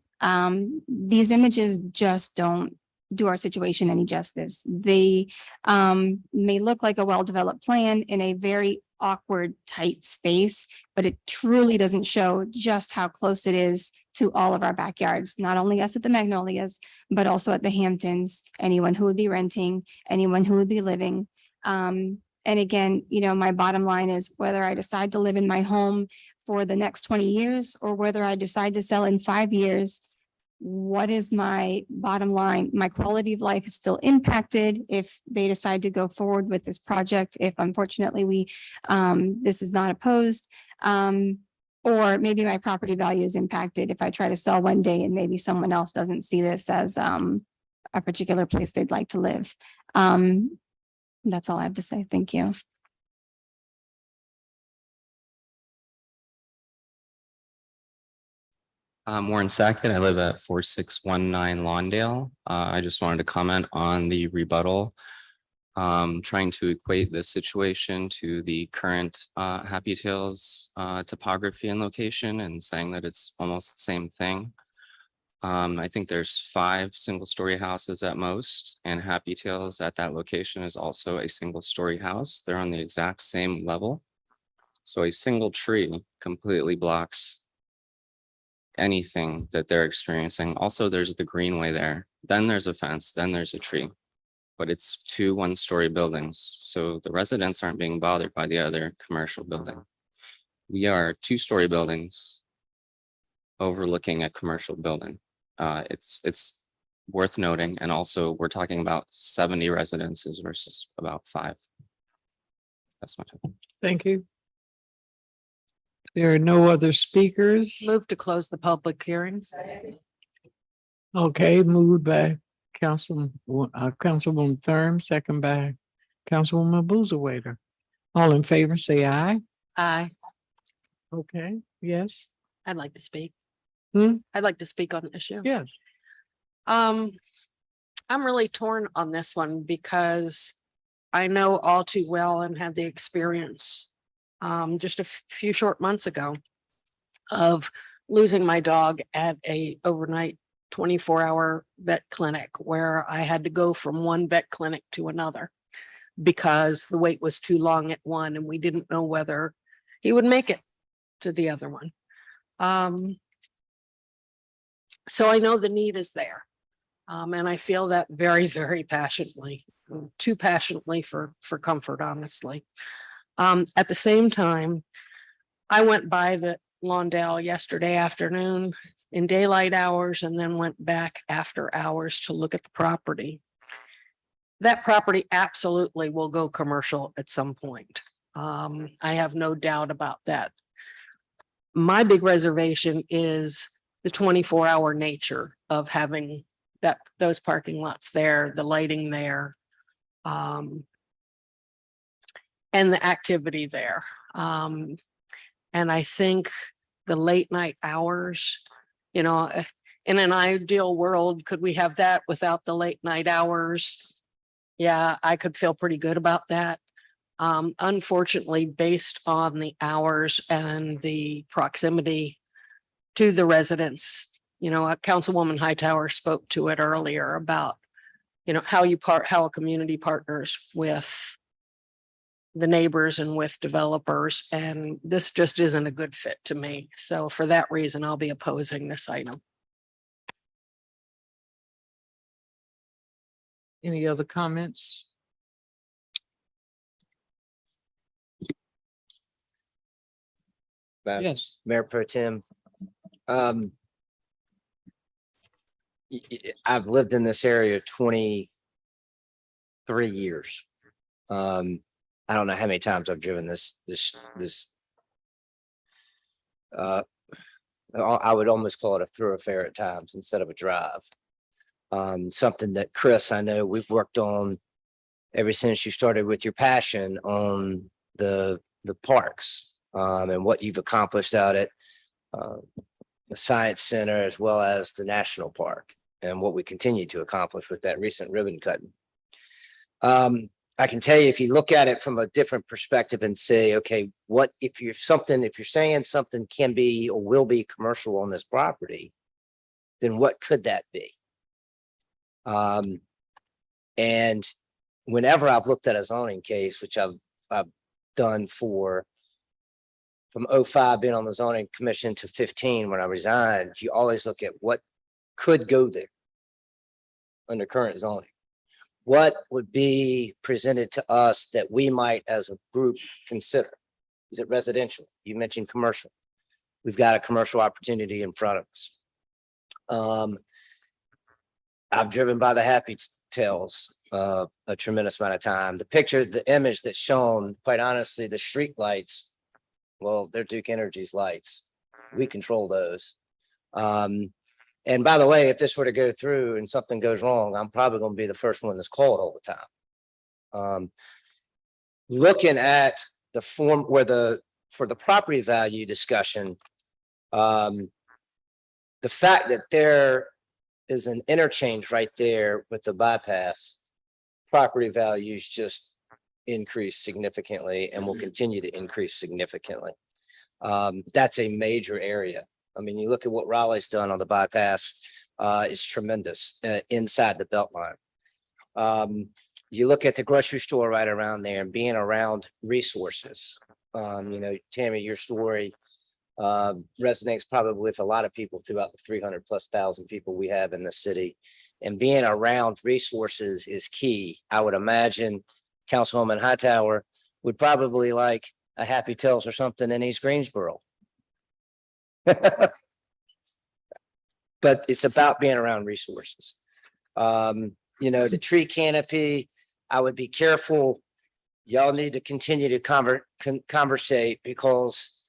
These images just don't do our situation any justice. They may look like a well-developed plan in a very awkward, tight space, but it truly doesn't show just how close it is to all of our backyards, not only us at the Magnolias, but also at the Hamptons, anyone who would be renting, anyone who would be living. And again, you know, my bottom line is whether I decide to live in my home for the next 20 years or whether I decide to sell in 5 years, what is my bottom line? My quality of life is still impacted if they decide to go forward with this project. If unfortunately this is not opposed, or maybe my property value is impacted if I try to sell one day and maybe someone else doesn't see this as a particular place they'd like to live. That's all I have to say. Thank you. I'm Warren Sackett. I live at 4619 Lawndale. I just wanted to comment on the rebuttal. trying to equate this situation to the current Happy Tales topography and location and saying that it's almost the same thing. I think there's 5 single-story houses at most, and Happy Tales at that location is also a single-story house. They're on the exact same level. So a single tree completely blocks anything that they're experiencing. Also, there's the greenway there. Then there's a fence, then there's a tree. But it's 2 one-story buildings. So the residents aren't being bothered by the other commercial building. We are 2-story buildings overlooking a commercial building. It's worth noting. And also we're talking about 70 residences versus about 5. That's my time. Thank you. There are no other speakers. Move to close the public hearing. Okay, moved by Councilwoman Thurm, second by Councilwoman Boozawaiter. All in favor, say aye. Aye. Okay, yes, I'd like to speak. Hmm? I'd like to speak on the issue. yes. I'm really torn on this one because I know all too well and had the experience just a few short months ago of losing my dog at a overnight 24-hour vet clinic where I had to go from one vet clinic to another because the wait was too long at one and we didn't know whether he would make it to the other one. So I know the need is there. And I feel that very, very passionately, too passionately for comfort, honestly. At the same time, I went by the Lawndale yesterday afternoon in daylight hours and then went back after hours to look at the property. That property absolutely will go commercial at some point. I have no doubt about that. My big reservation is the 24-hour nature of having those parking lots there, the lighting there, and the activity there. And I think the late night hours, in an ideal world, could we have that without the late night hours? Yeah, I could feel pretty good about that. Unfortunately, based on the hours and the proximity to the residents, Councilwoman Hightower spoke to it earlier about, how a community partners with the neighbors and with developers, and this just isn't a good fit to me. So for that reason, I'll be opposing this item. Any other comments? Yes. Mayor Pro Tem. I've lived in this area 23 years. I don't know how many times I've driven this. I would almost call it a thoroughfare at times instead of a drive. Something that Chris, I know we've worked on ever since you started with your passion on the parks and what you've accomplished out at the Science Center as well as the National Park and what we continue to accomplish with that recent ribbon cutting. I can tell you, if you look at it from a different perspective and say, okay, what if you're saying something can be or will be commercial on this property, then what could that be? And whenever I've looked at a zoning case, which I've done from 05 being on the zoning commission to 15 when I resigned, you always look at what could go there under current zoning. What would be presented to us that we might as a group consider? Is it residential? You mentioned commercial. We've got a commercial opportunity in front of us. I've driven by the Happy Tales a tremendous amount of time. The image that's shown, quite honestly, the street lights, well, they're Duke Energy's lights. We control those. And by the way, if this were to go through and something goes wrong, I'm probably going to be the first one that's called all the time. Looking at the form for the property value discussion, the fact that there is an interchange right there with the bypass property values just increase significantly and will continue to increase significantly. That's a major area. I mean, you look at what Raleigh's done on the bypass, it's tremendous inside the Beltline. You look at the grocery store right around there and being around resources. You know, Tammy, your story resonates probably with a lot of people throughout the 300,000+ people we have in the city. And being around resources is key. I would imagine Councilwoman Hightower would probably like a Happy Tails or something in East Greensboro. But it's about being around resources. You know, the tree canopy, I would be careful. Y'all need to continue to conversate, because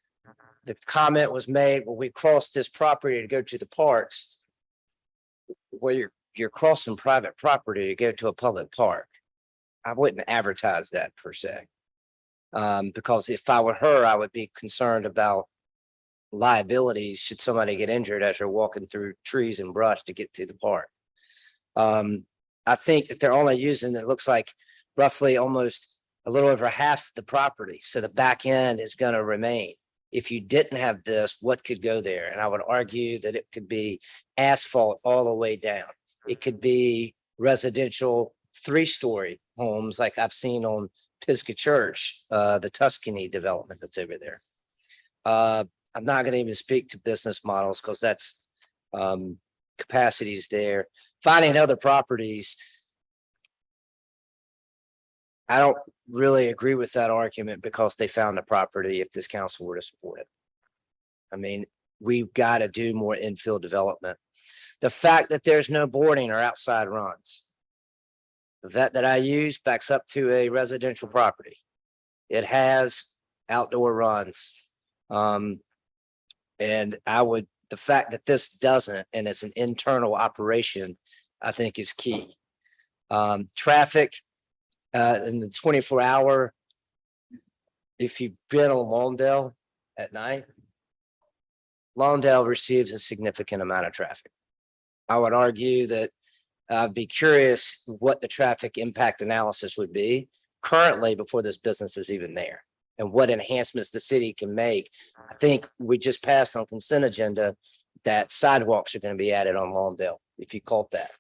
the comment was made when we crossed this property to go to the parks, where you're crossing private property to go to a public park. I wouldn't advertise that per se. Because if I were her, I would be concerned about liabilities should somebody get injured as they're walking through trees and brush to get to the park. I think that they're only using, it looks like roughly almost a little over half the property. So the back end is going to remain. If you didn't have this, what could go there? And I would argue that it could be asphalt all the way down. It could be residential 3-story homes like I've seen on Pisgah Church, the Tuscany development that's over there. I'm not going to even speak to business models, because that's capacities there. Finding other properties, I don't really agree with that argument, because they found a property if this council were to support it. I mean, we've got to do more infill development. The fact that there's no boarding or outside runs. The vet that I use backs up to a residential property. It has outdoor runs. And the fact that this doesn't, and it's an internal operation, I think is key. Traffic in the 24-hour, if you've been on Lawndale at night, Lawndale receives a significant amount of traffic. I would argue that I'd be curious what the traffic impact analysis would be currently before this business is even there, and what enhancements the city can make. I think we just passed on consent agenda that sidewalks are going to be added on Lawndale, if you caught that.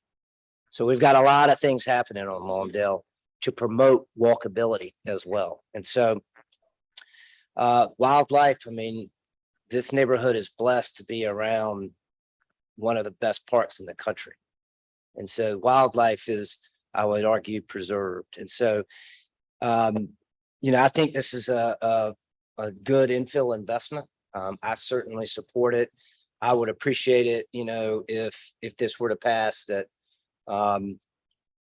So we've got a lot of things happening on Lawndale to promote walkability as well. And so wildlife, I mean, this neighborhood is blessed to be around one of the best parks in the country. And so wildlife is, I would argue, preserved. And so, you know, I think this is a good infill investment. I certainly support it. I would appreciate it, you know, if this were to pass, that Mr.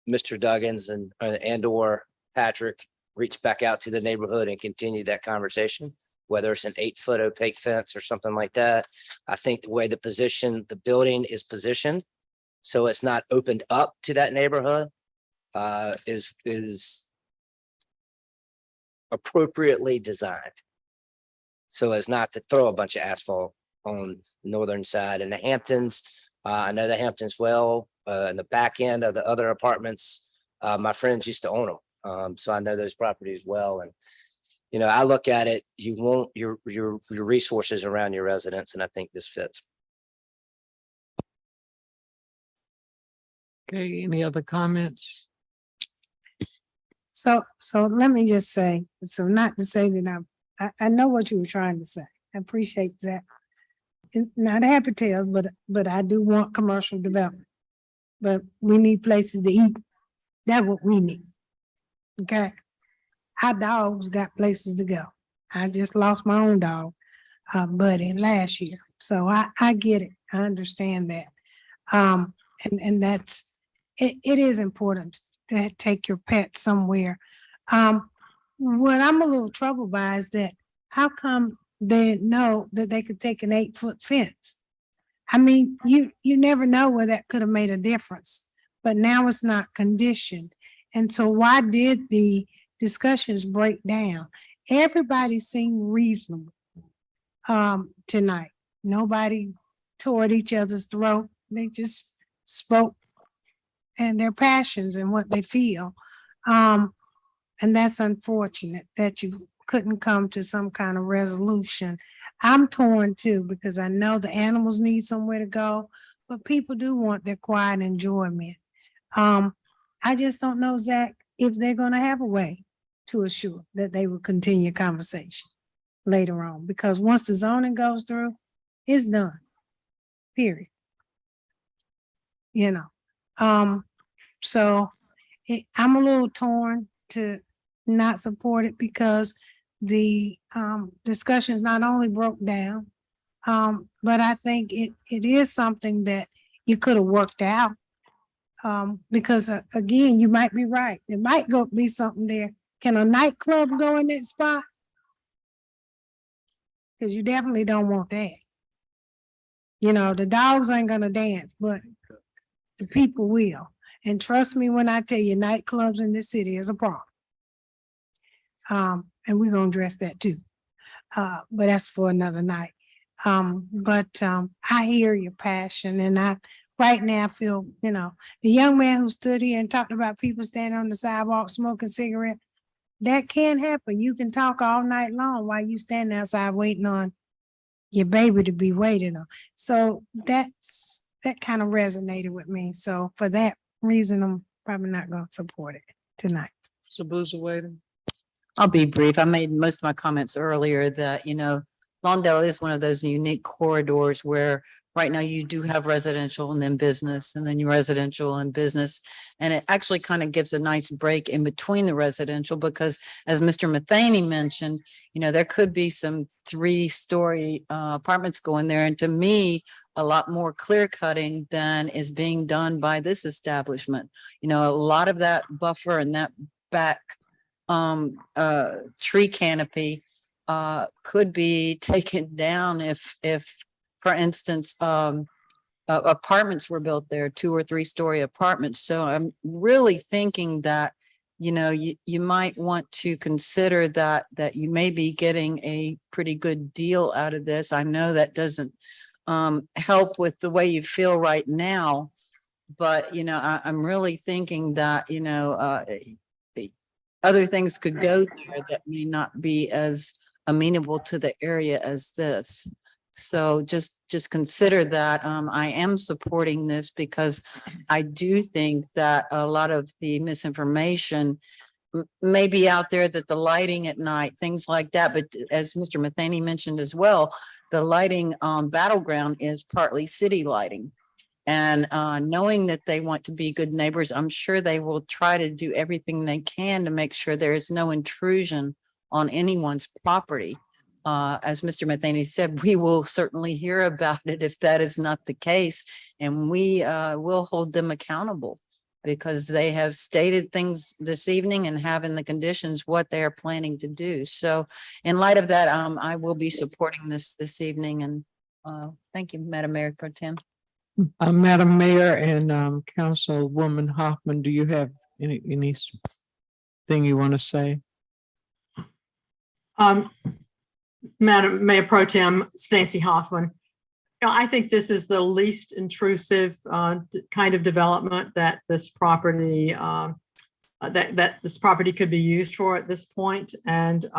Duggins and or Patrick reach back out to the neighborhood and continue that conversation, whether it's an 8-foot opaque fence or something like that. I think the way the building is positioned, so it's not opened up to that neighborhood, is appropriately designed, so as not to throw a bunch of asphalt on the northern side. And the Hamptons, I know the Hamptons well, and the back end of the other apartments, my friends used to own them, so I know those properties well. And you know, I look at it, you want your resources around your residents, and I think this fits. Okay, any other comments? So let me just say, so not to say that I know what you were trying to say. I appreciate that. Not Happy Tails, but I do want commercial development. But we need places to eat. That's what we need. Okay. Our dogs got places to go. I just lost my own dog, Buddy, last year. So I get it. I understand that. And that's, it is important to take your pet somewhere. What I'm a little troubled by is that how come they know that they could take an 8-foot fence? I mean, you never know where that could have made a difference, but now it's not conditioned. And so why did the discussions break down? Everybody seemed reasonable tonight. Nobody tore at each other's throat. They just spoke and their passions and what they feel. And that's unfortunate that you couldn't come to some kind of resolution. I'm torn too, because I know the animals need somewhere to go, but people do want their quiet enjoyment. I just don't know, Zach, if they're gonna have a way to assure that they will continue conversation later on, because once the zoning goes through, it's done. Period. You know, so I'm a little torn to not support it because the discussions not only broke down, but I think it is something that you could have worked out. Because again, you might be right. There might be something there. Can a nightclub go in that spot? Because you definitely don't want that. You know, the dogs ain't gonna dance, but the people will. And trust me when I tell you, nightclubs in this city is a problem. And we're gonna address that too. But that's for another night. I hear your passion, and I right now feel, you know, the young man who stood here and talked about people standing on the sidewalk smoking cigarette, that can happen. You can talk all night long while you stand outside waiting on your baby to be waited on. So that kind of resonated with me. So for that reason, I'm probably not going to support it tonight. Sabusa waiting. I'll be brief. I made most of my comments earlier that, you know, Lawndale is one of those unique corridors where right now you do have residential and then business and then your residential and business. And it actually kind of gives a nice break in between the residential because as Mr. Matheny mentioned, you know, there could be some 3-story apartments going there. And to me, a lot more clear cutting than is being done by this establishment. You know, a lot of that buffer and that back tree canopy could be taken down if for instance, apartments were built there, 2 or 3-story apartments. So I'm really thinking that, you know, you might want to consider that you may be getting a pretty good deal out of this. I know that doesn't help with the way you feel right now, but, you know, I'm really thinking that, you know, other things could go there that may not be as amenable to the area as this. So just consider that I am supporting this because I do think that a lot of the misinformation may be out there, that the lighting at night, things like that. But as Mr. Matheny mentioned as well, the lighting on Battleground is partly city lighting. And knowing that they want to be good neighbors, I'm sure they will try to do everything they can to make sure there is no intrusion on anyone's property. As Mr. Matheny said, we will certainly hear about it if that is not the case, and we will hold them accountable because they have stated things this evening and have in the conditions what they are planning to do. So in light of that, I will be supporting this evening, and thank you, Madam Mayor Pro Tem. Madam Mayor and Councilwoman Hoffman, do you have anything you want to say? Madam Mayor Pro Tem Stacy Hoffman, you know, I think this is the least intrusive kind of development that this property could be used for at this point. And you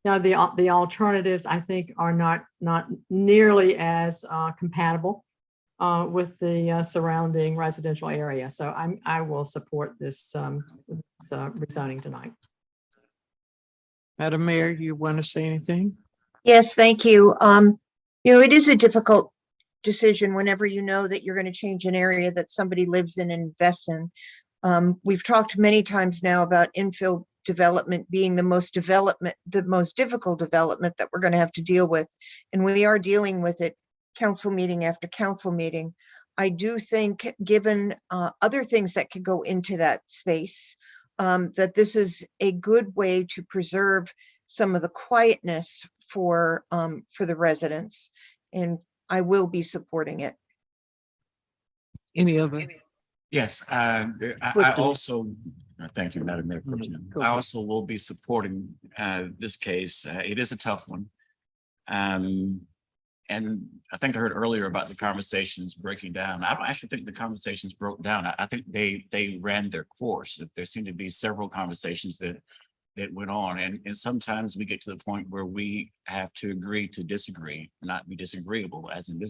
know, the alternatives I think are not nearly as compatible with the surrounding residential area. So I will support this rezoning tonight. Madam Mayor, you want to say anything? Yes, thank you. You know, it is a difficult decision whenever you know that you're going to change an area that somebody lives in and invests in. We've talked many times now about infill development being the most difficult development that we're going to have to deal with. And we are dealing with it council meeting after council meeting. I do think, given other things that could go into that space, that this is a good way to preserve some of the quietness for the residents, and I will be supporting it. Any other? Yes, I also, thank you, Madam Mayor Pro Tem. I also will be supporting this case. It is a tough one. And I think I heard earlier about the conversations breaking down. I don't actually think the conversations broke down. I think they ran their course. There seemed to be several conversations that went on. And sometimes we get to the point where we have to agree to disagree, not be disagreeable. As in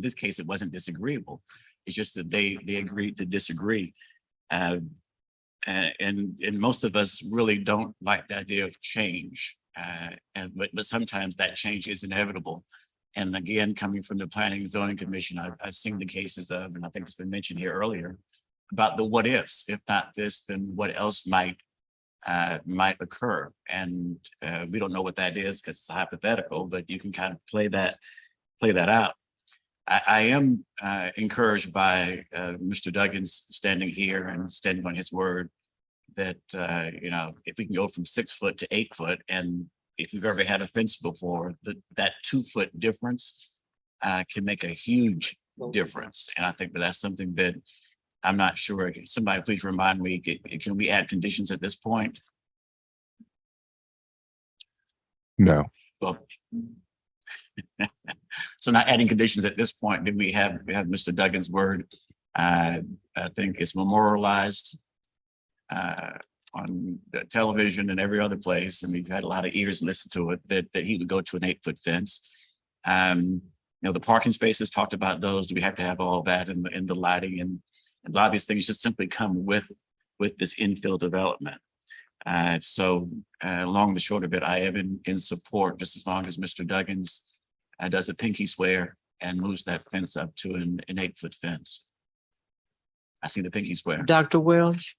this case, it wasn't disagreeable. It's just that they agreed to disagree. And most of us really don't like the idea of change. But sometimes that change is inevitable. And again, coming from the Planning and Zoning Commission, I've seen the cases of, and I think it's been mentioned here earlier, about the what ifs. If not this, then what else might occur? And we don't know what that is because it's hypothetical, but you can kind of play that out. I am encouraged by Mr. Duggins standing here and standing on his word that, if we can go from 6 foot to 8 foot, and if you've ever had a fence before, that 2 foot difference can make a huge difference. And I think that's something that I'm not sure. Somebody please remind me, can we add conditions at this point? No. Well, so not adding conditions at this point, did we have Mr. Duggan's word? I think it's memorialized on the television and every other place, and we've had a lot of ears listen to it, that he would go to an 8 foot fence. The parking spaces, talked about those. Do we have to have all that in the lighting, and a lot of these things just simply come with this infill development. So long the short of it, I am in support, just as long as Mr. Duggins does a pinky swear and moves that fence up to an 8 foot fence. I see the pinky swear. Dr. Welch?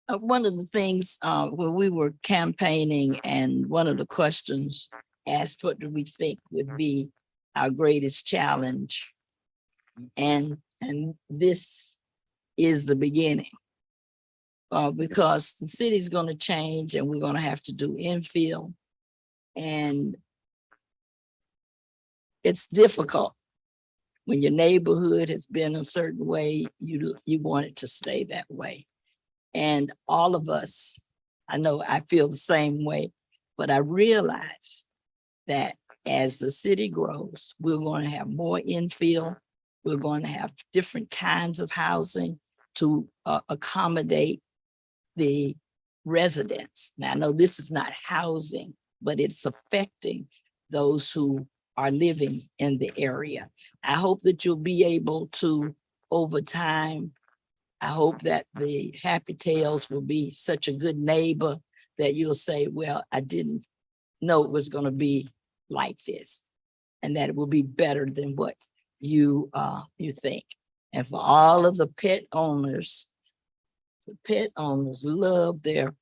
One of the things when we were campaigning, and one of the questions asked, what do we think would be our greatest challenge? And this is the beginning. Because the city's going to change and we're going to have to do infill. And it's difficult when your neighborhood has been a certain way, you want it to stay that way. And all of us, I know I feel the same way, but I realize that as the city grows, we're going to have more infill. We're going to have different kinds of housing to accommodate the residents. Now, I know this is not housing, but it's affecting those who are living in the area. I hope that you'll be able to, over time, I hope that the Happy Tales will be such a good neighbor that you'll say, well, I didn't know it was going to be like this, and that it will be better than what you think. And for all of the pet owners love their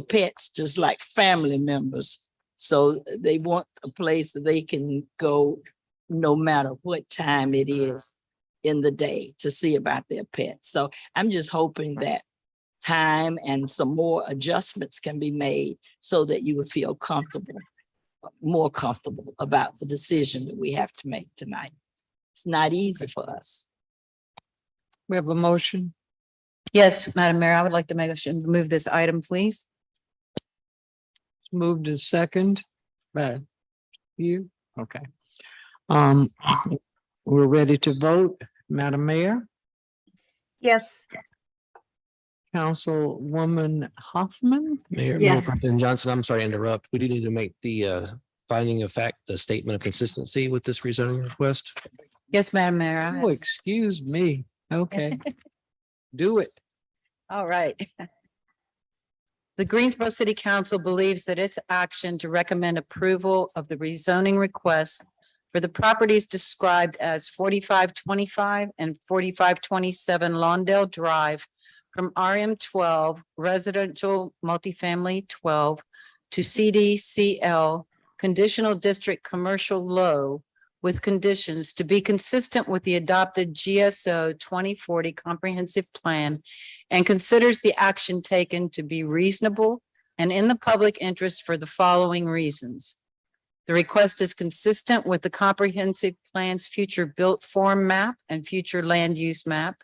pets just like family members. So they want a place that they can go no matter what time it is in the day to see about their pets. So I'm just hoping that time and some more adjustments can be made so that you would feel comfortable, more comfortable about the decision that we have to make tonight. It's not easy for us. We have a motion. Yes, Madam Mayor, I would like to make a motion to move this item, please. Moved to second. But you, okay. We're ready to vote. Madam Mayor, Yes. Councilwoman Hoffman. Mayor Pro Tem Johnson, I'm sorry to interrupt. We do need to make the finding of fact, the statement of consistency with this rezoning request. Yes, Madam Mayor. Oh, excuse me. Okay. Do it. All right. The Greensboro City Council believes that its action to recommend approval of the rezoning request for the properties described as 4525 and 4527 Lawndale Drive from RM 12 residential multifamily 12 to CDCL conditional district commercial low with conditions to be consistent with the adopted GSO 2040 comprehensive plan, and considers the action taken to be reasonable and in the public interest for the following reasons. The request is consistent with the comprehensive plan's future built form map and future land use map.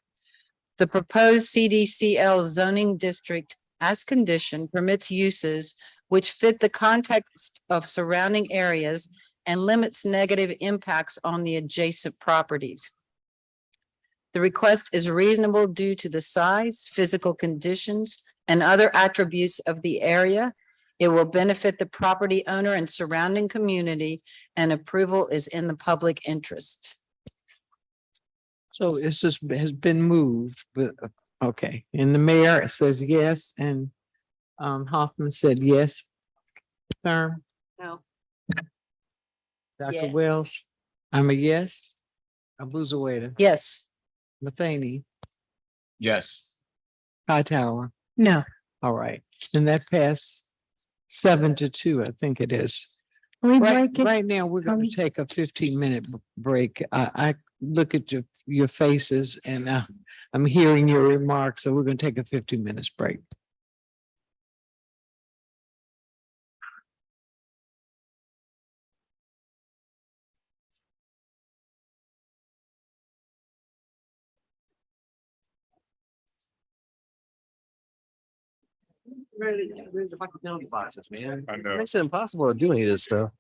The proposed CDCL zoning district as condition permits uses which fit the context of surrounding areas and limits negative impacts on the adjacent properties. The request is reasonable due to the size, physical conditions, and other attributes of the area. It will benefit the property owner and surrounding community, and approval is in the public interest. So this has been moved, but, okay, and the mayor says yes, and Hoffman said yes. Thurm, No. Dr. Yes. Wells, I'm a yes. Abuzawader, Yes. Matheny, Yes. Hightower. No. All right, and that passed 7-2, I think it is. We Right, break it. right now, we're going to take a 15-minute break. I look at your faces and I'm hearing your remarks, so we're going to take a 15 minutes break. Where's the fucking boxes, man? I know. It makes it impossible to do any of this stuff.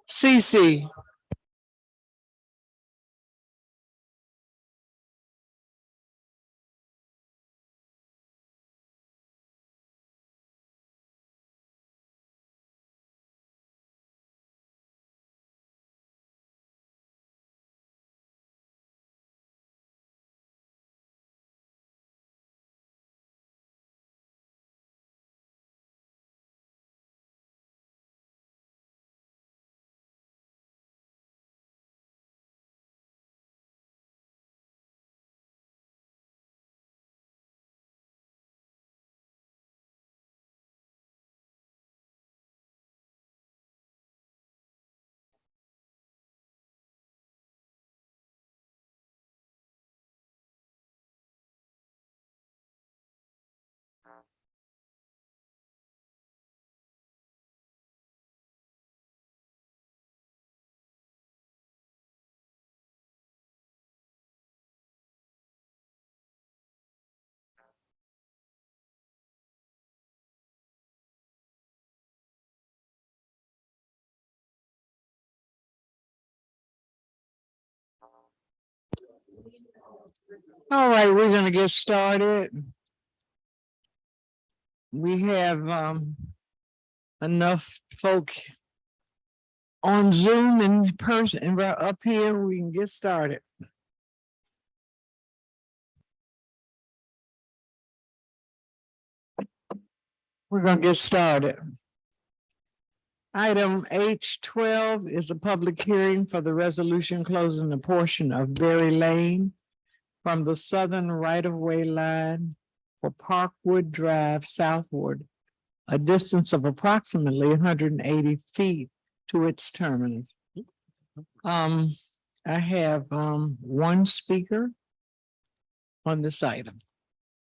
Cece. All right, we're gonna get started. We have enough folk on Zoom in person and right up here, we can get started. We're gonna get started. Item H12 is a public hearing for the resolution closing the portion of Berry Lane from the southern right-of-way line for Parkwood Drive southward, a distance of approximately 180 feet to its terminus. I have one speaker on this item.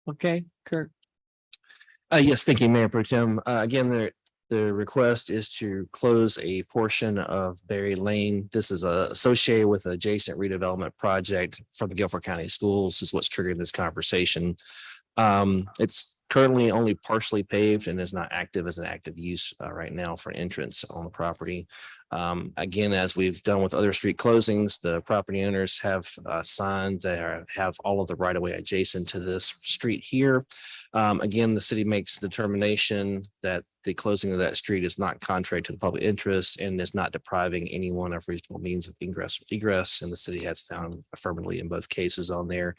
Okay, Kirk. Yes, thank you, Mayor Pro Tem. Again, the request is to close a portion of Berry Lane. This is associated with an adjacent redevelopment project for the Guilford County Schools is what's triggering this conversation. It's currently only partially paved and is not active as an active use right now for entrance on the property. Again, as we've done with other street closings, the property owners have signed that have all of the right of way adjacent to this street here. Again, the city makes the determination that the closing of that street is not contrary to the public interest and is not depriving anyone of reasonable means of egress. And the city has found affirmatively in both cases on there.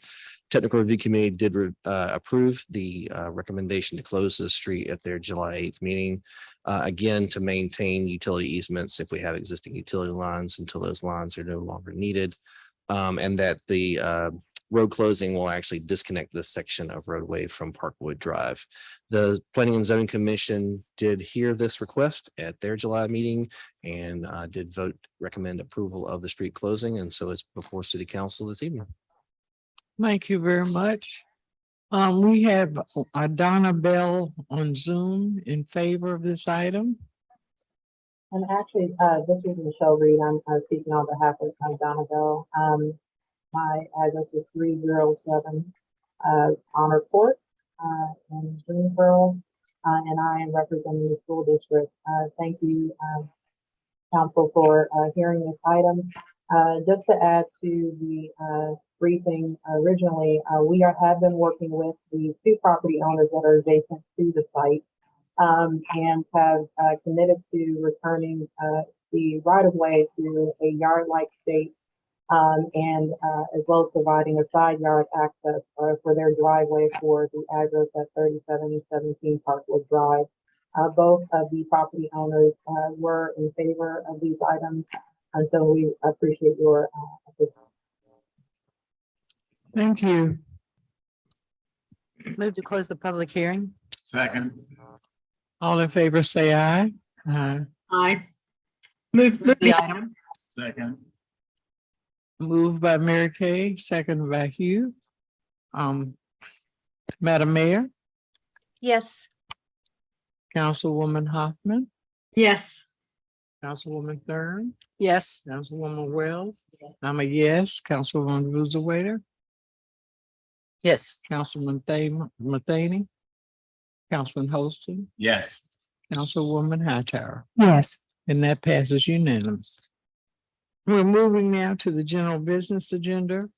Technical Review Committee did approve the recommendation to close the street at their July 8th meeting. Again, to maintain utility easements if we have existing utility lines until those lines are no longer needed. And that the road closing will actually disconnect this section of roadway from Parkwood Drive. The Planning and Zoning Commission did hear this request at their July meeting and did recommend approval of the street closing. And so it's before City Council this evening. Thank you very much. We have Donna Bell on Zoom in favor of this item. And actually, this is Michelle Reed. I'm speaking on behalf of Donna Bell. My address is 307 Honor Court in Greensboro, and I am representing the school district. Thank you, Council, for hearing this item. Just to add to the briefing originally, we have been working with the two property owners that are adjacent to the site and have committed to returning the right-of-way to a yard-like state and as well as providing a side yard access for their driveway for the address at 3717 Parkwood Drive. Both of the property owners were in favor of these items, and so we appreciate your assistance. Thank you. Move to close the public hearing. Second. All in favor, say aye. Aye. Aye. Move the item. Second. Moved by Mary Kay, second by Hugh. Madam Mayor, Yes. Councilwoman Hoffman, Yes. Councilwoman Thurn, Yes. Councilwoman Wells. I'm a yes. Councilwoman Ruzawader, Yes. Councilman Matheny, Councilman Holston, Yes. Councilwoman Hightower. Yes. And that passes unanimous. We're moving now to the general business agenda.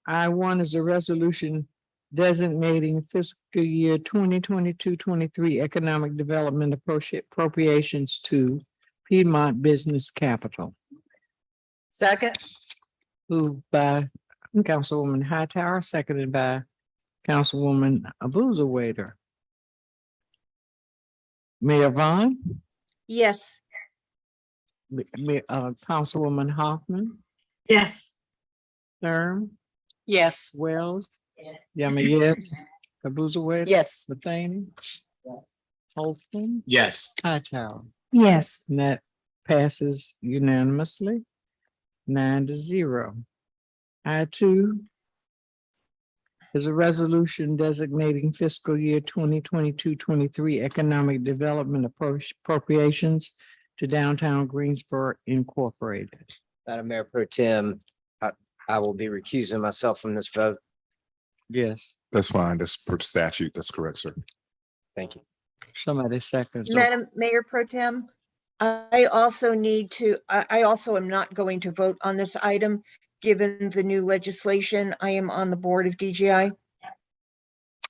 I-1 is a resolution designating fiscal year 2022-23 economic development appropriations to Piedmont Business Capital. Second. Moved by Councilwoman Hightower, seconded by Councilwoman Abuza. Mayor Vaughn, Yes. Councilwoman Hoffman, Yes. Thurm, Yes. Wells. Yama, yes. Abuza. Yes. Matheny. Holston, Yes. Hightower. Yes. And that passes unanimously, 9-0. I-2 is a resolution designating fiscal year 2022-23 economic development appropriations to Downtown Greensboro Incorporated. Madam Mayor Pro Tem, I will be recusing myself from this vote. Yes. That's fine. That's per statute. That's correct, sir. Thank you. Somebody second. Madam Mayor Pro Tem, I also am not going to vote on this item, given the new legislation. I am on the board of DGI.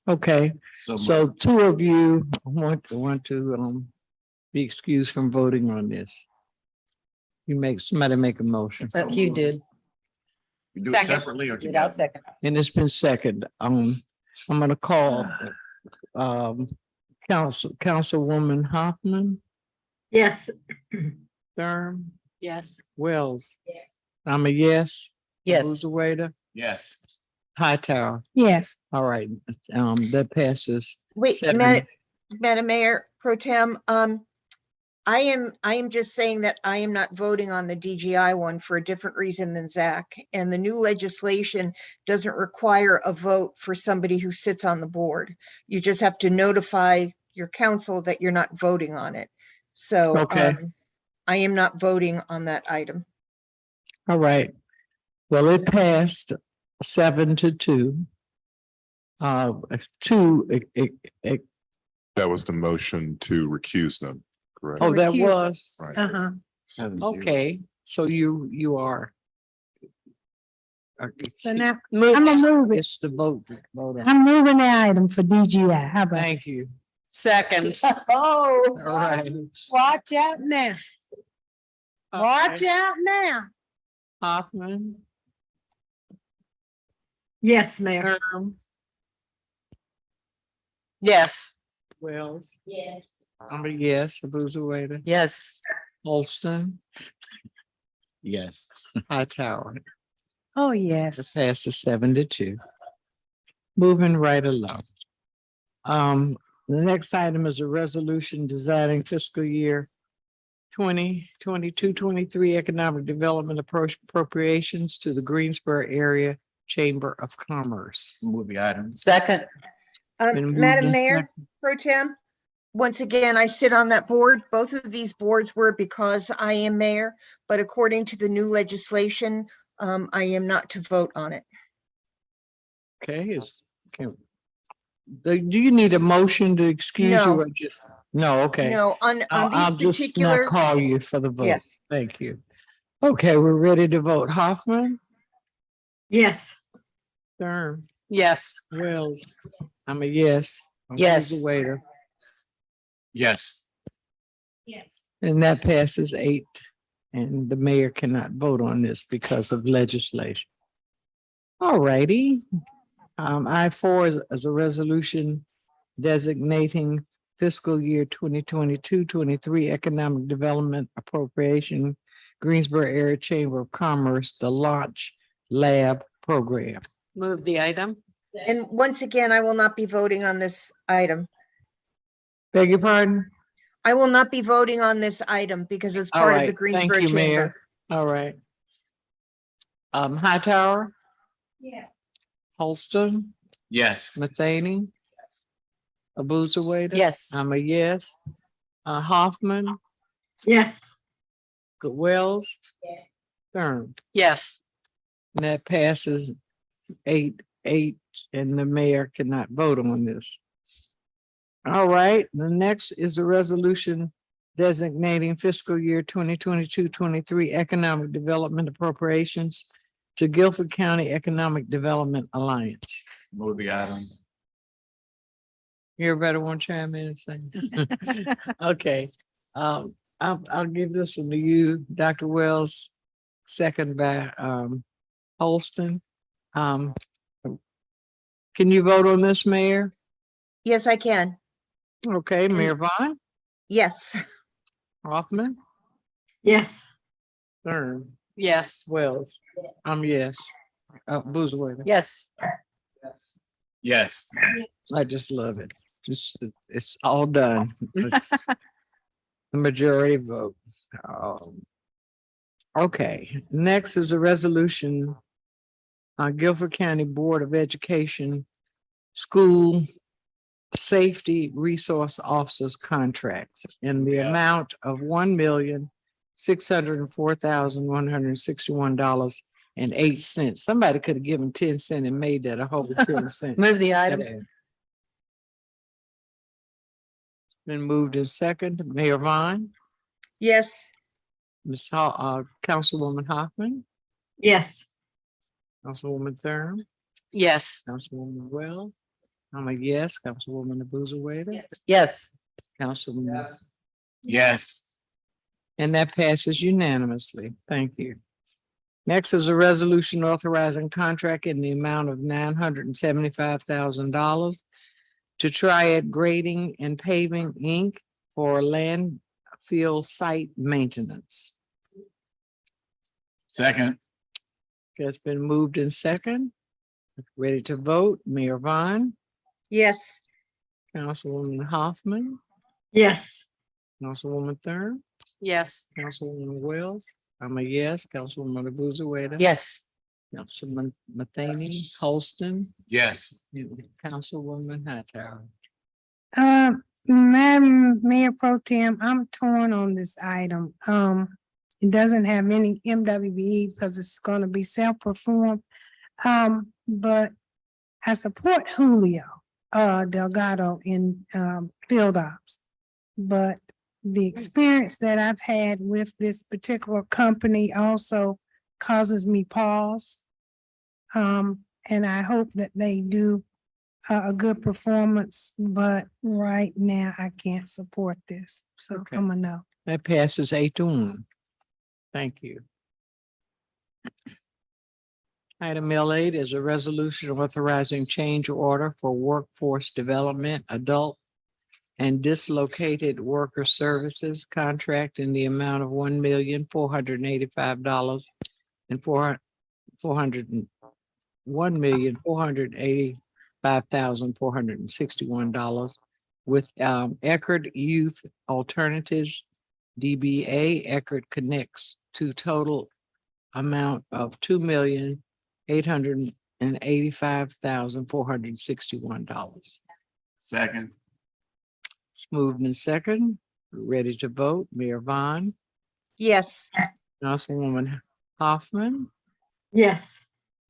Okay, So so two of you want to be excused from voting on this. Somebody make a motion. But you did. We do it Second. separately or Did I together? second? And it's been second. I'm gonna call Councilwoman Hoffman, Yes. Thurm, Yes. Wells. I'm a yes. Yes. Abuza, Yes. Hightower. Yes. All right, that passes. Wait, 7. Madam Mayor Pro Tem, I am just saying that I am not voting on the DGI one for a different reason than Zach. And the new legislation doesn't require a vote for somebody who sits on the board. You just have to notify your council that you're not voting on it. So Okay. I am not voting on that item. All right. Well, it passed 7-2. That was the motion to recuse them, correct? Oh, that Recuse. was, Right. Uh-huh. 7-0. okay, so you are. So now I'm gonna move it. It's the vote. On. I'm moving the item for DGI. How about? Thank you. Second. Oh, All right. watch out now. Watch out now. Hoffman, Yes, Mayor. Thurm, Yes. Wells. Yes. I'm a yes. Abuza. Yes. Holston, Yes. Hightower. Oh, It yes. passes 7-2. Moving right along. The next item is a resolution designing fiscal year 2022-23 economic development appropriations to the Greensboro Area Chamber of Commerce. Move the item. Second. Been moved Madam and Mayor Pro Tem, once again, I sit on that board. Both of these boards were because I am mayor, but according to the new legislation, I am not to vote on it. Okay, do you need a motion to excuse you? No. or just- No, okay. No, on I'll these just not particular, call you for the vote. yes. Thank you. Okay, we're ready to vote. Hoffman, Yes. Thurm, Yes. Wells. I'm a yes. Yes. Abuza. Yes. Yes. And that passes 8. And the mayor cannot vote on this because of legislation. All righty. I-4 is a resolution designating fiscal year 2022-23 economic development appropriation, Greensboro Area Chamber of Commerce, the Launch Lab Program. Move the item. And once again, I will not be voting on this item. Beg your pardon? I will not be voting on this item because it's All part of the right, Greensboro thank you, Mayor. Chamber. All right. Hightower, Yes. Holston, Yes. Matheny, Abuza. Yes. I'm a yes. Hoffman, Yes. Wells. Thurm. Yes. And that passes 8, and the mayor cannot vote on this. All right, the next is a resolution designating fiscal year 2022-23 economic development appropriations to Guilford County Economic Development Alliance. Move the item. Everybody want to chime in and say? Okay, I'll give this one to you, Dr. Wells, second by, Holston. Can you vote on this, Mayor? Yes, I can. Okay, Mayor Vaughn, Yes. Hoffman, Yes. Thurn, Yes. Wells. Yes. Boozer. Yes. Yes. I just love it. Just, it's all done. It's the majority vote. Okay, next is a resolution. Guilford County Board of Education School Safety Resource Officers Contracts in the amount of $1,604,161.08. Somebody could have given 10 cents and made that a whole 10 cents. Move the item. It's been moved in second. Mayor Vaughn, Yes. Councilwoman Hoffman, Yes. Councilwoman Thurm, Yes. Councilwoman Wells. I'm a yes. Councilwoman Abuza. Yes. Councilman. Yes. And that passes unanimously. Thank you. Next is a resolution authorizing contract in the amount of $975,000 to Triad Grading and Paving, Inc. for landfill site maintenance. Second. It's been moved in second. Ready to vote, Mayor Vaughn, Yes. Councilwoman Hoffman, Yes. Councilwoman Thurm, Yes. Councilwoman Wells. I'm a yes. Councilwoman Abuza. Yes. Councilman Matheny, Holston, Yes. and Councilwoman Hightower. Madam Mayor Pro Tem, I'm torn on this item. It doesn't have any MWBE because it's gonna be self-performed. But I support Julio Delgado in field ops. But the experience that I've had with this particular company also causes me pause. And I hope that they do a good performance, but right now I can't support this. So Okay. I'm a no. That passes 8-1. Thank you. Item L8 is a resolution authorizing change order for workforce development, adult and dislocated worker services contract in the amount of $1,485,000 and $1,485,461 with Eckerd Youth Alternatives, DBA Eckerd Connects, to total amount of $2,885,461. Second. It's moved in second. Ready to vote, Mayor Vaughn, Yes. Councilwoman Hoffman, Yes.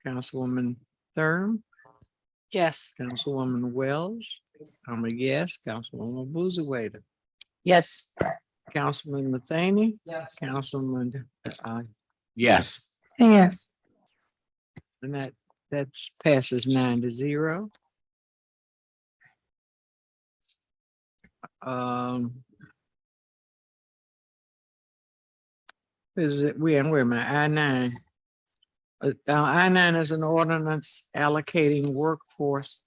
Councilwoman Thurm, Yes. Councilwoman Wells. I'm a yes. Councilwoman Boozer. Yes. Councilman Matheny. Yes. Councilman, Yes. Yes. and that's passes 9-0. Is it, where am I? I-9. I-9 is an ordinance allocating workforce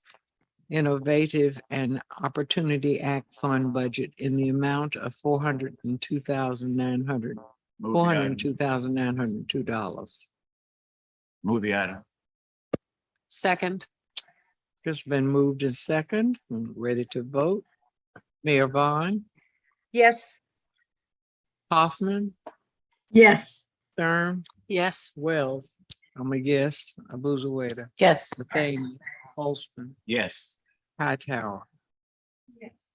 Innovative and Opportunity Act Fund budget in the amount of $402,902. Move the item. Second. It's been moved in second. Ready to vote. Mayor Vaughn, Yes. Hoffman, Yes. Thurm, Yes. Wells. I'm a yes. Abuza. Yes. Matheny, Holston, Yes. Hightower. Yes.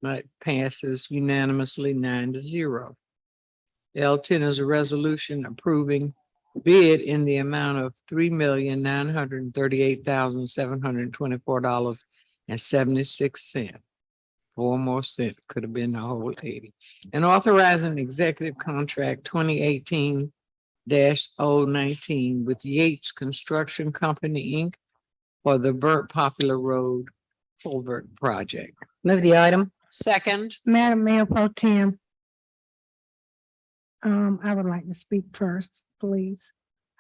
That passes unanimously 9-0. L10 is a resolution approving bid in the amount of $3,938,724.76. 4 more cents, could have been the whole 80. And authorizing executive contract 2018-019 with Yates Construction Company, Inc. for the Burnt Popular Road Culvert Project. Move the item. Second. Madam Mayor Pro Tem. I would like to speak first, please.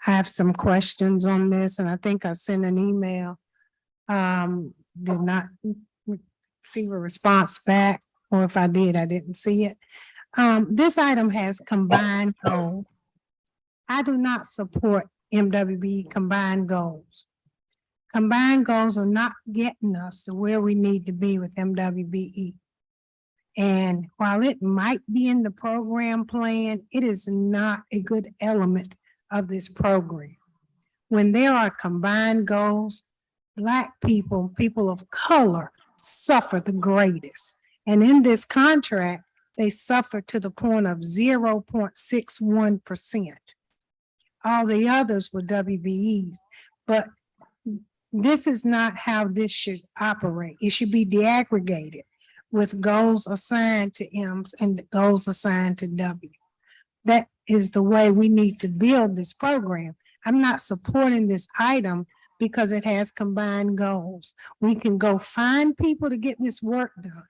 I have some questions on this, and I think I sent an email. Did not receive a response back, or if I did, I didn't see it. This item has combined goals. I do not support MWB combined goals. Combined goals are not getting us to where we need to be with MWBE. And while it might be in the program plan, it is not a good element of this program. When there are combined goals, Black people, people of color suffer the greatest. And in this contract, they suffer to the point of 0.61%. All the others were WBEs, but this is not how this should operate. It should be deaggregated with goals assigned to M's and goals assigned to W. That is the way we need to build this program. I'm not supporting this item because it has combined goals. We can go find people to get this work done,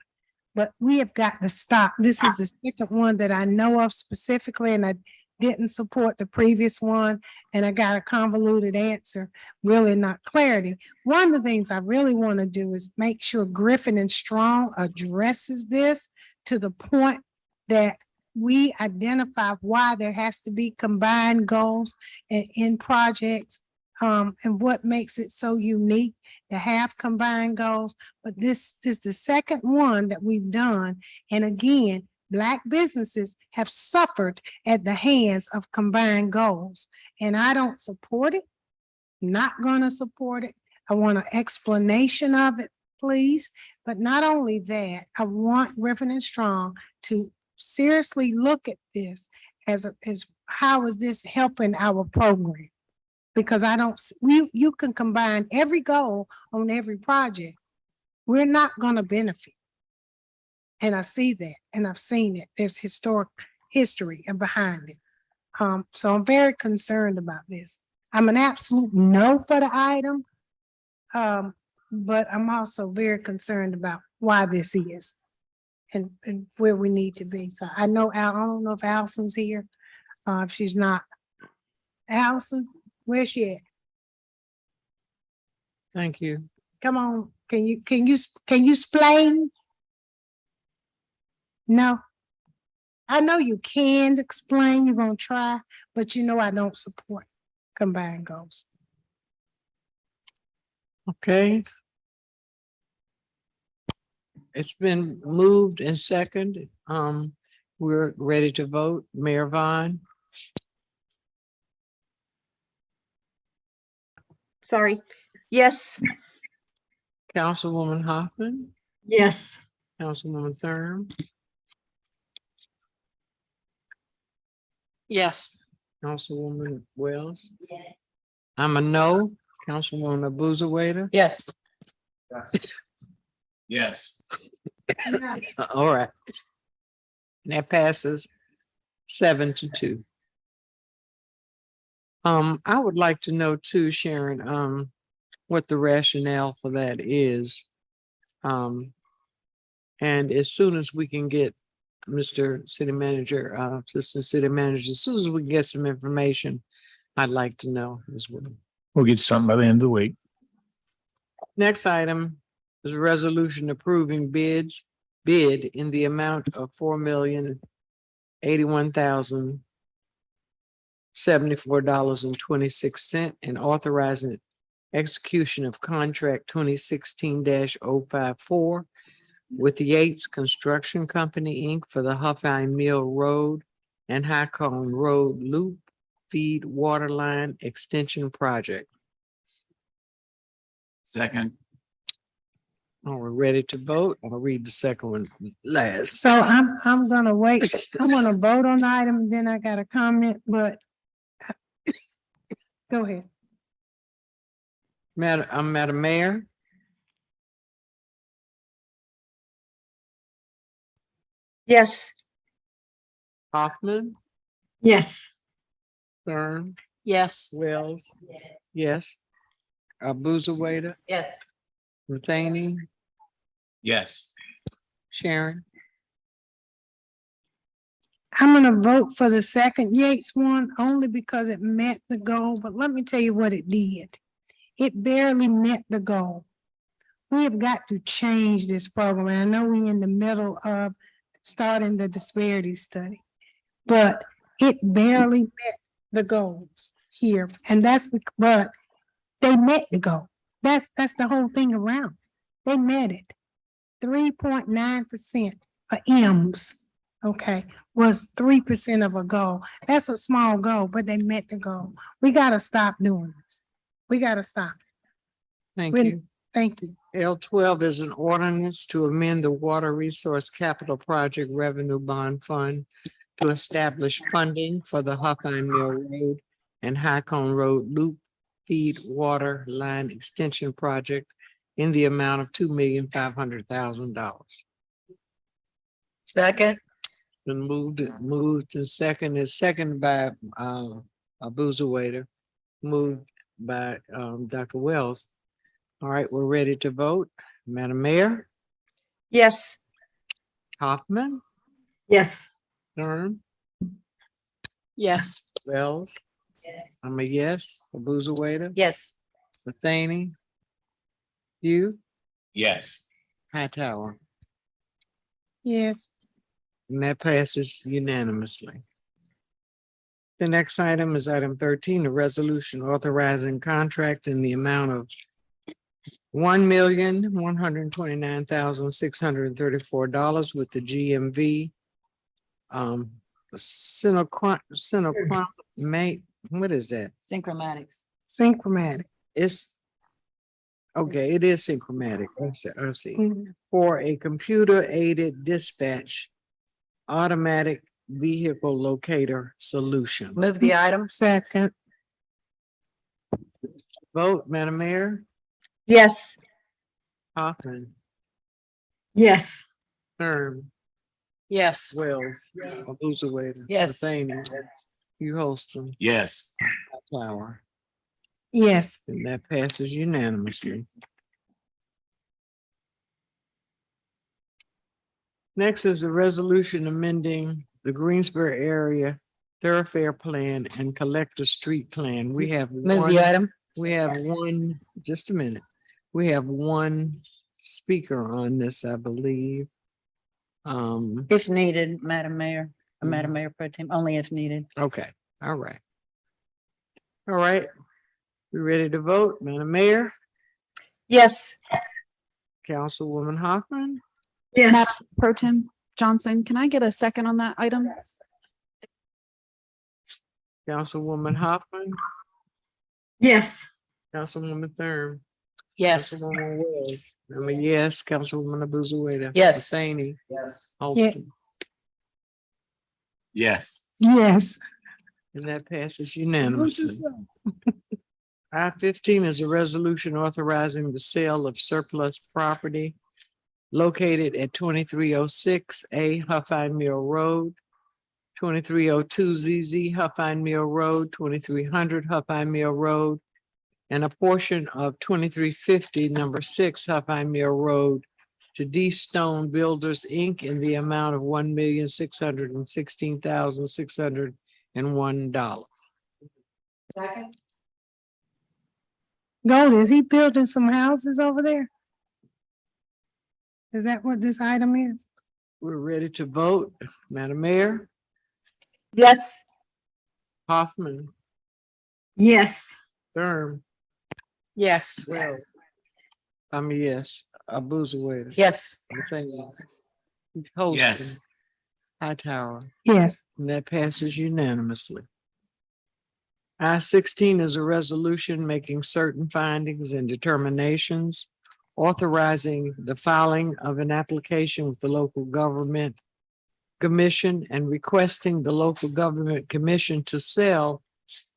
but we have got to stop. This is the second one that I know of specifically, and I didn't support the previous one, and I got a convoluted answer, really not clarity. One of the things I really want to do is make sure Griffin and Strong addresses this to the point that we identify why there has to be combined goals in projects, and what makes it so unique to have combined goals. But this is the second one that we've done. And again, Black businesses have suffered at the hands of combined goals. And I don't support it, not gonna support it. I want an explanation of it, please. But not only that, I want Griffin and Strong to seriously look at this as how is this helping our program? Because you can combine every goal on every project. We're not gonna benefit. And I see that, and I've seen it. There's historic history behind it. So I'm very concerned about this. I'm an absolute no for the item. But I'm also very concerned about why this is and where we need to be. So I know I don't know if Allison's here. If she's not. Allison, where's she at? Thank you. Come on, can you explain? No. I know you can explain, you're gonna try, but you know I don't support combined goals. Okay. It's been moved and seconded. We're ready to vote. Mayor Vaughn. Sorry. Yes. Councilwoman Hoffman, Yes. Councilwoman Thurm, Yes. Councilwoman Wells. I'm a no. Councilwoman Abuzawader. Yes. Yes. All right. And that passes 7-2. I would like to know too, Sharon, what the rationale for that is. And as soon as we can get Mr. City Manager, Assistant City Manager, as soon as we can get some information, I'd like to know as well. We'll get something by the end of the week. Next item is a resolution approving bid in the amount of $4,081,074.26 and authorizing execution of contract 2016-054 with Yates Construction Company, Inc. for the Huffine Mill Road and High Cone Road Loop Feed Waterline Extension Project. Second. Are we ready to vote? I'll read the second one last. So I'm gonna wait. I want to vote on the item, then I got a comment, but go ahead. Madam Mayor. Yes. Hoffman, Yes. Stern, Yes. Wells. Yes. Abuzawader, Yes. Matheny, Yes. Sharon. I'm gonna vote for the second Yates one only because it met the goal, but let me tell you what it did. It barely met the goal. We have got to change this program. And I know we're in the middle of starting the disparity study, but it barely met the goals here. And but they met the goal. That's the whole thing around. They met it. 3.9% for M's, okay, was 3% of a goal. That's a small goal, but they met the goal. We gotta stop doing this. We gotta stop. Thank When- you. Thank you. L12 is an ordinance to amend the Water Resource Capital Project Revenue Bond Fund to establish funding for the Huffine Mill Road and High Cone Road Loop Feed Water Line Extension Project in the amount of $2,500,000. Second. Been moved and seconded by Abuzawader, moved by Dr. Wells. All right, we're ready to vote. Madam Mayor, Yes. Hoffman, Yes. Stern, Yes. Wells. I'm a yes. Abuzawader, Yes. Matheny, you, Yes. Hightower, Yes. and that passes unanimously. The next item is item 13, a resolution authorizing contract in the amount of $1,129,634 with the GMV. What is that? Synchromatics. Synchromatic. It's, okay, it is synchromatic. I see. Mhm. For a computer aided dispatch automatic vehicle locator solution. Move the item. Second. Vote, Madam Mayor. Yes. Hoffman, Yes. Stern, Yes. Wells, Abuzawader. Yes. Matheny, you Holston, Yes. Flower, Yes. and that passes unanimously. Next is a resolution amending the Greensboro area thoroughfare plan and collector street plan. We have Move one, the item. we have one, just a minute. We have one speaker on this, I believe. If needed, Madam Mayor, Madam Mayor Pro Tem, only if needed. Okay, all right. All right, we ready to vote, Madam Mayor, Yes. Councilwoman Hoffman, Yes. Pro Tem Johnson, can I get a second on that item? Councilwoman Hoffman, Yes. Councilwoman Thurm. Yes. Councilwoman Wells. I'm a yes. Councilwoman Abuzawader. Yes. Matheny, Yes. Holston, Yes. Yes. and that passes unanimously. I-15 is a resolution authorizing the sale of surplus property located at 2306A Huffine Mill Road, 2302 ZZ Huffine Mill Road, 2300 Huffine Mill Road, and a portion of 2350 number 6 Huffine Mill Road to D Stone Builders, Inc. in the amount of $1,616,601. Second. Gold, is he building some houses over there? Is that what this item is? We're ready to vote. Madam Mayor, Yes. Hoffman, Yes. Durham, Yes. well, I'm a yes. Abuzawader. Yes. Matheny, Yes. Holston, Hightower. Yes. And that passes unanimously. I-16 is a resolution making certain findings and determinations, authorizing the filing of an application with the local government commission and requesting the local government commission to sell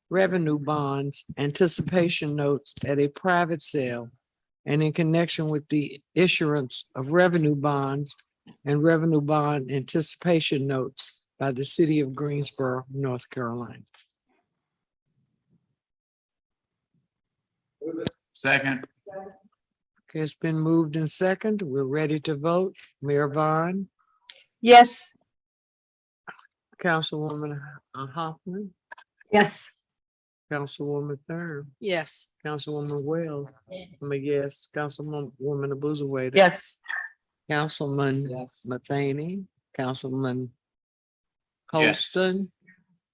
revenue bonds, anticipation notes at a private sale, and in connection with the issuance of revenue bonds, and revenue bond anticipation notes by the city of Greensboro, North Carolina. Second. Okay, it's been moved in second. We're ready to vote. Mayor Vaughn, Yes. Councilwoman Hoffman, Yes. Councilwoman Thurm, Yes. Councilwoman Wells. I'm a yes. Councilwoman Abuzawader. Yes. Councilman Matheny, Councilman Yes. Holston,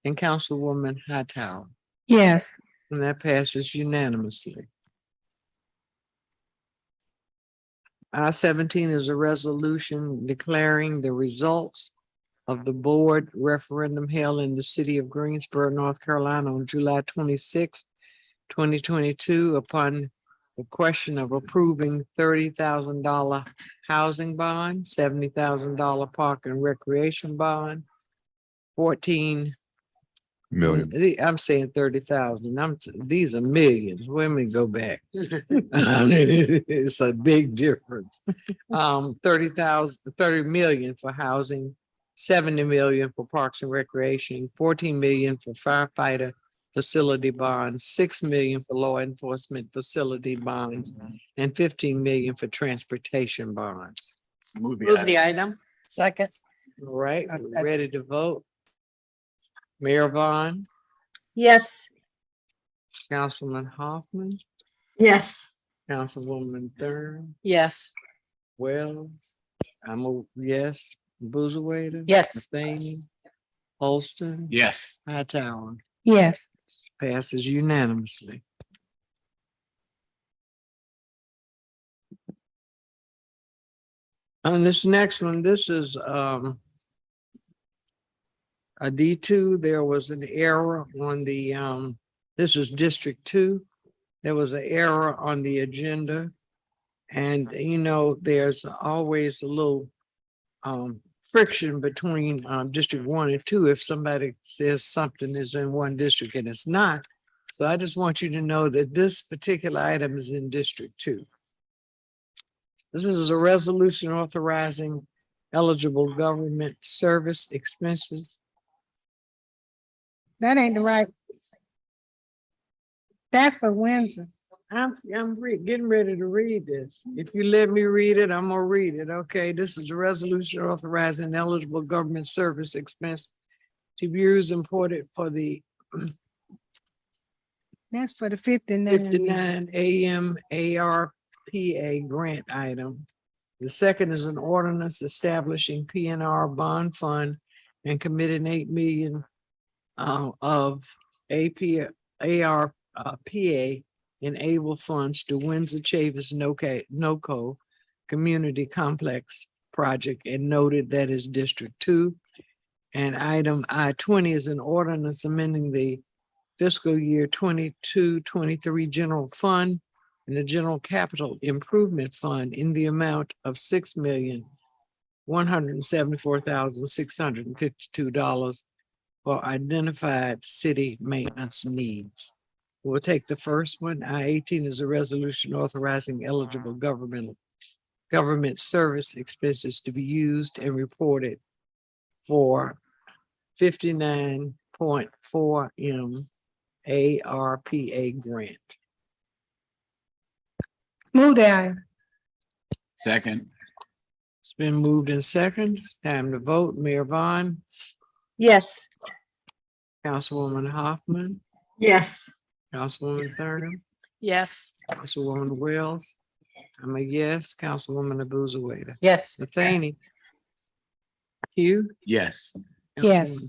and Councilwoman Hightower. Yes. And that passes unanimously. I-17 is a resolution declaring the results of the board referendum held in the city of Greensboro, North Carolina on July 26, 2022, upon the question of approving $30,000 housing bond, $70,000 park and recreation bond, 14 Million. I'm saying 30,000. These are millions. Let me go back. It's a big difference. 30 million for housing, 70 million for parks and recreation, 14 million for firefighter facility bonds, 6 million for law enforcement facility bonds, and 15 million for transportation bonds. Move Move the item. Second. All right, we're ready to vote. Mayor Vaughn, Yes. Councilman Hoffman, Yes. Councilwoman Thurm, Yes. Wells, I'm a yes. Abuzawader. Yes. Matheny, Holston. Yes. Hightower. Yes. Passes unanimously. On this next one, this is a D2, there was an error on the, this is District 2. There was an error on the agenda. And, you know, there's always a little friction between District 1 and 2 if somebody says something is in one district and it's not. So I just want you to know that this particular item is in District 2. This is a resolution authorizing eligible government service expenses. That ain't the right. That's for Windsor. I'm getting ready to read this. If you let me read it, I'm gonna read it. Okay, this is a resolution authorizing eligible government service expense to be used imported for the That's for the 59. 59 AM ARPA grant item. The second is an ordinance establishing PNR bond fund and committing 8 million of ARPA enable funds to Windsor Chavis NOCO Community Complex Project and noted that is District 2. And item I-20 is an ordinance amending the fiscal year 22-23 general fund and the general capital improvement fund in the amount of $6,174,652 for identified city maintenance needs. We'll take the first one. I-18 is a resolution authorizing eligible government service expenses to be used and reported for 59.4 M ARPA grant. Move the item. Second. It's been moved in second. It's time to vote. Mayor Vaughn, Yes. Councilwoman Hoffman, Yes. Councilwoman Thurman, Yes. Councilwoman Wells. I'm a yes. Councilwoman Abuzawader. Yes. Matheny. Hugh. Yes. Yes.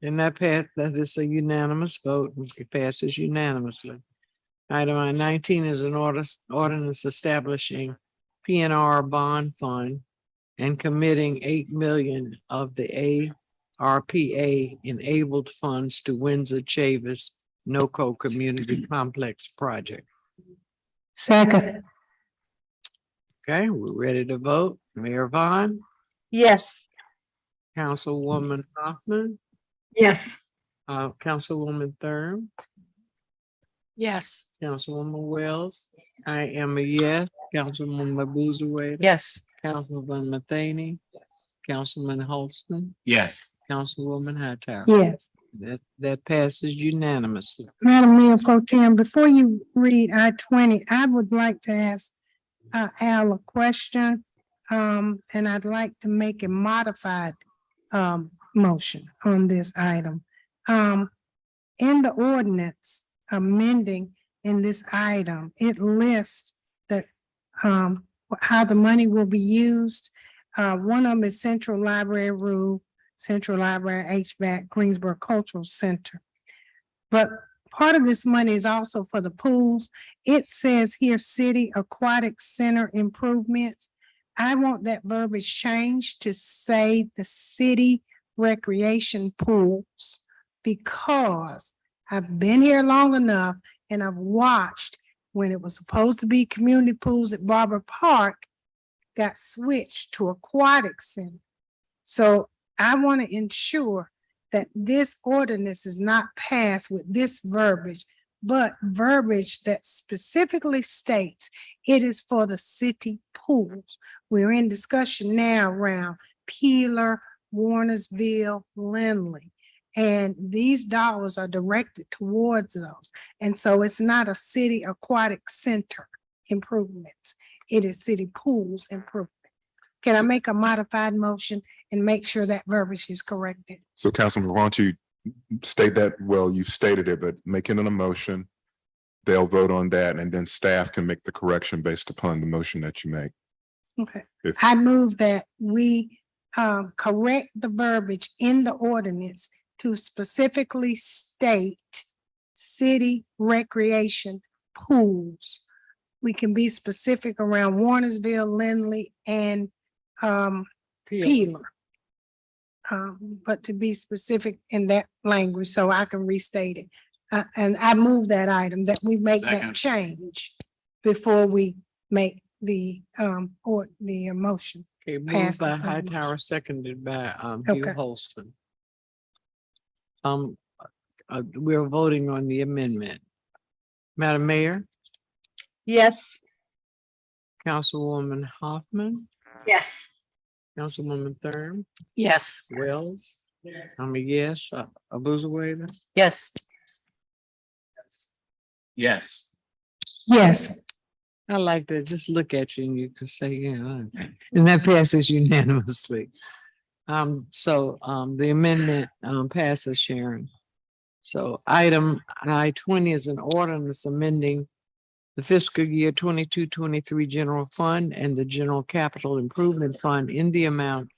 And that is a unanimous vote. It passes unanimously. Item I-19 is an ordinance establishing PNR bond fund and committing 8 million of the ARPA enabled funds to Windsor Chavis NOCO Community Complex Project. Second. Okay, we're ready to vote. Mayor Vaughn, Yes. Councilwoman Hoffman, Yes. Councilwoman Thurm, Yes. Councilwoman Wells. I am a yes. Councilwoman Abuzawader. Yes. Councilman Matheny, Councilman Holston, Yes. Councilwoman Hightower. Yes. That passes unanimously. Madam Mayor Pro Tem, before you read I-20, I would like to ask Al a question. And I'd like to make a modified motion on this item. In the ordinance amending in this item, it lists that how the money will be used. One of them is Central Library Roof, Central Library HVAC, Greensboro Cultural Center. But part of this money is also for the pools. It says here, city aquatic center improvements. I want that verbiage changed to say the city recreation pools, because I've been here long enough and I've watched when it was supposed to be community pools at Barber Park, got switched to aquatic center. So I want to ensure that this ordinance is not passed with this verbiage, but verbiage that specifically states it is for the city pools. We're in discussion now around Peeler, Warnersville, Lindley, and these dollars are directed towards those. And so it's not a city aquatic center improvements. It is city pools improvement. Can I make a modified motion and make sure that verbiage is corrected? So Councilman, why don't you state that? Well, you've stated it, but make it in a motion. They'll vote on that and then staff can make the correction based upon the motion that you make. Okay. If- I move that we correct the verbiage in the ordinance to specifically state city recreation pools. We can be specific around Warnersville, Lindley, and Peeler. But to be specific in that language, so I can restate it. And I move that item, that we make that Second. change before we make the or the motion. Okay, moved Pass the by resolution. Hightower, seconded by Hugh Okay. Holston. We're voting on the amendment. Madam Mayor, Yes. Councilwoman Hoffman, Yes. Councilwoman Thurm, Yes. Wells. I'm a yes. Abuzawader, Yes. Yes. Yes. I like that. Just look at you and you can say, yeah, and that passes unanimously. So the amendment passes, Sharon. So item I-20 is an ordinance amending the fiscal year 22-23 general fund and the general capital improvement fund in the amount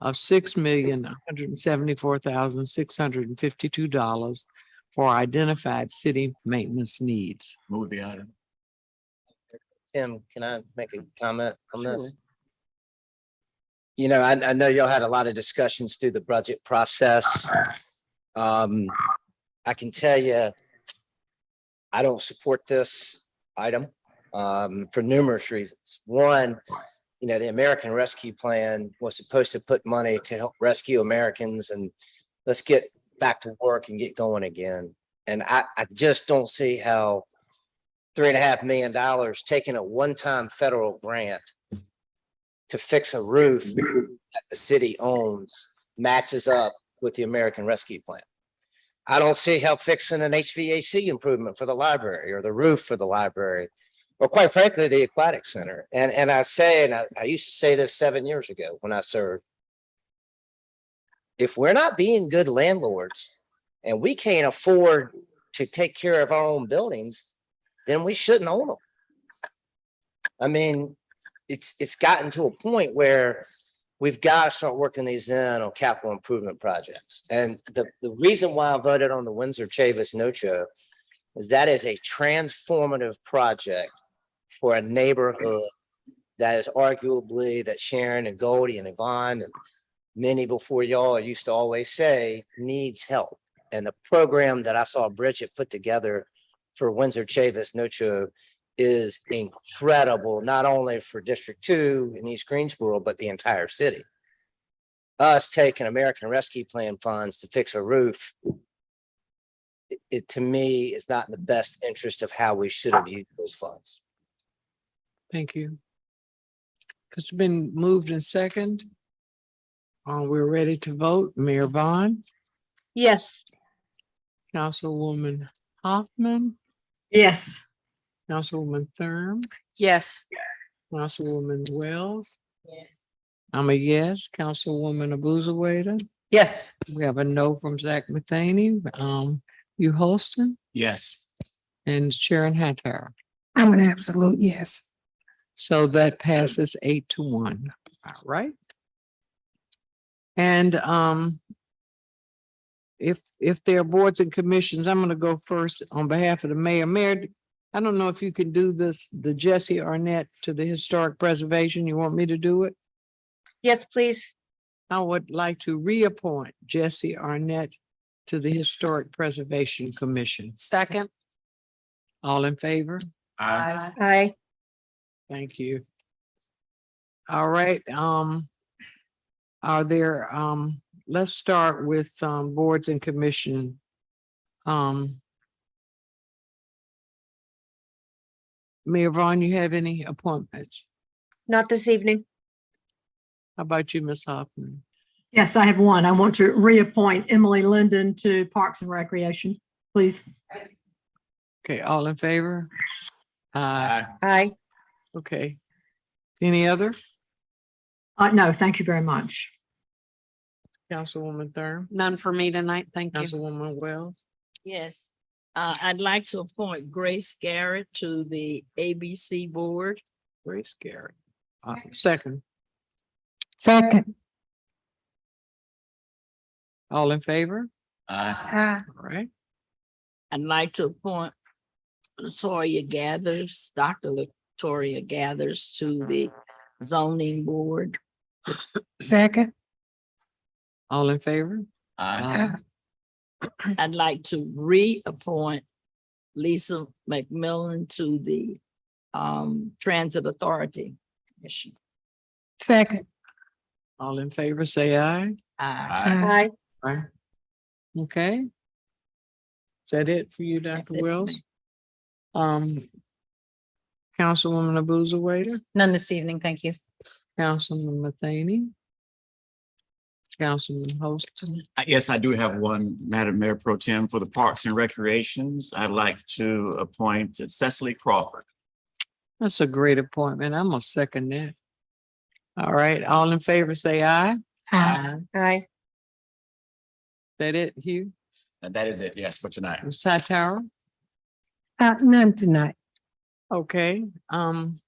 of $6,174,652 for identified city maintenance needs. Move the item. Tim, can I make a comment on this? You know, I know y'all had a lot of discussions through the budget process. I can tell you, I don't support this item for numerous reasons. One, you know, the American Rescue Plan was supposed to put money to help rescue Americans, and let's get back to work and get going again. And I just don't see how $3.5 million taking a one-time federal grant to fix a roof that the city owns matches up with the American Rescue Plan. I don't see how fixing an HVAC improvement for the library or the roof for the library, or quite frankly, the aquatic center. And I say, and I used to say this 7 years ago when I served, if we're not being good landlords and we can't afford to take care of our own buildings, then we shouldn't own them. I mean, it's gotten to a point where we've got to start working these in on capital improvement projects. And the reason why I voted on the Windsor Chavis no-show is that is a transformative project for a neighborhood that is arguably that Sharon and Goldie and Yvonne and many before y'all used to always say needs help. And the program that I saw Bridget put together for Windsor Chavis no-show is incredible, not only for District 2 in East Greensboro, but the entire city. Us taking American Rescue Plan funds to fix a roof, it to me is not in the best interest of how we should have used those funds. Thank you. It's been moved and second. We're ready to vote. Mayor Vaughn, Yes. Councilwoman Hoffman, Yes. Councilwoman Thurm, Yes. Councilwoman Wells. I'm a yes. Councilwoman Abuzawader. Yes. We have a no from Zach Matheny. You Holston Yes. and Sharon Hatter. I'm an absolute yes. So that passes 8-1. All right. And if there are boards and commissions, I'm gonna go first on behalf of the mayor. Mayor, I don't know if you can do this, the Jesse Arnett to the Historic Preservation. You want me to do it? Yes, please. I would like to reappoint Jesse Arnett to the Historic Preservation Commission. Second. All in favor? Aye. Aye. Thank you. All right, are there, let's start with, boards and commission. Mayor Vaughn, you have any appointments? Not this evening. How about you, Ms. Hoffman? Yes, I have one. I want to reappoint Emily Linden to Parks and Recreation, please. Okay, all in favor? Aye. Okay. Any other? No, thank you very much. Councilwoman Thurm, None for me tonight. Thank you. Councilwoman Wells, Yes, I'd like to appoint Grace Garrett to the ABC Board. Grace Garrett. Second, Second. all in favor? Aye. All right. I'd like to appoint Latoya Gathers, Dr. Latoya Gathers to the Zoning Board. Second. All in favor? Aye. I'd like to reappoint Lisa McMillan to the Transit Authority Commission. Second. All in favor, say aye. Aye. Aye. Okay. Is that it for you, Dr. That's it for Wells? Councilwoman Abuzawader, None this evening. Thank you. Councilman Matheny, Councilman Holston. Yes, I do have one, Madam Mayor Pro Tem, for the Parks and Recreations. I'd like to appoint Cecily Crawford. That's a great appointment. I'm gonna second that. All right, all in favor, say aye. Aye. Aye. That it, Hugh? And that is it, yes, for tonight. Ms. Hightower? None tonight. Okay, I'm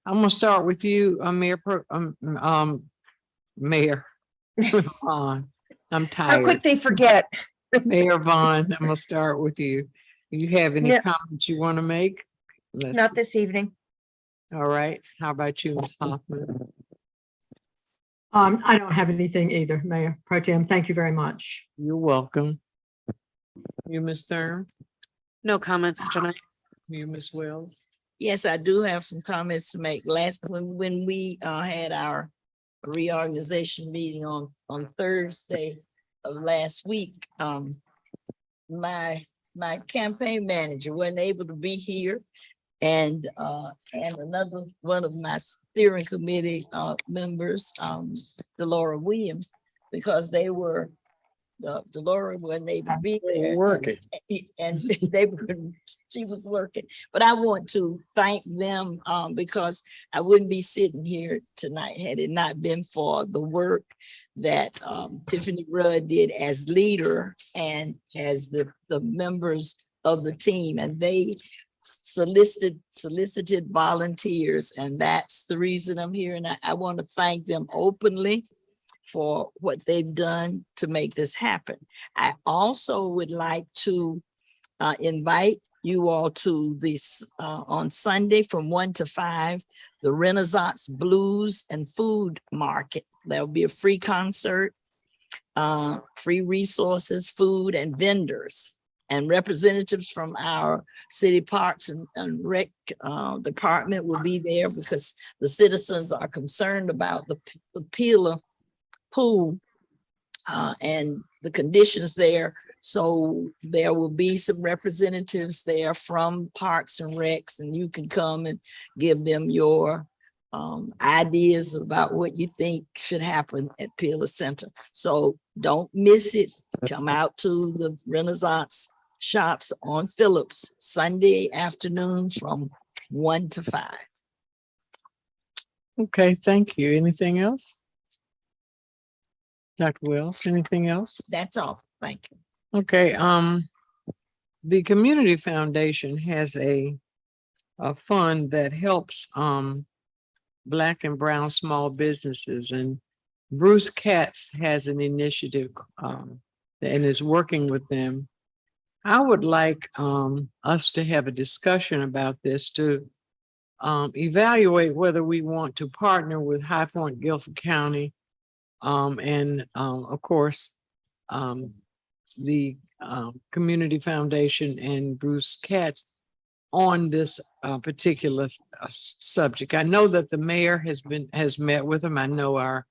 gonna start with you, Mayor. Vaughn. I'm How tired. quick they forget. Mayor Vaughn, I'm gonna start with you. You have any Yeah. comments you want to make? Not this evening. All right, how about you, Ms. Hoffman? I don't have anything either, Mayor Pro Tem. Thank you very much. You're welcome. You, Ms. Thurm? No comments tonight. You, Ms. Wells? Yes, I do have some comments to make. When we had our reorganization meeting on Thursday of last week, my campaign manager wasn't able to be here. And another one of my steering committee members, Delora Williams, because Delora wasn't able to be there. Working. And she was working, but I want to thank them because I wouldn't be sitting here tonight had it not been for the work that Tiffany Rudd did as leader and as the members of the team, and they solicited volunteers, and that's the reason I'm here. And I want to thank them openly for what they've done to make this happen. I also would like to invite you all to this on Sunday from 1 to 5, the Renaissance Blues and Food Market. There'll be a free concert, free resources, food, and vendors. And representatives from our city parks and rec department will be there because the citizens are concerned about the Peeler pool and the conditions there. So there will be some representatives there from Parks and Recs, and you can come and give them your ideas about what you think should happen at Peeler Center. So don't miss it. Come out to the Renaissance shops on Phillips Sunday afternoon from 1 to 5. Okay, thank you. Anything else? Dr. Wells, anything else? That's all. Thank you. Okay, the Community Foundation has a fund that helps Black and brown small businesses, and Bruce Katz has an initiative and is working with them. I would like us to have a discussion about this to evaluate whether we want to partner with High Point, Guilford County, and of course, the Community Foundation and Bruce Katz on this particular subject. I know that the mayor has met with him. I know our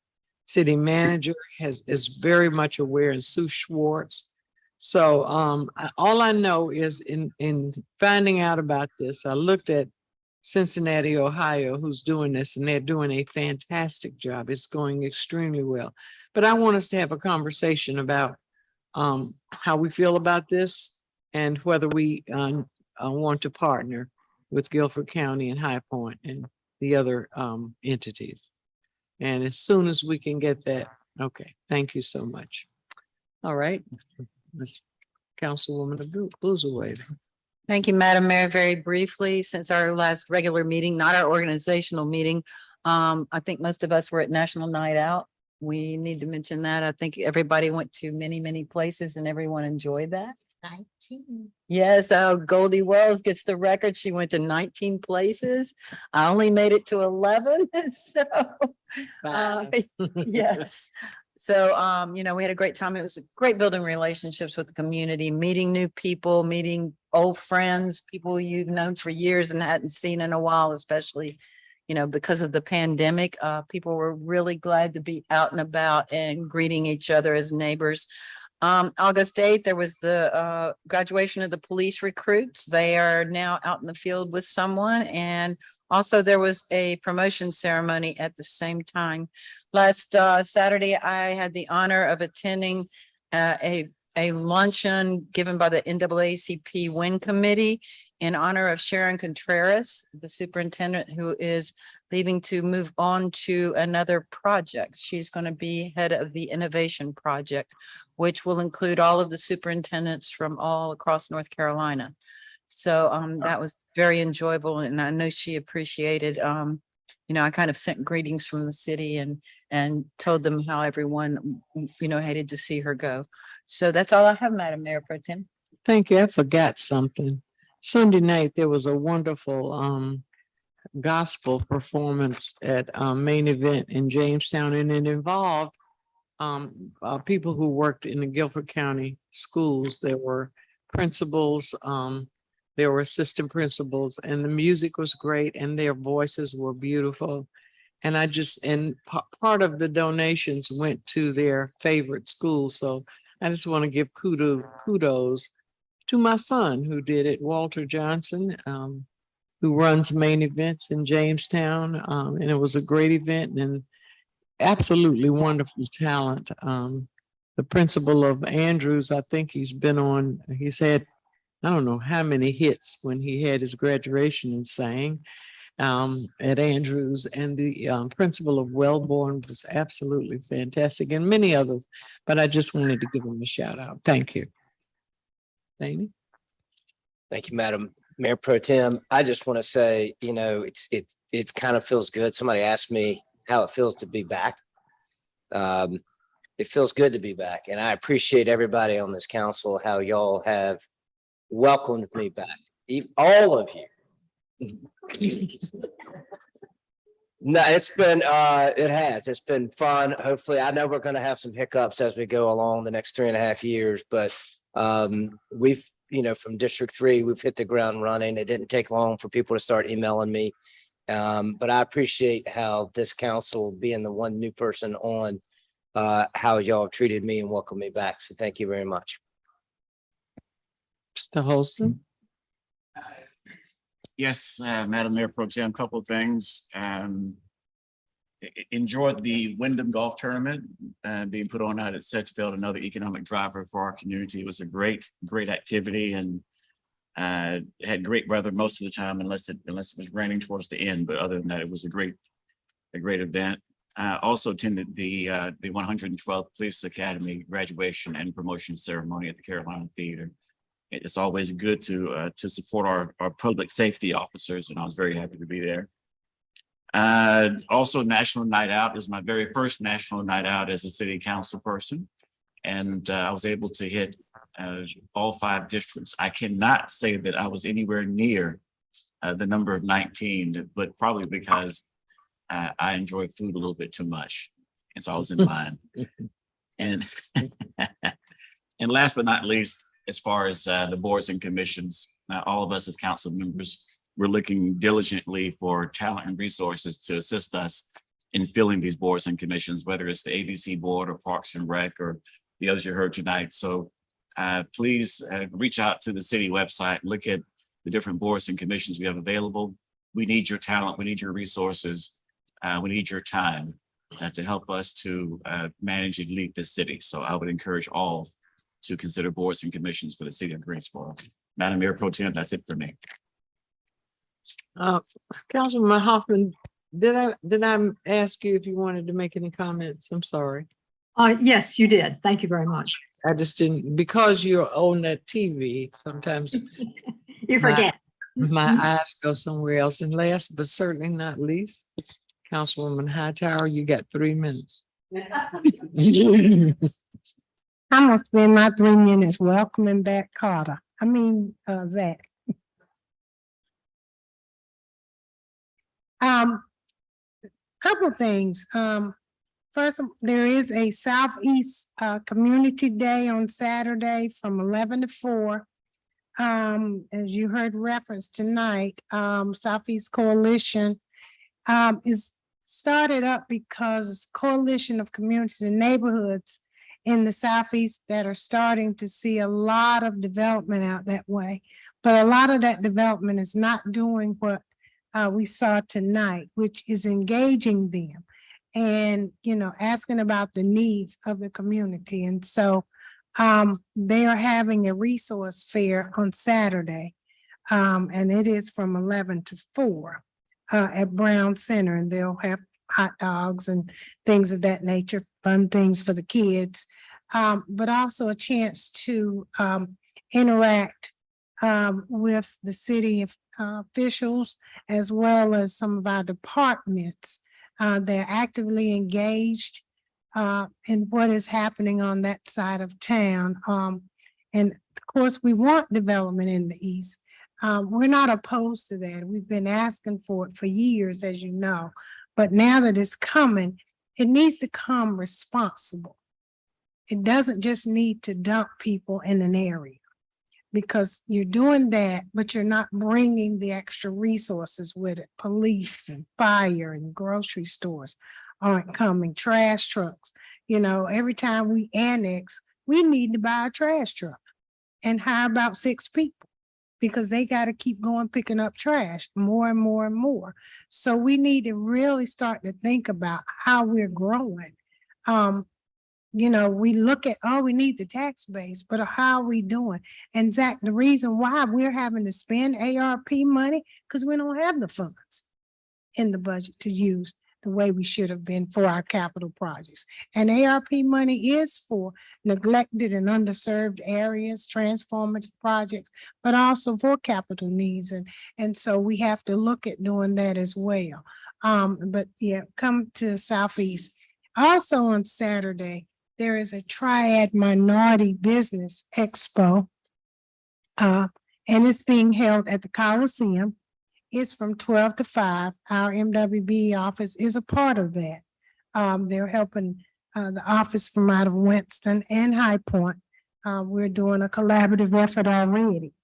city manager is very much aware, and Sue Schwartz. So all I know is in finding out about this, I looked at Cincinnati, Ohio, who's doing this, and they're doing a fantastic job. It's going extremely well. But I want us to have a conversation about how we feel about this and whether we want to partner with Guilford County and High Point and the other entities. And as soon as we can get that, okay, thank you so much. All right, Ms. Councilwoman Bluesaway. Thank you, Madam Mayor. Very briefly, since our last regular meeting, not our organizational meeting, I think most of us were at National Night Out. We need to mention that. I think everybody went to many, many places and everyone enjoyed that. 19. Yes, Goldie Wells gets the record. She went to 19 places. I only made it to 11. So yes. So you know, we had a great time. It was great building relationships with the community, meeting new people, meeting old friends, people you've known for years and hadn't seen in a while, especially, you know, because of the pandemic. People were really glad to be out and about and greeting each other as neighbors. August 8th, there was the graduation of the police recruits. They are now out in the field with someone. And also there was a promotion ceremony at the same time. Last Saturday, I had the honor of attending a luncheon given by the NAACP WIN Committee in honor of Sharon Contreras, the superintendent who is leaving to move on to another project. She's going to be head of the innovation project, which will include all of the superintendents from all across North Carolina. So that was very enjoyable. And I know she appreciated, you know, I kind of sent greetings from the city and told them how everyone, you know, hated to see her go. So that's all I have, Madam Mayor Pro Tem. Thank you. I forgot something. Sunday night, there was a wonderful gospel performance at Main Event in Jamestown, and it involved people who worked in the Guilford County schools. There were principals, there were assistant principals, and the music was great and their voices were beautiful. And part of the donations went to their favorite schools. So I just want to give kudos to my son who did it, Walter Johnson, who runs Main Events in Jamestown. And it was a great event and absolutely wonderful talent. The principal of Andrews, I think he's had, I don't know how many hits when he had his graduation and sang at Andrews, and the principal of Wellborn was absolutely fantastic, and many others, but I just wanted to give him a shout out. Thank you. Amy? Thank you, Madam Mayor Pro Tem. I just want to say, you know, it kind of feels good. Somebody asked me how it feels to be back. It feels good to be back, and I appreciate everybody on this council, how y'all have welcomed me back, all of you. No, it's been fun. Hopefully, I know we're going to have some hiccups as we go along the next 3.5 years, but we've, you know, from District 3, we've hit the ground running. It didn't take long for people to start emailing me. But I appreciate how this council, being the one new person on, how y'all treated me and welcomed me back. So thank you very much. Mr. Holston? Yes, Madam Mayor Pro Tem, a couple of things. enjoyed the Wyndham Golf Tournament being put on out at Sedgefield, another economic driver for our community. It was a great activity and had great weather most of the time, unless it was raining towards the end. But other than that, it was a great event. Also attended the 112th Police Academy graduation and promotion ceremony at the Carolina Theater. It's always good to support our public safety officers, and I was very happy to be there. Also, National Night Out is my very first National Night Out as a city council person, and I was able to hit all 5 districts. I cannot say that I was anywhere near the number of 19, but probably because I enjoy food a little bit too much, and so I was in line. And and last but not least, as far as the boards and commissions, all of us as council members, we're looking diligently for talent and resources to assist us in filling these boards and commissions, whether it's the ABC board or Parks and Rec or the others you heard tonight. So please reach out to the city website, look at the different boards and commissions we have available. We need your talent, we need your resources, we need your time to help us to manage and lead this city. So I would encourage all to consider boards and commissions for the city of Greensboro. Madam Mayor Pro Tem, that's it for me. Councilman Hoffman, did I ask you if you wanted to make any comments? I'm sorry. Yes, you did. Thank you very much. I just didn't, because you're on that TV, sometimes You forget. my eyes go somewhere else. And last but certainly not least, Councilwoman Hightower, you got 3 minutes. I'm gonna spend my 3 minutes welcoming back Carter. Zach. Couple things. First, there is a Southeast Community Day on Saturday from 11 to 4. As you heard reference tonight, Southeast Coalition is started up because it's a coalition of communities and neighborhoods in the Southeast that are starting to see a lot of development out that way. But a lot of that development is not doing what we saw tonight, which is engaging them and, asking about the needs of the community. And so they are having a resource fair on Saturday, and it is from 11 to 4 at Brown Center, and they'll have hot dogs and things of that nature, fun things for the kids, but also a chance to interact with the city officials, as well as some of our departments. They're actively engaged in what is happening on that side of town. And of course, we want development in the East. We're not opposed to that. We've been asking for it for years, as you know. But now that it's coming, it needs to come responsible. It doesn't just need to dump people in an area, because you're doing that, but you're not bringing the extra resources with it. Police and fire and grocery stores aren't coming, trash trucks. Every time we annex, we need to buy a trash truck and hire about 6 people, because they got to keep going picking up trash more and more and more. So we need to really start to think about how we're growing. We look at, we need the tax base, but how are we doing? And Zach, the reason why we're having to spend ARP money, because we don't have the funds in the budget to use the way we should have been for our capital projects. And ARP money is for neglected and underserved areas, transformative projects, but also for capital needs. And so we have to look at doing that as well. But yeah, come to Southeast. Also on Saturday, there is a Triad Minority Business Expo, and it's being held at the Coliseum. It's from 12 to 5. Our MWB office is a part of that. They're helping the office from out of Winston and High Point. We're doing a collaborative effort already,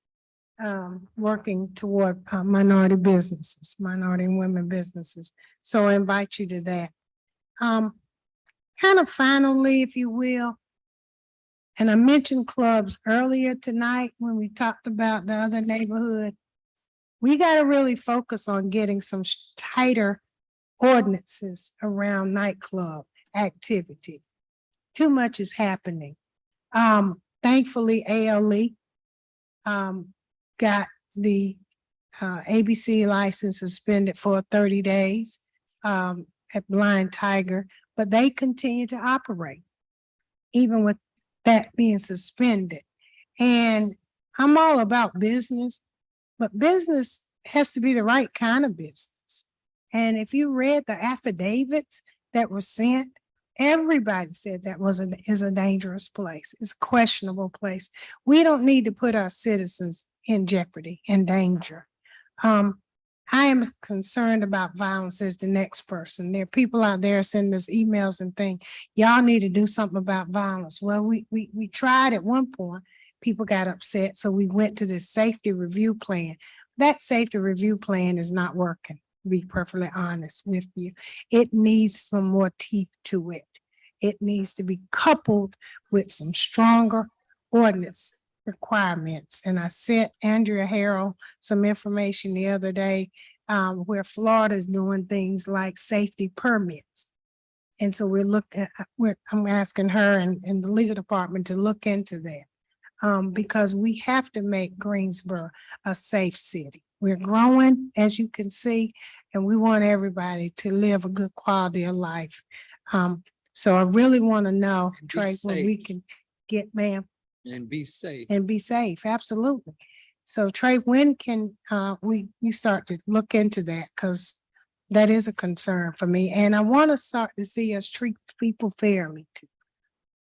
working toward minority businesses, minority and women businesses. So I invite you to that. Kind of finally, if you will, and I mentioned clubs earlier tonight when we talked about the other neighborhood. We got to really focus on getting some tighter ordinances around nightclub activity. Too much is happening. Thankfully, ALE got the ABC license suspended for 30 days at Blind Tiger, but they continue to operate even with that being suspended. And I'm all about business, but business has to be the right kind of business. And if you read the affidavits that were sent, everybody said that is a dangerous place. It's a questionable place. We don't need to put our citizens in jeopardy, in danger. I am concerned about violence as the next person. There are people out there sending us emails and things. Y'all need to do something about violence. Well, we tried at one point. People got upset, so we went to this safety review plan. That safety review plan is not working, to be perfectly honest with you. It needs some more teeth to it. It needs to be coupled with some stronger ordinance requirements. And I sent Andrea Harrell some information the other day where Florida is doing things like safety permits. And so I'm asking her and the legal department to look into that because we have to make Greensboro a safe city. We're growing, as you can see, and we want everybody to live a good quality of life. So I really want to know, Trey, where we can get, ma'am. And be safe. And be safe, absolutely. So Trey, when can we start to look into that? Because that is a concern for me. And I want to start to see us treat people fairly too.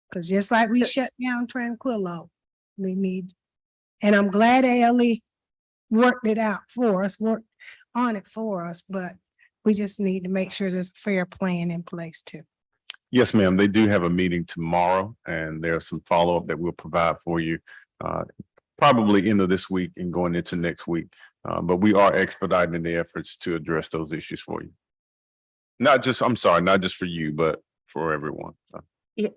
Because just like we shut down Tranquillo, we need, and I'm glad ALE worked it out for us, worked on it for us, but we just need to make sure there's a fair plan in place too. Yes, ma'am. They do have a meeting tomorrow and there's some follow-up that we'll provide for you. Probably end of this week and going into next week. But we are expediting the efforts to address those issues for you. Not just for you, but for everyone. So. Yeah.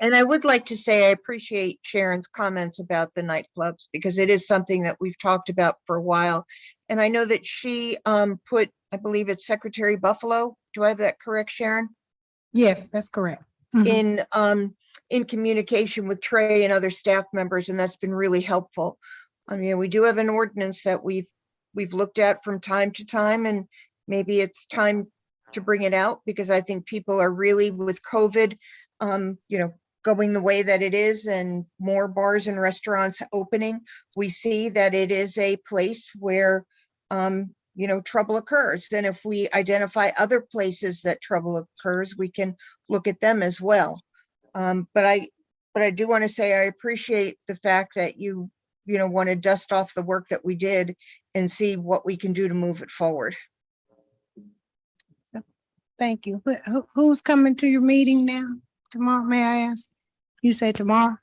And I would like to say I appreciate Sharon's comments about the nightclubs because it is something that we've talked about for a while. And I know that she put, I believe it's Secretary Buffalo. Do I have that correct, Sharon? Yes, that's correct. In communication with Trey and other staff members, and that's been really helpful. I mean, we do have an ordinance that we've looked at from time to time, and maybe it's time to bring it out because I think people are really with COVID, going the way that it is and more bars and restaurants opening. We see that it is a place where, trouble occurs. Then if we identify other places that trouble occurs, we can look at them as well. But I do want to say I appreciate the fact that you want to dust off the work that we did and see what we can do to move it forward. Thank you. Who's coming to your meeting now? Tomorrow, may I ask? You say tomorrow?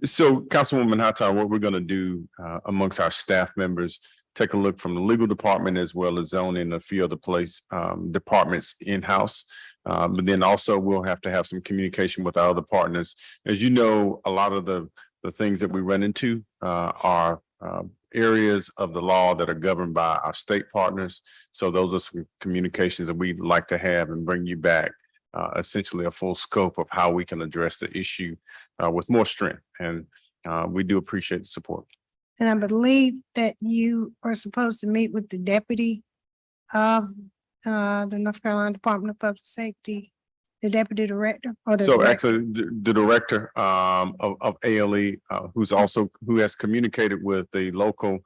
So Councilwoman Hightower, what we're going to do amongst our staff members, take a look from the legal department as well as zoning and a few other departments in-house. But then also we'll have to have some communication with our other partners. As you know, a lot of the things that we run into are areas of the law that are governed by our state partners. So those are some communications that we'd like to have and bring you back essentially a full scope of how we can address the issue with more strength. And we do appreciate the support. And I believe that you are supposed to meet with the deputy of the North Carolina Department of Public Safety, the deputy director. Or the director? Actually, the director of ALE, who has communicated with the local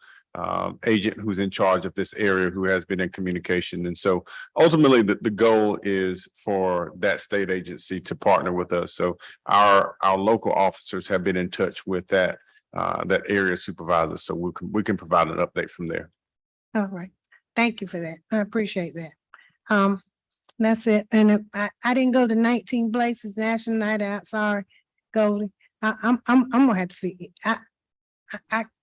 agent who's in charge of this area, who has been in communication. And so ultimately the goal is for that state agency to partner with us. So our local officers have been in touch with that area supervisor. So we can provide an update from there. All right. Thank you for that. I appreciate that. That's it. And I didn't go to 19 places National Night Out. Sorry, Goldie. I'm gonna have to figure. I'm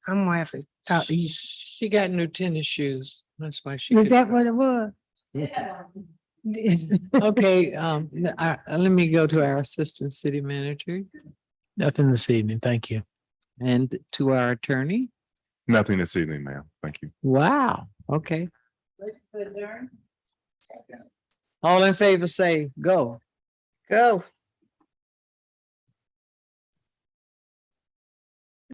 gonna have to talk to you. She got new tennis shoes. That's why she. Is that what it was? Okay. Let me go to our assistant city manager. Nothing this evening. Thank you. And to our attorney. Nothing this evening, ma'am. Thank you. Wow. Okay. All in favor say go. Go.